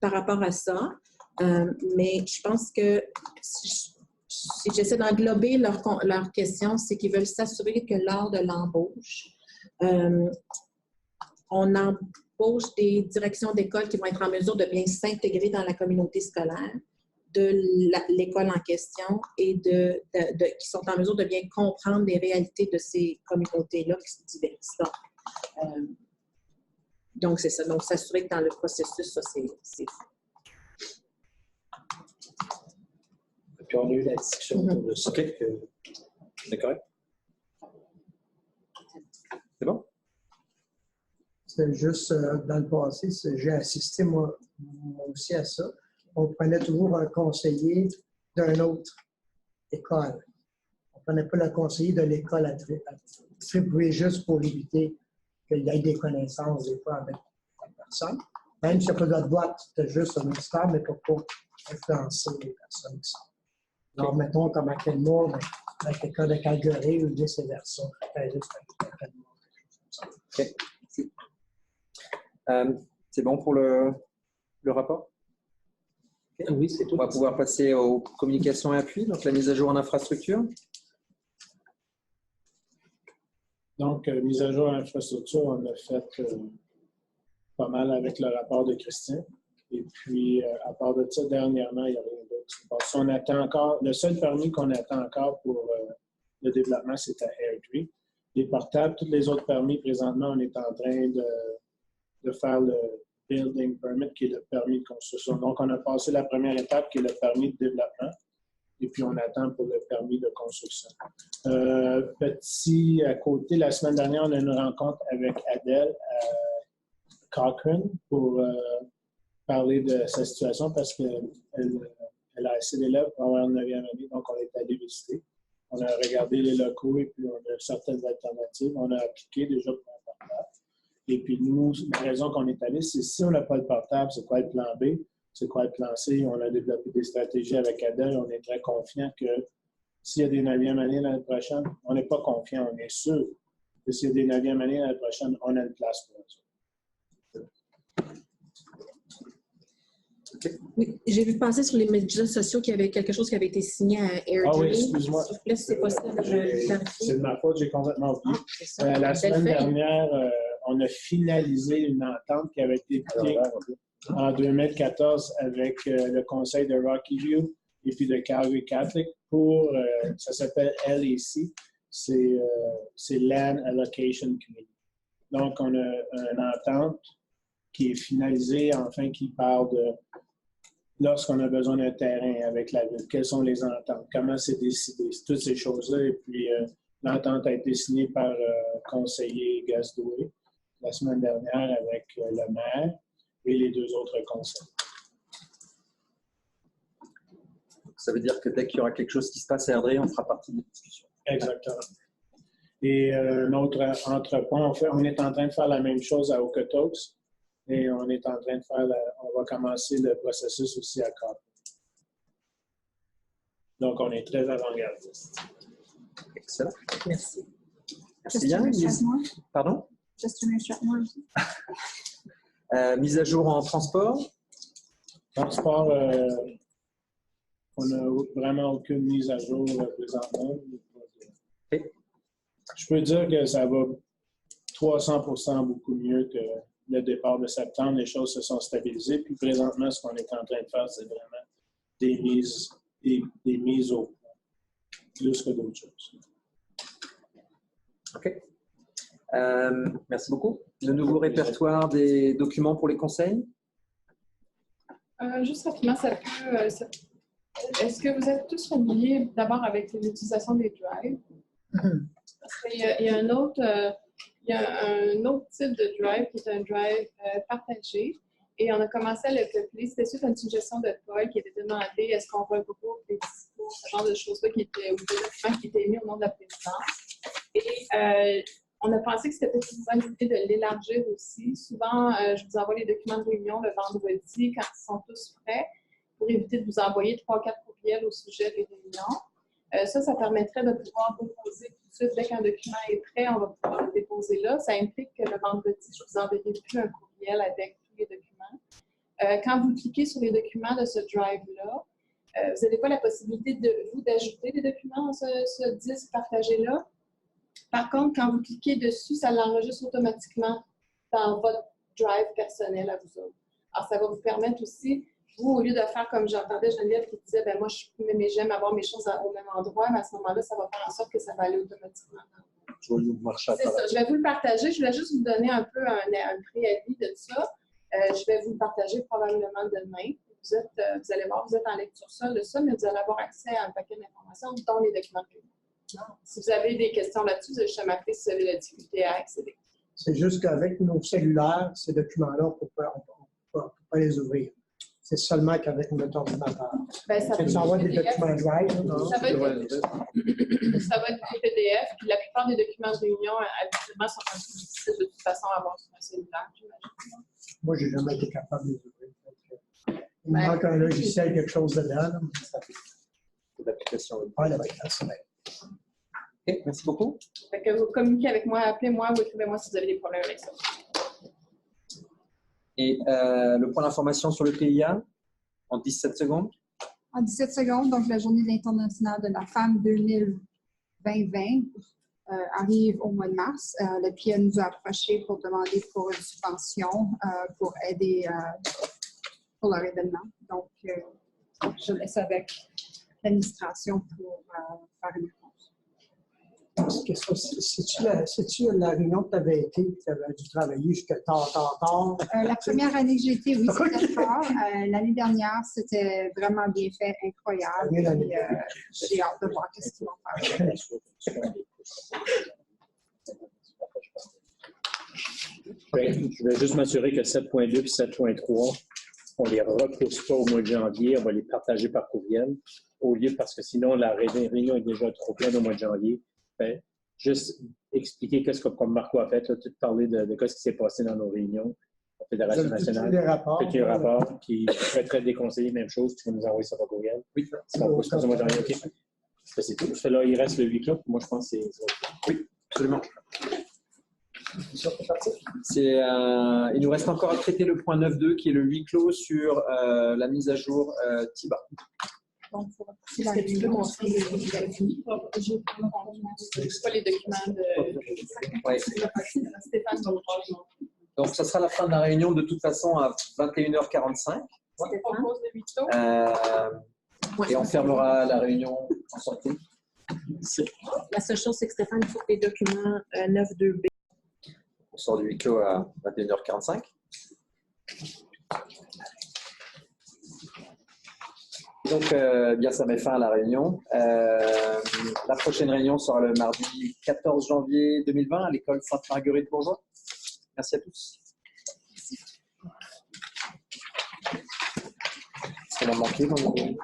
par rapport à ça. Mais je pense que si j'essaie d'englober leurs questions, c'est qu'ils veulent s'assurer que lors de l'embauche, on embauche des directions d'école qui vont être en mesure de bien s'intégrer dans la communauté scolaire de l'école en question et qui sont en mesure de bien comprendre les réalités de ces communautés-là qui sont diverses. Donc, c'est ça. Donc, s'assurer que dans le processus, ça, c'est fait. Puis on a eu la discussion autour de ça. OK. C'est correct? C'est bon? C'est juste dans le passé, j'ai assisté moi aussi à ça. On prenait toujours un conseiller d'une autre école. On ne prenait pas le conseiller de l'école attribué juste pour éviter qu'il y ait des connaissances des fois avec la personne. Même si il n'y a pas d'autre boîte, c'est juste un expert, mais pour ne pas influencer les personnes qui sont. Alors, mettons, comme à Kenmore, avec quelqu'un de Calgary ou vice-versa. OK. C'est bon pour le rapport? Oui, c'est tout. On va pouvoir passer aux communications et appuis, donc la mise à jour en infrastructure. Donc, mise à jour en infrastructure, on a fait pas mal avec le rapport de Christian. Et puis, à part de ça, dernièrement, il n'y a rien d'autre. On attend encore, le seul permis qu'on attend encore pour le développement, c'est à Airdrie. Les portables, tous les autres permis, présentement, on est en train de faire le building permit, qui est le permis de construction. Donc, on a passé la première étape, qui est le permis de développement. Et puis, on attend pour le permis de construction. Petit à côté, la semaine dernière, on a une rencontre avec Adèle à Cochrane pour parler de sa situation parce qu'elle a assez d'élèves pour avoir une 9e année, donc on est allé visiter. On a regardé les locaux et puis on a certaines alternatives. On a appliqué déjà pour un portable. Et puis nous, la raison qu'on est allé, c'est si on n'a pas le portable, c'est quoi le plan B? C'est quoi le plan C? On a développé des stratégies avec Adèle. On est très confiant que s'il y a des 9e années l'année prochaine, on n'est pas confiant, on est sûr que s'il y a des 9e années l'année prochaine, on a une place pour ça. Oui, j'ai vu passer sur les médias sociaux qu'il y avait quelque chose qui avait été signé à Airdrie. Ah oui, excuse-moi. S'il vous plaît, si c'est possible de clarifier. C'est de ma faute, j'ai complètement oublié. La Belle semaine feuille. dernière, on a finalisé une entente qui avait été écoutée en 2014 avec le conseil de Rocky View et puis de Calgary Catholic pour, ça s'appelle LAC, c'est Land Allocation Committee. Donc, on a une entente qui est finalisée, enfin, qui parle de lorsqu'on a besoin d'un terrain avec la ville, quelles sont les ententes, comment c'est décidé, toutes ces choses-là. Et puis, L'entente a été signée par le conseiller Gasdoué la semaine dernière avec le maire et les 2 autres conseils. Ça veut dire que dès qu'il y aura quelque chose qui se passe à Erdré, on fera partie des discussions. Exactement. Et notre entrepôt, on est en train de faire la même chose à Okotoks et on est en train de faire, on va commencer le processus aussi à Cap. Donc, on est très avant-gardiste. Excellent. Merci. Merci bien. Pardon? Gestionnaire chaque mois aussi. Mise à jour en transport? Transport, on n'a vraiment aucune mise à jour présentement. Okay. Je peux dire que ça va 300% beaucoup mieux que le départ de septembre. Les choses se sont stabilisées. Puis présentement, ce qu'on est en train de faire, c'est vraiment des mises au point, plus que d'autres choses. OK. Merci beaucoup. Le nouveau répertoire des documents pour les conseils? Juste rapidement, est-ce que vous êtes tous familiers d'abord avec l'utilisation des drives? Il y a un autre type de drive qui est un drive partagé. Et on a commencé à le peupler. C'était suite à une suggestion de Paul qui avait demandé est-ce qu'on regroupe des discours, ce genre de choses-là ou des documents qui étaient mis au nom de la présidence. Et on a pensé que c'était peut-être une bonne idée de l'élargir aussi. Souvent, je vous envoie les documents de réunion le vendredi quand ils sont tous prêts pour éviter de vous envoyer 3 ou 4 courriels au sujet des réunions. Ça permettrait de pouvoir déposer tout de suite. Dès qu'un document est prêt, on va pouvoir le déposer là. Ça implique que le vendredi, je vous enverrai plus un courriel avec tous les documents. Quand vous cliquez sur les documents de ce drive-là, vous n'avez pas la possibilité d'ajouter des documents dans ce disque partagé-là. Par contre, quand vous cliquez dessus, ça l'enregistre automatiquement dans votre drive personnel à vous autres. Alors, ça va vous permettre aussi, vous, au lieu de faire comme j'entendais Geneviève qui disait, ben moi, j'aime avoir mes choses au même endroit, mais à ce moment-là, ça va faire en sorte que ça va aller automatiquement. Je vais nous marcher à C'est ça. Je vais vous le partager. Je voulais juste vous donner un peu un préavis de ça. Je vais vous le partager probablement demain. Vous allez voir, vous êtes en lecture seule de ça, mais vous allez avoir accès à un paquet d'informations, dont les documents de réunion. Si vous avez des questions là-dessus, vous allez juste m'appeler si vous avez la difficulté à accéder. C'est juste qu'avec nos cellulaires, ces documents-là, on ne peut pas les ouvrir. C'est seulement qu'avec notre ordinateur. Ben, ça tu envoies des documents Drive. Ça va être des PDF. Puis la plupart des documents de réunion, habituellement, sont un peu difficiles de toute façon à avoir sur un cellulaire, j'imagine. Moi, je n'ai jamais été capable de les ouvrir. Il me manque un logiciel, quelque chose dedans. L'application. Oui, l'application. OK, merci beaucoup. Fait que vous communiquez avec moi, appelez-moi ou écrivez-moi si vous avez des problèmes avec ça. Et le point d'information sur le PIA, en 17 secondes. En 17 secondes, donc la Journée internationale de la femme 2020 arrive au mois de mars. Le PIA nous a approchés pour demander pour une subvention pour aider pour leur événement. Donc, je laisse avec l'administration pour faire une réponse. C'est-tu la réunion que tu avais été, que tu avais dû travailler jusqu'à tard? La première année que j'ai été, oui, c'était fort. L'année dernière, c'était vraiment bien fait, incroyable. J'ai hâte de voir ce qu'ils vont faire. Je vais juste m'assurer que 7.2 et 7.3, on ne les repousse pas au mois de janvier, on va les partager par courriel, au lieu parce que sinon la réunion est déjà trop pleine au mois de janvier. Juste expliquer qu'est-ce que comme Marco a fait, tout parler de ce qui s'est passé dans nos réunions, la Fédération nationale. Petit rapport, puis je vais très déconseiller, même chose, tu vas nous envoyer ça par courriel. Oui, c'est bon, c'est moi, OK. C'est tout. Là, il reste le 8 clos, moi je pense que c'est. Oui, absolument. Il nous reste encore à traiter le point 9.2 qui est le huis clos sur la mise à jour TIBA. Donc, est-ce que tu peux montrer les documents? Pas les documents de Stéphane. Donc, ça sera la fin de la réunion de toute façon à 21h45. Et on fermera la réunion en sortie. La seule chose, c'est que Stéphane, il faut que les documents 9.2b. On sort du huis clos à 21h45. Donc, bien, ça met fin à la réunion. La La prochaine réunion sera le mardi 14 janvier 2020 à l'école Sainte-Marguerite-Bourgeois. Merci à tous. Ça m'a manqué dans les...